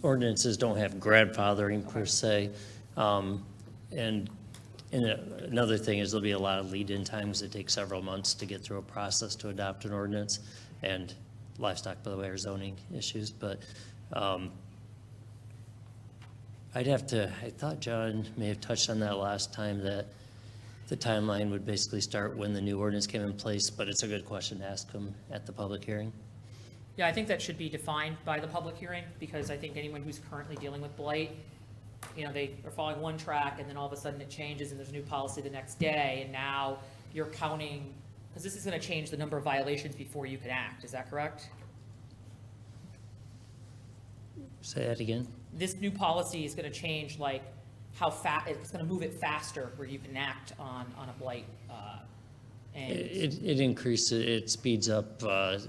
ordinances don't have grandfathering per se. And another thing is there'll be a lot of lead-in times. It takes several months to get through a process to adopt an ordinance. And livestock, by the way, are zoning issues. But I thought John may have touched on that last time, that the timeline would basically start when the new ordinance came in place, but it's a good question to ask him at the public hearing. Yeah, I think that should be defined by the public hearing, because I think anyone who's currently dealing with blight, they are following one track, and then all of a sudden it changes and there's a new policy the next day, and now you're counting, because this is going to change the number of violations before you can act. Is that correct? Say that again? This new policy is going to change, like, how fast, it's going to move it faster where you can act on a blight. It increases, it speeds up the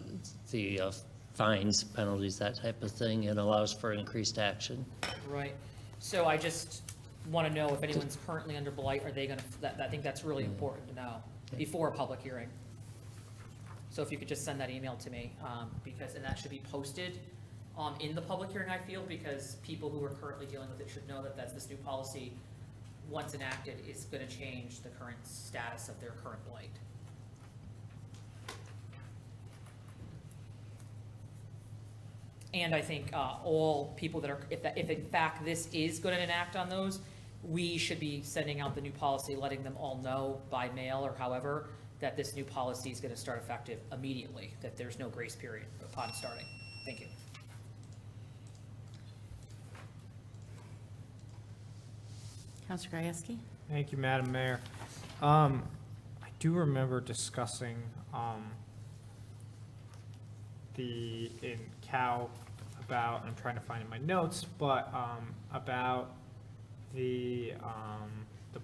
fines, penalties, that type of thing, and allows for increased action. Right. So I just want to know if anyone's currently under blight, are they going to, I think that's really important to know before a public hearing. So if you could just send that email to me, and that should be posted in the public hearing, I feel, because people who are currently dealing with it should know that this new policy, once enacted, is going to change the current status of their current blight. And I think all people that are, if in fact this is going to enact on those, we should be sending out the new policy, letting them all know by mail or however that this new policy is going to start effective immediately, that there's no grace period upon starting. Thank you. Counselor Gajewski? Thank you, Madam Mayor. I do remember discussing in Cal about, I'm trying to find in my notes, but about the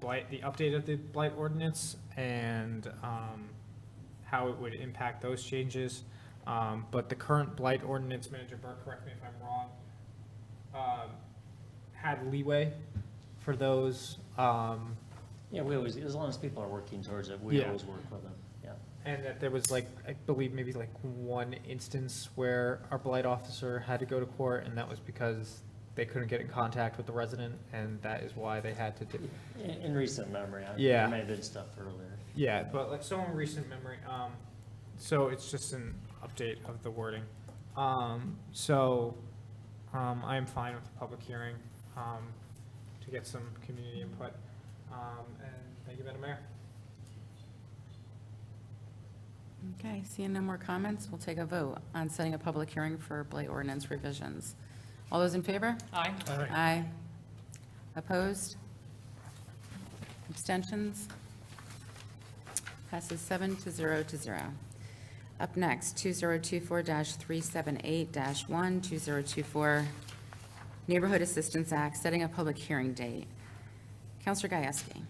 blight, the update of the blight ordinance, and how it would impact those changes. But the current blight ordinance, Manager Burke, correct me if I'm wrong, had leeway for those. Yeah, we always, as long as people are working towards it, we always work with them, yeah. And that there was, like, I believe maybe like one instance where our blight officer had to go to court, and that was because they couldn't get in contact with the resident, and that is why they had to do. In recent memory, Yeah. there may have been stuff earlier. Yeah, but like so in recent memory, so it's just an update of the wording. I am fine with the public hearing, to get some community input, and thank you, Madam Mayor. Okay, seeing no more comments, we'll take a vote on setting a public hearing for blight ordinance revisions. All those in favor? Aye. Aye. Opposed? Abstentions? Passes 7-0. Up next, 2024-378-1, 2024 Neighborhood Assistance Act, setting a public hearing date. Counselor Gieske.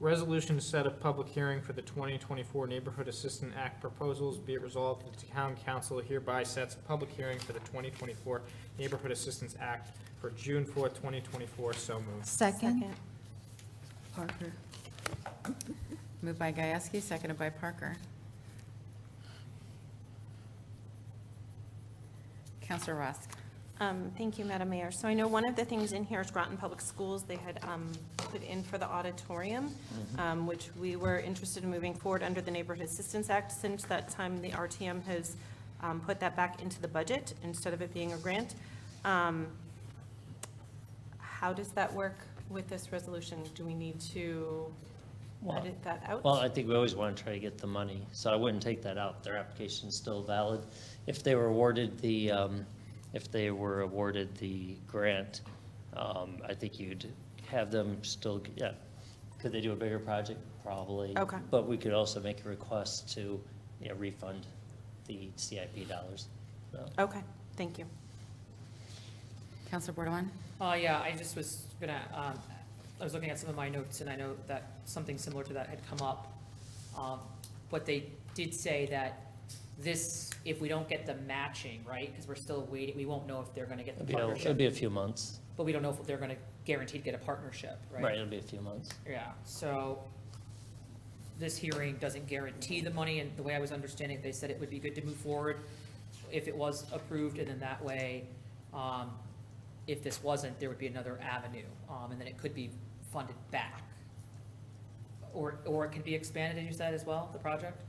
Resolution to set a public hearing for the 2024 Neighborhood Assistance Act proposals. Be it resolved that the Town Council hereby sets a public hearing for the 2024 Neighborhood Assistance Act for June 4th, 2024. So moved. Second. Parker. Moved by Gieske, seconded by Parker. Counselor Rusk. Thank you, Madam Mayor. So I know one of the things in here is Groton Public Schools. They had put in for the auditorium, which we were interested in moving forward under the Neighborhood Assistance Act. Since that time, the RTM has put that back into the budget instead of it being a grant. How does that work with this resolution? Do we need to edit that out? Well, I think we always want to try to get the money, so I wouldn't take that out. Their application is still valid. If they were awarded the, grant, I think you'd have them still, yeah. Could they do a bigger project? Probably. Okay. But we could also make a request to, refund the CIP dollars. So. Okay, thank you. Counselor Bordelon. Yeah, I just was gonna, I was looking at some of my notes, and I know that something similar to that had come up. But they did say that this, if we don't get the matching, right, because we're still waiting, we won't know if they're gonna get the It'll partnership. be a few months. But we don't know if they're gonna guarantee to get a partnership, right? Right, it'll be a few months. Yeah, so this hearing doesn't guarantee the money, and the way I was understanding it, they said it would be good to move forward if it was approved, and then that way, if this wasn't, there would be another avenue, and then it could be funded back. Or it can be expanded, as you said, as well, the project?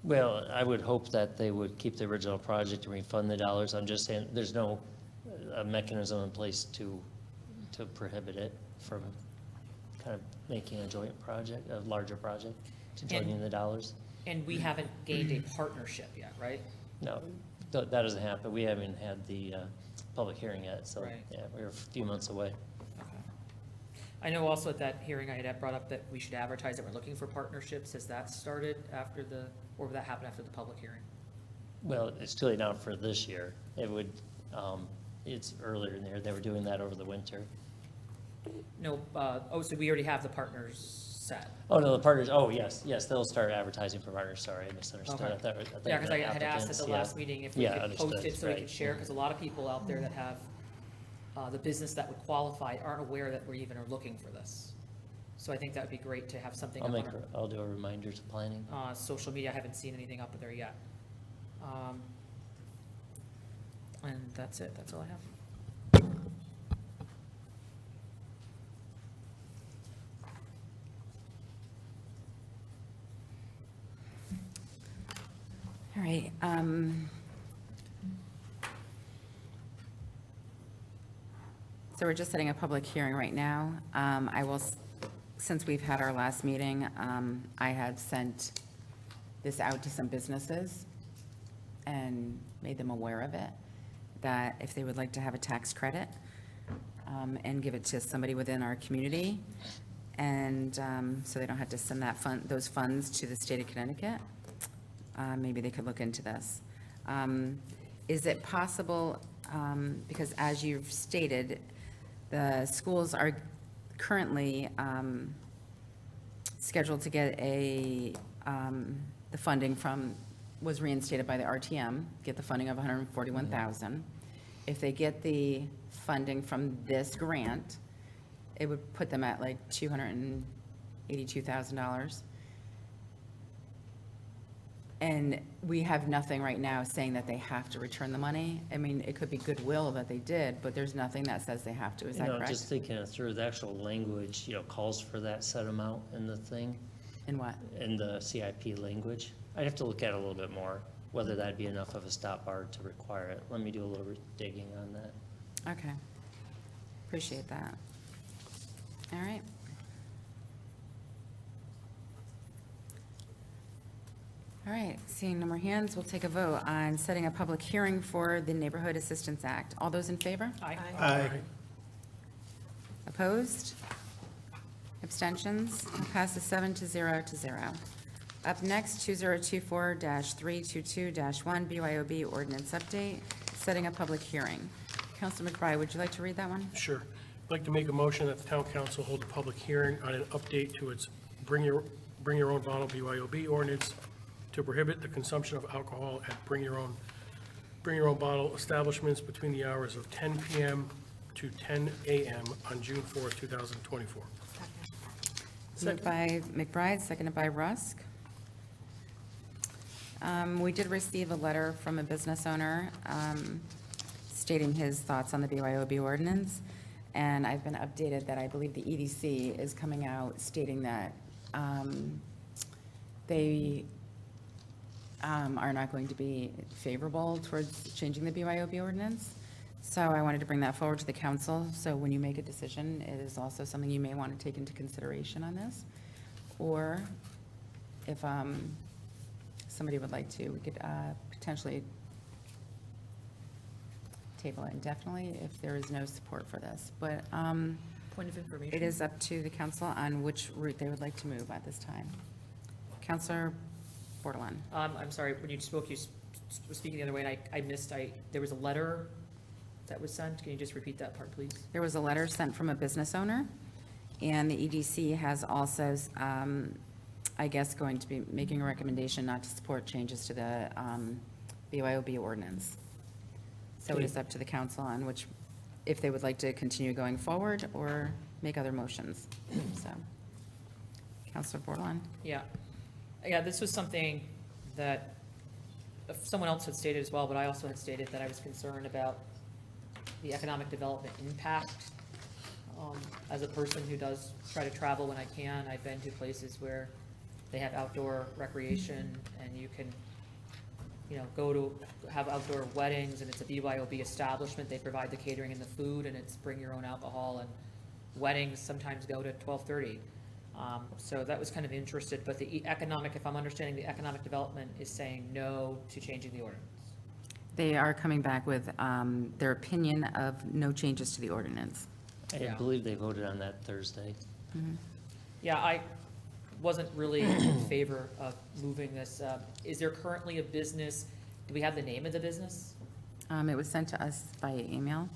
Well, I would hope that they would keep the original project and refund the dollars. I'm just saying, there's no mechanism in place to prohibit it from kind of making a joint project, a larger project, to joining the dollars. And we haven't gained a partnership yet, right? No, that doesn't happen. We haven't had the public hearing yet, so Right. yeah, we're a few months away. I know also at that hearing, I had brought up that we should advertise that we're looking for partnerships. Has that started after or would that happen after the public hearing? Well, it's too late now for this year. It would, it's earlier in the year. They were doing that over the winter. No, so we already have the partners set. Oh, no, the partners, yes, they'll start advertising for partners. Sorry, I misunderstood. Okay. I thought Yeah, because I had asked at applicants, the yeah. last meeting if we Yeah, could post understood, it so we right. could share, because a lot of people out there that have the business that would qualify aren't aware that we even are looking for this. So I think that would be great to have something up on our I'll do a reminder to planning. social media. I haven't seen anything up there yet. And that's it. That's all I have. All right. So we're just setting a public hearing right now. Since we've had our last meeting, I had sent this out to some businesses and made them aware of it, that if they would like to have a tax credit and give it to somebody within our community, and so they don't have to send those funds to the state of Connecticut, maybe they could look into this. Is it possible, because as you've stated, the schools are currently scheduled to get the funding was reinstated by the RTM, get the funding of $141,000. If they get the funding from this grant, it would put them at like $282,000. And we have nothing right now saying that they have to return the money. I mean, it could be goodwill that they did, but there's nothing that says they have to. Is that correct? Just thinking it through, the actual language, calls for that set amount in the thing. In what? In the CIP language. I'd have to look at it a little bit more, whether that'd be enough of a stop bar to require it. Let me do a little digging on that. Okay. Appreciate that. All right. All right, seeing no more hands, we'll take a vote on setting a public hearing for the Neighborhood Assistance Act. All those in favor? Aye. Aye. Opposed? Abstentions? Passes 7-0. Up next, 2024-322-1 BYOB ordinance update, setting a public hearing. Councilor McBride, would you like to read that one? Sure. I'd like to make a motion that the town council hold a public hearing on an update to its bring your own bottle BYOB ordinance to prohibit the consumption of alcohol at bring your own bottle establishments between the hours of 10 p.m. to 10 a.m. on June 4th, 2024. Moved by McBride, seconded by Rusk. We did receive a letter from a business owner stating his thoughts on the BYOB ordinance, and I've been updated that I believe the EDC is coming out stating that they are not going to be favorable towards changing the BYOB ordinance. So I wanted to bring that forward to the council, so when you make a decision, it is also something you may want to take into consideration on this. Or if somebody would like to, we could potentially table it indefinitely if there is no support for this. But Point of information? it is up to the council on which route they would like to move at this time. Councilor Borton. I'm sorry, when you spoke, you were speaking the other way, and I missed, there was a letter that was sent. Can you just repeat that part, please? There was a letter sent from a business owner, and the EDC has also, I guess, going to be making a recommendation not to support changes to the BYOB ordinance. So it is up to the council on which, if they would like to continue going forward or make other motions. So, Councilor Bordelon. Yeah, this was something that someone else had stated as well, but I also had stated that I was concerned about the economic development impact. As a person who does try to travel when I can, I've been to places where they have outdoor recreation, and you can, go to have outdoor weddings, and it's a BYOB establishment. They provide the catering and the food, and it's bring your own alcohol, and weddings sometimes go to 12:30. So that was kind of interested, but the economic, if I'm understanding, the economic development is saying no to changing the ordinance. They are coming back with their opinion of no changes to the ordinance. I believe they voted on that Thursday. Yeah, I wasn't really in favor of moving this. Is there currently a business, do we have the name of the business? It was sent to us by email.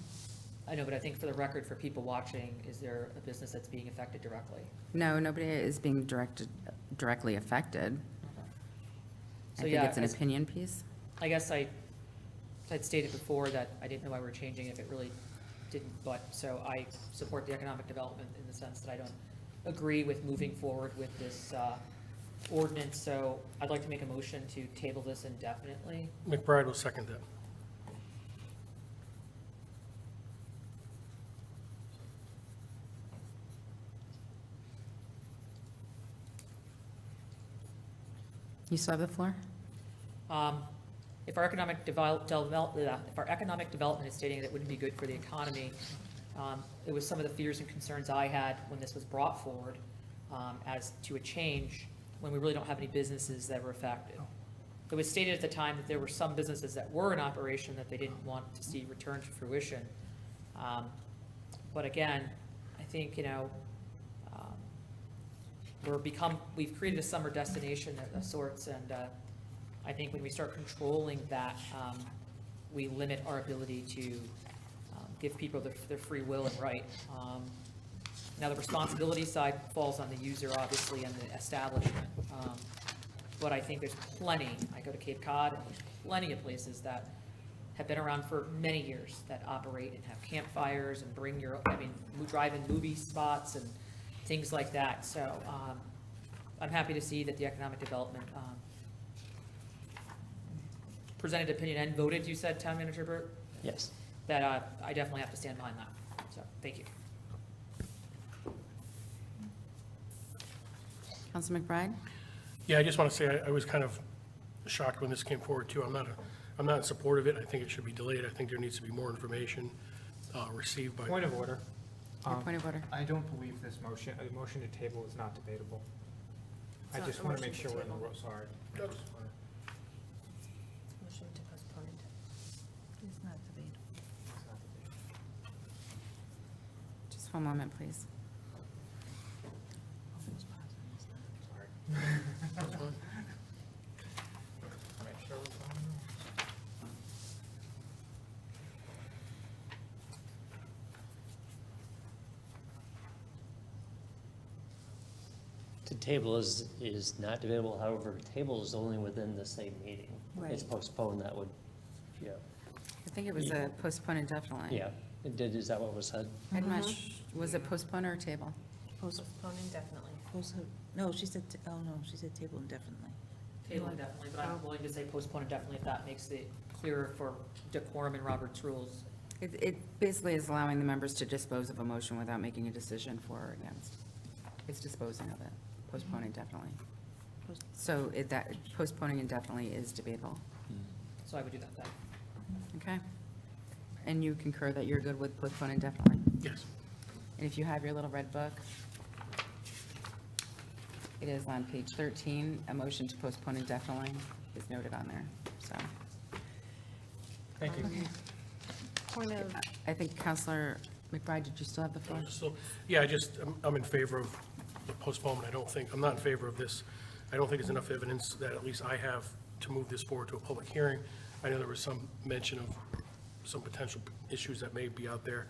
I know, but I think for the record, for people watching, is there a business that's being affected directly? No, nobody is being directly affected. I think it's an opinion piece. I guess I'd stated before that I didn't know why we were changing if it really didn't, but, so I support the economic development in the sense that I don't agree with moving forward with this ordinance, so I'd like to make a motion to table this indefinitely. McBride will second that. You still have the floor? If our economic development is stating that it wouldn't be good for the economy, it was some of the fears and concerns I had when this was brought forward as to a change when we really don't have any businesses that were affected. It was stated at the time that there were some businesses that were in operation that they didn't want to see return to fruition. But again, I think, we've created a summer destination of sorts, and I think when we start controlling that, we limit our ability to give people their free will and right. Now, the responsibility side falls on the user, obviously, and the establishment. But I think there's plenty, I go to Cape Cod, and there's plenty of places that have been around for many years that operate and have campfires and drive-in movie spots and things like that. So I'm happy to see that the economic development presented opinion and voted, you said, Town Manager Burt? Yes. That I definitely have to stand behind that. So, thank you. Councilor McBride? Yeah, I just want to say I was kind of shocked when this came forward too. I'm not in support of it. I think it should be delayed. I think there needs to be more information received by. Point of order. Point of order. I don't believe this motion, a motion to table is not debatable. I just want to make sure we're in the rules. Sorry. Motion to postpone. It's not debatable. Just Just one moment, please. The table is not available, however, table is only within the same meeting. It's Right. postponed, that would, yeah. I think it was a postpone indefinitely. Yeah, is that what was said? I'm not, was it postpone or table? Postpone indefinitely. No, she said, oh, no, she said table indefinitely. Table indefinitely, but I'm willing to say postpone indefinitely if that makes it clearer for decorum and Robert's rules. It basically is allowing the members to dispose of a motion without making a decision for or against. It's disposing of it, postpone indefinitely. So that postponing indefinitely is debatable, So I would do that then. okay? And you concur that you're good with postpone indefinitely? Yes. And if you have your little red book, it is on page 13, a motion to postpone indefinitely is noted on there, so. Thank you. Point of, I think Counselor McBride, did you still have the floor? So, yeah, I'm in favor of the postponement. I'm not in favor of this. I don't think there's enough evidence that at least I have to move this forward to a public hearing. I know there was some mention of some potential issues that may be out there,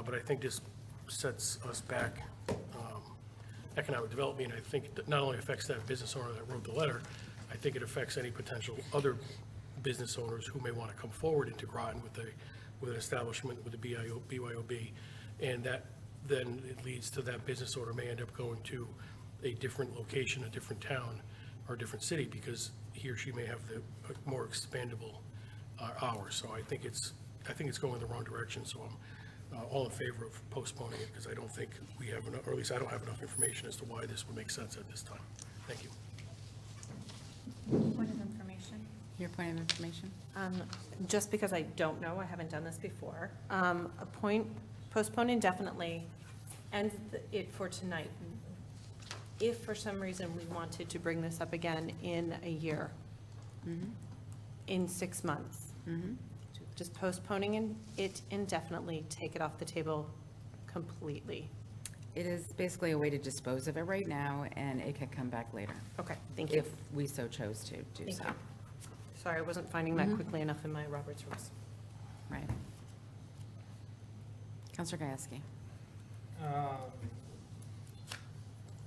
but I think this sets us back economic development. I think that not only affects that business owner that wrote the letter, I think it affects any potential other business owners who may want to come forward into Groton with an establishment with the BYOB, and that then it leads to that business owner may end up going to a different location, a different town, or a different city, because he or she may have the more expandable hours. So I think it's going in the wrong direction, so I'm all in favor of postponing it, because I don't think we have enough, or at least I don't have enough information as to why this would make sense at this time. Thank you. point of information. Your point of information? Just because I don't know, I haven't done this before, postpone indefinitely, ends it for tonight. If for some reason we wanted to bring this up again in a year, in 6 months, just postponing it indefinitely, take it off the table completely. It is basically a way to dispose of it right now, and it could come back later. Okay, thank you. If we so chose to do Thank so. you. Sorry, I wasn't finding that quickly enough in my Robert's rules. Right. Counselor Gieske.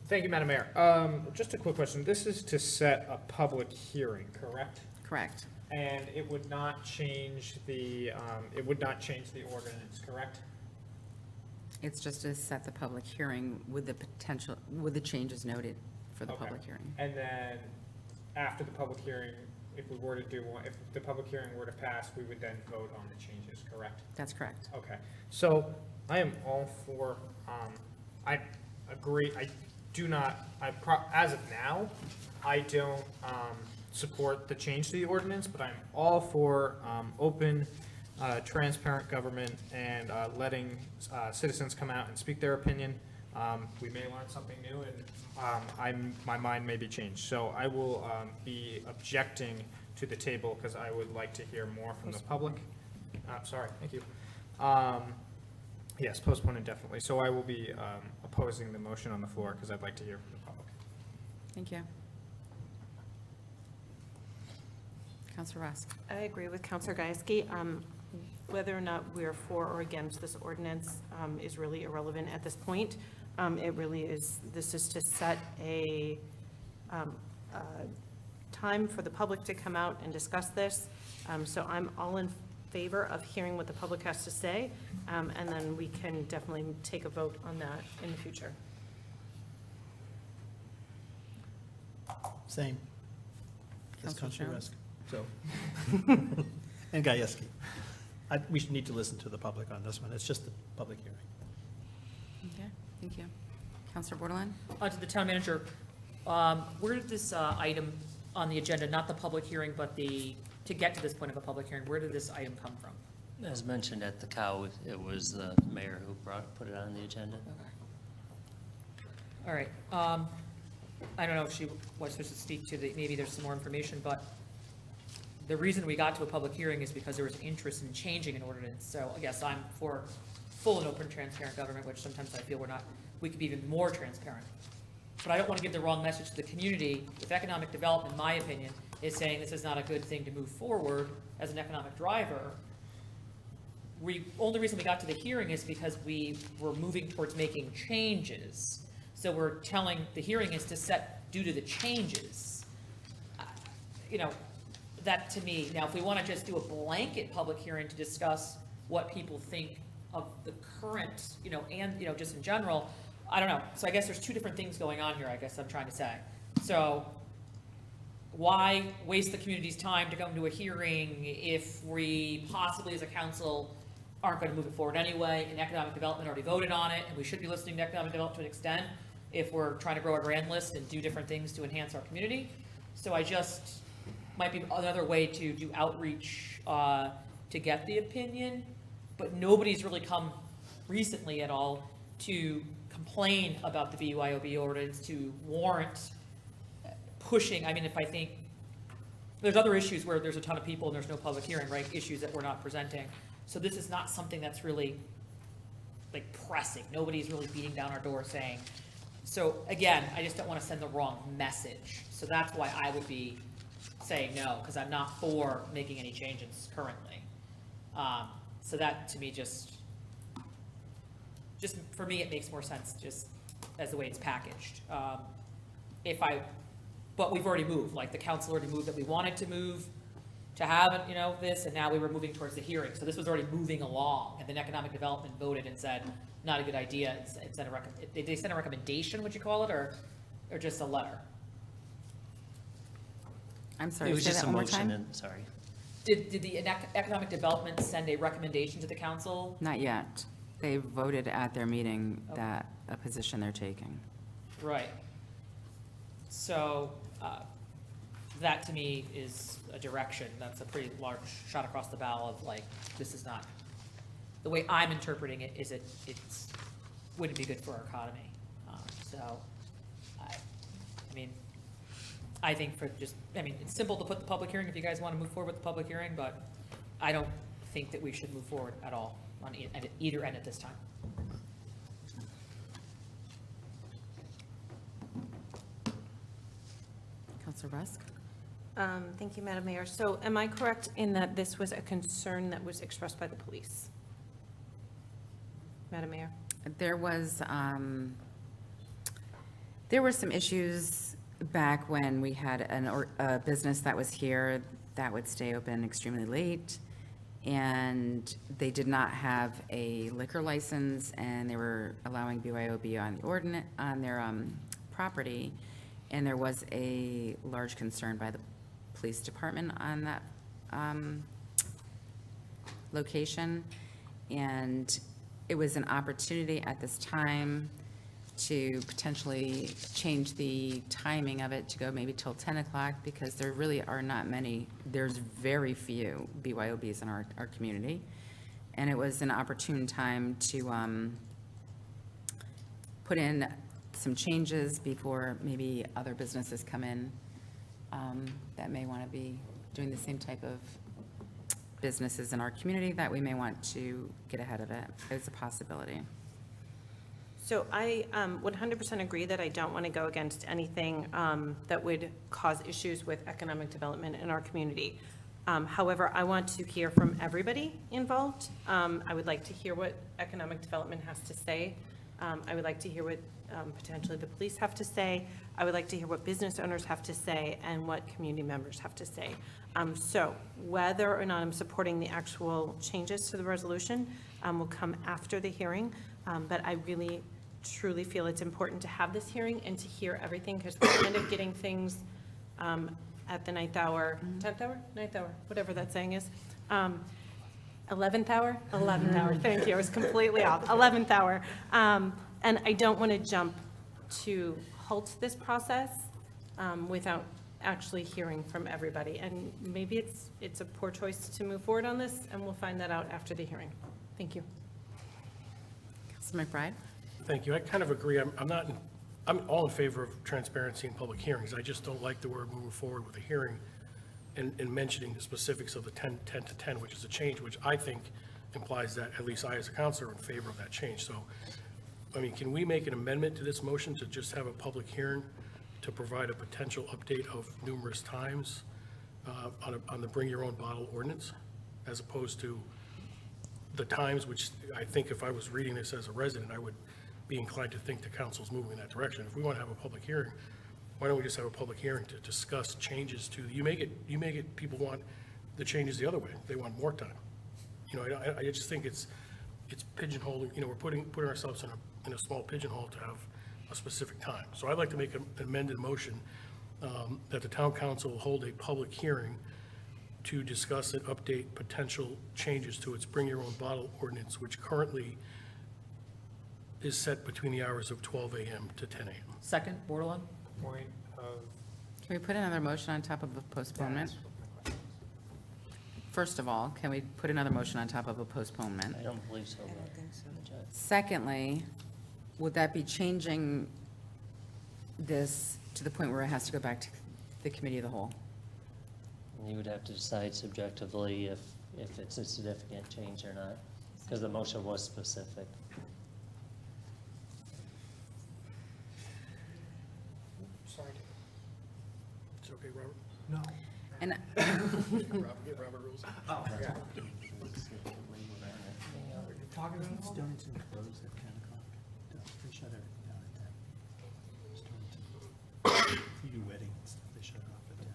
Thank you, Madam Mayor. Just a quick question. This is to set a public hearing, correct? Correct. And it would not change the ordinance, correct? It's just to set the public hearing with the changes noted for the Okay. public hearing. And then after the public hearing, if the public hearing were to pass, we would then vote on the changes, correct? That's correct. Okay, so I am all for, I agree, as of now, I don't support the change to the ordinance, but I'm all for open, transparent government and letting citizens come out and speak their opinion. We may learn something new, and my mind may be changed. So I will be objecting to the table because I would like to hear more from the public. Sorry, thank you. Yes, postpone indefinitely. So I will be opposing the motion on the floor because I'd like to hear from the public. Thank you. Counselor Ross. I agree with Counselor Gieske. Whether or not we're for or against this ordinance is really irrelevant at this point. It really is, this is to set a time for the public to come out and discuss this. So I'm all in favor of hearing what the public has to say, and then we can definitely take a vote on that in the future. Same. As Counselor Counselor Jones? Rusk. So, and Gieske. We should need to listen to the public on this one. It's just a public hearing. Okay, thank you. Counselor Bordelon? To the town manager, where did this item on the agenda, not the public hearing, but to get to this point of a public hearing, where did this item come from? As mentioned at the cow, it was the mayor who put it on the agenda. All right. I don't know if she was supposed to speak to maybe there's some more information, but the reason we got to a public hearing is because there was interest in changing an ordinance. So I guess I'm for full and open, transparent government, which sometimes I feel we could be even more transparent. But I don't want to give the wrong message to the community. If economic development, in my opinion, is saying this is not a good thing to move forward as an economic driver, only reason we got to the hearing is because we were moving towards making changes. So we're telling, the hearing is to set due to the changes. That to me, now if we want to just do a blanket public hearing to discuss what people think of the current, and, just in general, I don't know. So I guess there's two different things going on here, I guess I'm trying to say. So why waste the community's time to come to a hearing if we possibly as a council aren't going to move it forward anyway, and economic development already voted on it, and we should be listening to economic development to an extent if we're trying to grow our brand list and do different things to enhance our community. So I just, might be another way to do outreach to get the opinion, but nobody's really come recently at all to complain about the BYOB ordinance to warrant pushing. I mean, if I think there's other issues where there's a ton of people and there's no public hearing, right? Issues that we're not presenting. So this is not something that's really like pressing. Nobody's really beating down our door saying. So again, I just don't want to send the wrong message. So that's why I would be saying no, because I'm not for making any changes currently. So that to me just for me, it makes more sense just as the way it's packaged. But we've already moved, like the council already moved that we wanted to move to have, this, and now we were moving towards the hearing. So this was already moving along, and then economic development voted and said, not a good idea. They sent a recommendation, would you call it, or just a letter? I'm sorry, It was say just that a one more motion, time? and, sorry. Did the economic development send a recommendation to the council? Not yet. They voted at their meeting that a position they're taking. Right. So that to me is a direction. That's a pretty large shot across the bow of like, this is not, the way I'm interpreting it is it's wouldn't be good for our economy. I think it's simple to put the public hearing if you guys want to move forward with the public hearing, but I don't think that we should move forward at all on either end at this time. Councilor Rusk? Thank you, Madam Mayor. So am I correct in that this was a concern that was expressed by the police? Madam Mayor? There were some issues back when we had a business that was here that would stay open extremely late, and they did not have a liquor license, and they were allowing BYOB on their property, and there was a large concern by the police department on that location, and it was an opportunity at this time to potentially change the timing of it to go maybe till 10 o'clock, because there really are not many, there's very few BYOBs in our community. And it was an opportune time to put in some changes before maybe other businesses come in that may want to be doing the same type of businesses in our community, that we may want to get ahead of it. It's a possibility. So I 100% agree that I don't want to go against anything that would cause issues with economic development in our community. However, I want to hear from everybody involved. I would like to hear what economic development has to say. I would like to hear what potentially the police have to say. I would like to hear what business owners have to say and what community members have to say. So whether or not I'm supporting the actual changes to the resolution will come after the hearing. But I really truly feel it's important to have this hearing and to hear everything, because we're kind of getting things at the 9th hour, 10th hour, 9th hour, whatever that saying is. 11th hour? 11th hour, thank you, I was completely off. 11th hour. And I don't want to jump to halt this process without actually hearing from everybody. And maybe it's a poor choice to move forward on this, and we'll find that out after the hearing. Thank you. Councilor McBride? Thank you. I kind of agree. I'm all in favor of transparency in public hearings. I just don't like the word moving forward with a hearing and mentioning the specifics of the 10 to 10, which is a change, which I think implies that at least I, as a counselor, are in favor of that change. So, I mean, can we make an amendment to this motion to just have a public hearing to provide a potential update of numerous times on the bring your own bottle ordinance, as opposed to the times, which I think if I was reading this as a resident, I would be inclined to think the council's moving in that direction. If we want to have a public hearing, why don't we just have a public hearing to discuss changes to, you make it, people want the changes the other way. They want more time. You know, I just think it's pigeonholing, you know, we're putting ourselves in a small pigeonhole to have a specific time. So I'd like to make an amended motion that the town council will hold a public hearing to discuss and update potential changes to its bring your own bottle ordinance, which currently is set between the hours of 12 a.m. to 10 a.m. Second, Bordelon? Point of, Can we put another motion on top of a postponement? First of all, can we put another motion on top of a postponement? I don't believe so. Secondly, would that be changing this to the point where it has to go back to the committee of the whole? You would have to decide subjectively if it's a significant change or not, because the motion was specific. Sorry. It's okay, Robert? no. And Robert rules. Oh, yeah. Stonington closed at 10 o'clock. They shut everything down at 10. Stonington. You do wedding and stuff, they shut it off at 10.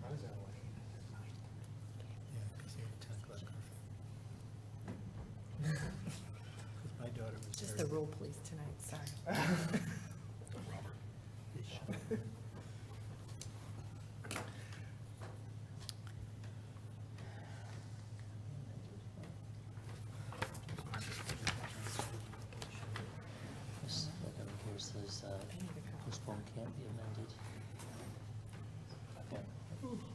How does that work? Yeah, because they have a 10 o'clock curfew. Because my daughter was Just very- the rule, please, tonight, sorry. they shut it. This, like, over here says, postpone can't be amended. Okay.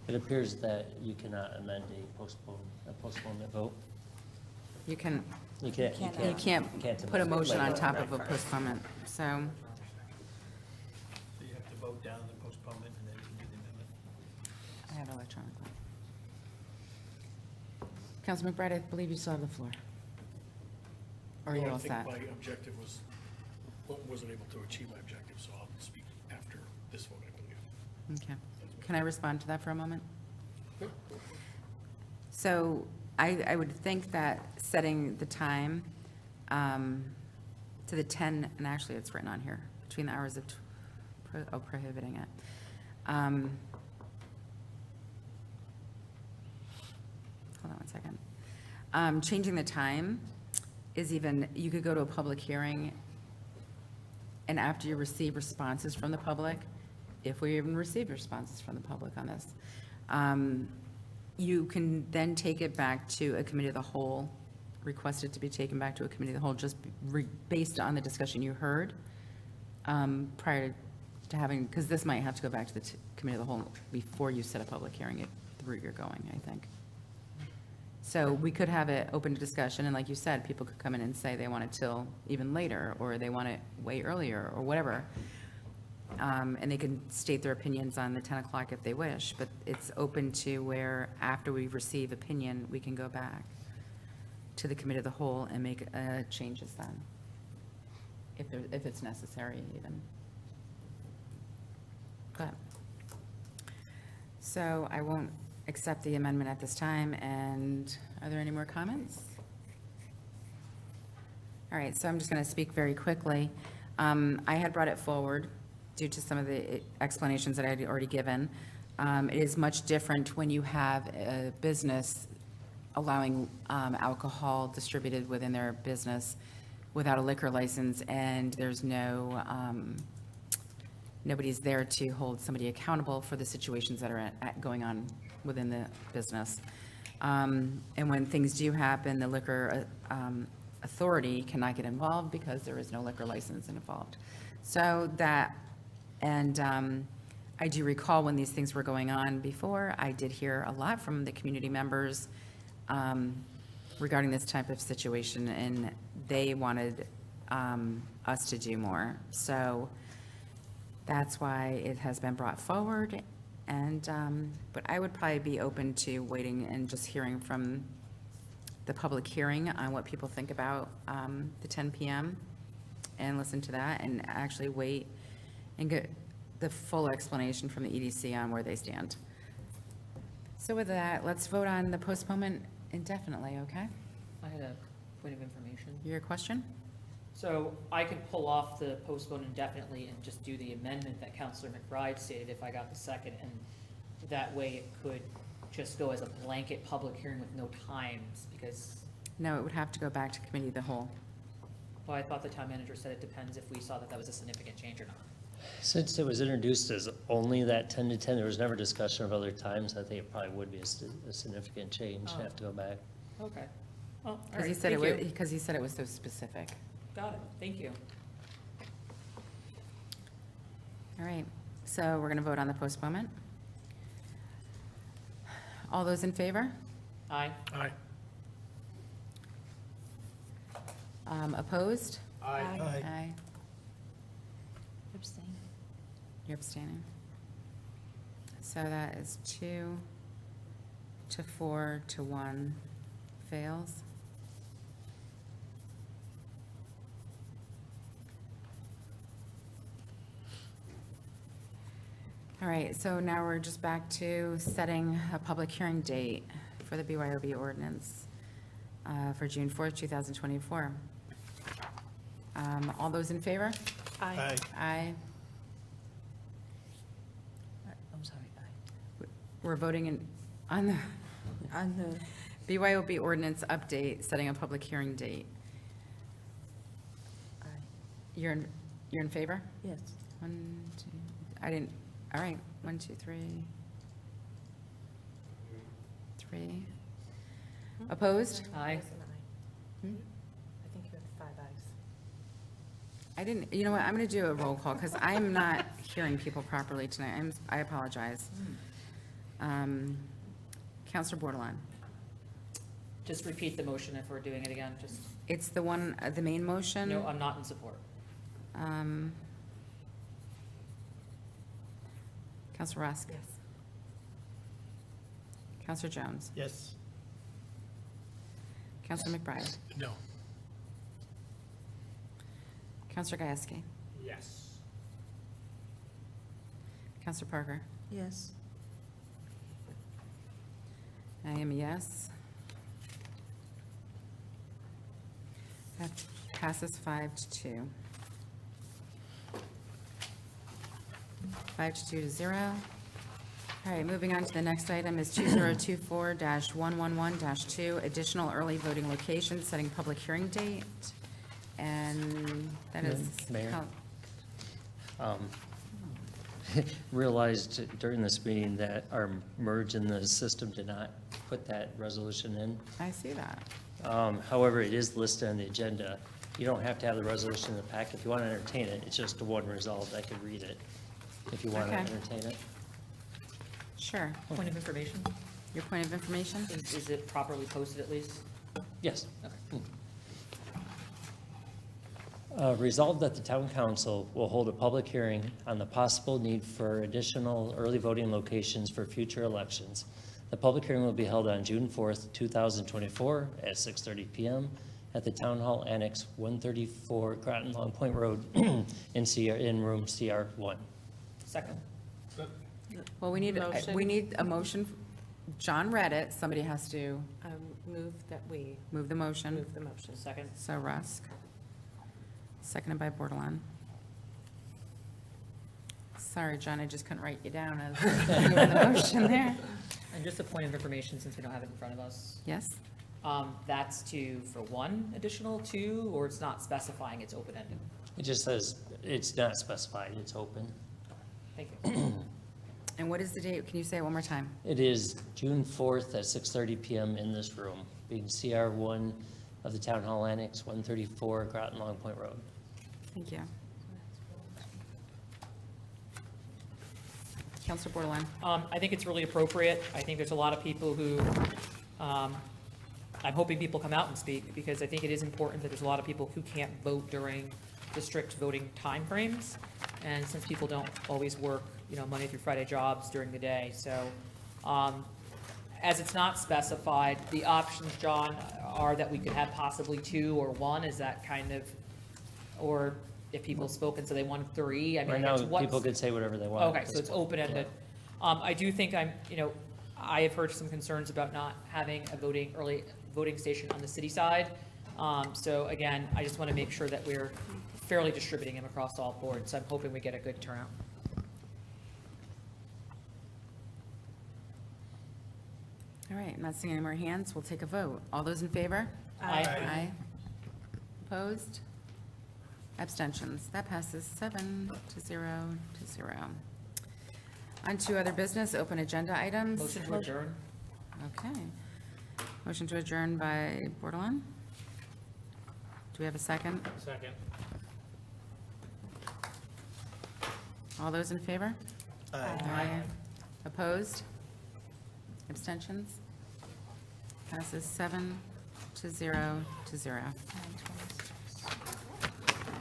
It appears that you cannot amend a postponement vote. you can, You can't. you can't put a amend it. motion on Right. top of a postponement, so, So you have to vote down the postponement and then you can do the amendment. I have electronic. Councilman McBride, I believe you still have the floor. Or are you Well, all I set? think my objective wasn't able to achieve my objective, so I'll speak after this vote, I believe. Okay. Can I respond to that for a moment? So I would think that setting the time to the 10, and actually it's written on here, between the hours of, prohibiting it. Hold on one second. Changing the time is even, you could go to a public hearing, and after you receive responses from the public, if we even receive responses from the public on this, you can then take it back to a committee of the whole, request it to be taken back to a committee of the whole, just based on the discussion you heard prior to having, because this might have to go back to the committee of the whole before you set a public hearing, the route you're going, I think. So we could have it open to discussion, and like you said, people could come in and say they want it till even later, or they want it way earlier, or whatever. And they can state their opinions on the 10 o'clock if they wish, but it's open to where, after we receive opinion, we can go back to the committee of the whole and make changes then, if it's necessary even. But, so I won't accept the amendment at this time, and are there any more comments? All right, so I'm just going to speak very quickly. I had brought it forward due to some of the explanations that I had already given. It is much different when you have a business allowing alcohol distributed within their business without a liquor license, and there's nobody's there to hold somebody accountable for the situations that are going on within the business. And when things do happen, the liquor authority cannot get involved because there is no liquor license involved. So that, and I do recall when these things were going on before, I did hear a lot from the community members regarding this type of situation, and they wanted us to do more. So that's why it has been brought forward, and but I would probably be open to waiting and just hearing from the public hearing on what people think about the 10 PM and listen to that and actually wait and get the full explanation from the EDC on where they stand. So with that, let's vote on the postponement indefinitely, okay? I had a point of information. Your question? So I could pull off the postpone indefinitely and just do the amendment that Counselor McBride stated if I got the second, and that way it could just go as a blanket public hearing with no times, because, No, it would have to go back to committee of the whole. well, I thought the town manager said it depends if we saw that that was a significant change or not. Since it was introduced as only that 10 to 10, there was never discussion of other times. I think it probably would be a significant change, Oh. have to go back. Okay. Well, all Because he right, said it thank was, you. because he said it was so specific. Got it, thank you. All right, so we're going to vote on the postponement. All those in favor? Aye. Aye. Opposed? Aye. Aye. Abstain. You're abstaining. So that is 2 to 4 to 1 fails. All right, so now we're just back to setting a public hearing date for the BYOB ordinance for June 4th, 2024. All those in favor? Aye. Aye. I'm sorry, aye. We're voting on the On the, BYOB ordinance update, setting a public hearing date. aye, You're in favor? yes. 1, 2, I didn't, all right, 1, 2, 3. 3. Opposed? Aye. Hmm? I think you have 5 ayes. I didn't, you know what, I'm going to do a roll call because I'm not hearing people properly tonight. I apologize. Counselor Bordelon. Just repeat the motion if we're doing it again, just, It's the one, the main motion? no, I'm not in support. Counselor Rusk? Yes. Counselor Jones? Yes. Counselor McBride? No. Counselor Gieske? Yes. Counselor Parker? Yes. I am a yes. That passes 5 to 2. 5 to 2 to 0. All right, moving on to the next item is 2024-111-2, additional early voting locations, setting public hearing date. And that is. Mayor? Realized during this meeting that our merge in the system did not put that resolution in. I see that. However, it is listed on the agenda. You don't have to have the resolution in the packet. If you want to entertain it, it's just a one resolved. I could read it if you want to Okay. entertain it. Sure. Point of information? Your point of information? Is it properly posted at least? Yes. Okay. Resolved that the town council will hold a public hearing on the possible need for additional early voting locations for future elections. The public hearing will be held on June 4th, 2024 at 6:30 PM at the Town Hall Annex 134 Groton Long Point Road in room CR1. Second. Well, we need a motion. John read it. Somebody has to Move that we move the motion. move the motion. Second. So Rusk. Seconded by Bordelon. Sorry, John, I just couldn't write you down as the motion there. And just a point of information, since we don't have it in front of us. Yes? That's for one additional, 2, or it's not specifying, it's open-ended? It just says it's not specified, it's open. Thank you. And what is the date? Can you say it one more time? It is June 4th at 6:30 PM in this room, being CR1 of the Town Hall Annex, 134 Groton Long Point Road. Thank you. Counselor Bordelon. I think it's really appropriate. I think there's a lot of people who, I'm hoping people come out and speak, because I think it is important that there's a lot of people who can't vote during the strict voting timeframes. And since people don't always work, Monday through Friday jobs during the day, so as it's not specified, the options, John, are that we could have possibly 2 or 1, is that kind of, or if people have spoken, so they want 3, I mean, Right now, it's what's- people can say whatever they want. Okay, so it's open-ended. I do think I have heard some concerns about not having a early voting station on the city side. So again, I just want to make sure that we're fairly distributing them across all boards. So I'm hoping we get a good turnout. All right, not seeing any more hands, we'll take a vote. All those in favor? Aye. Aye. Opposed? Abstentions? That passes 7 to 0 to 0. On to other business, open agenda items. Motion to adjourn. Okay. Motion to adjourn by Bordelon. Do we have a second? Second. All those in favor? Aye. Opposed? Abstentions? Passes 7 to 0 to 0.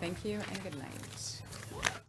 Thank you and good night.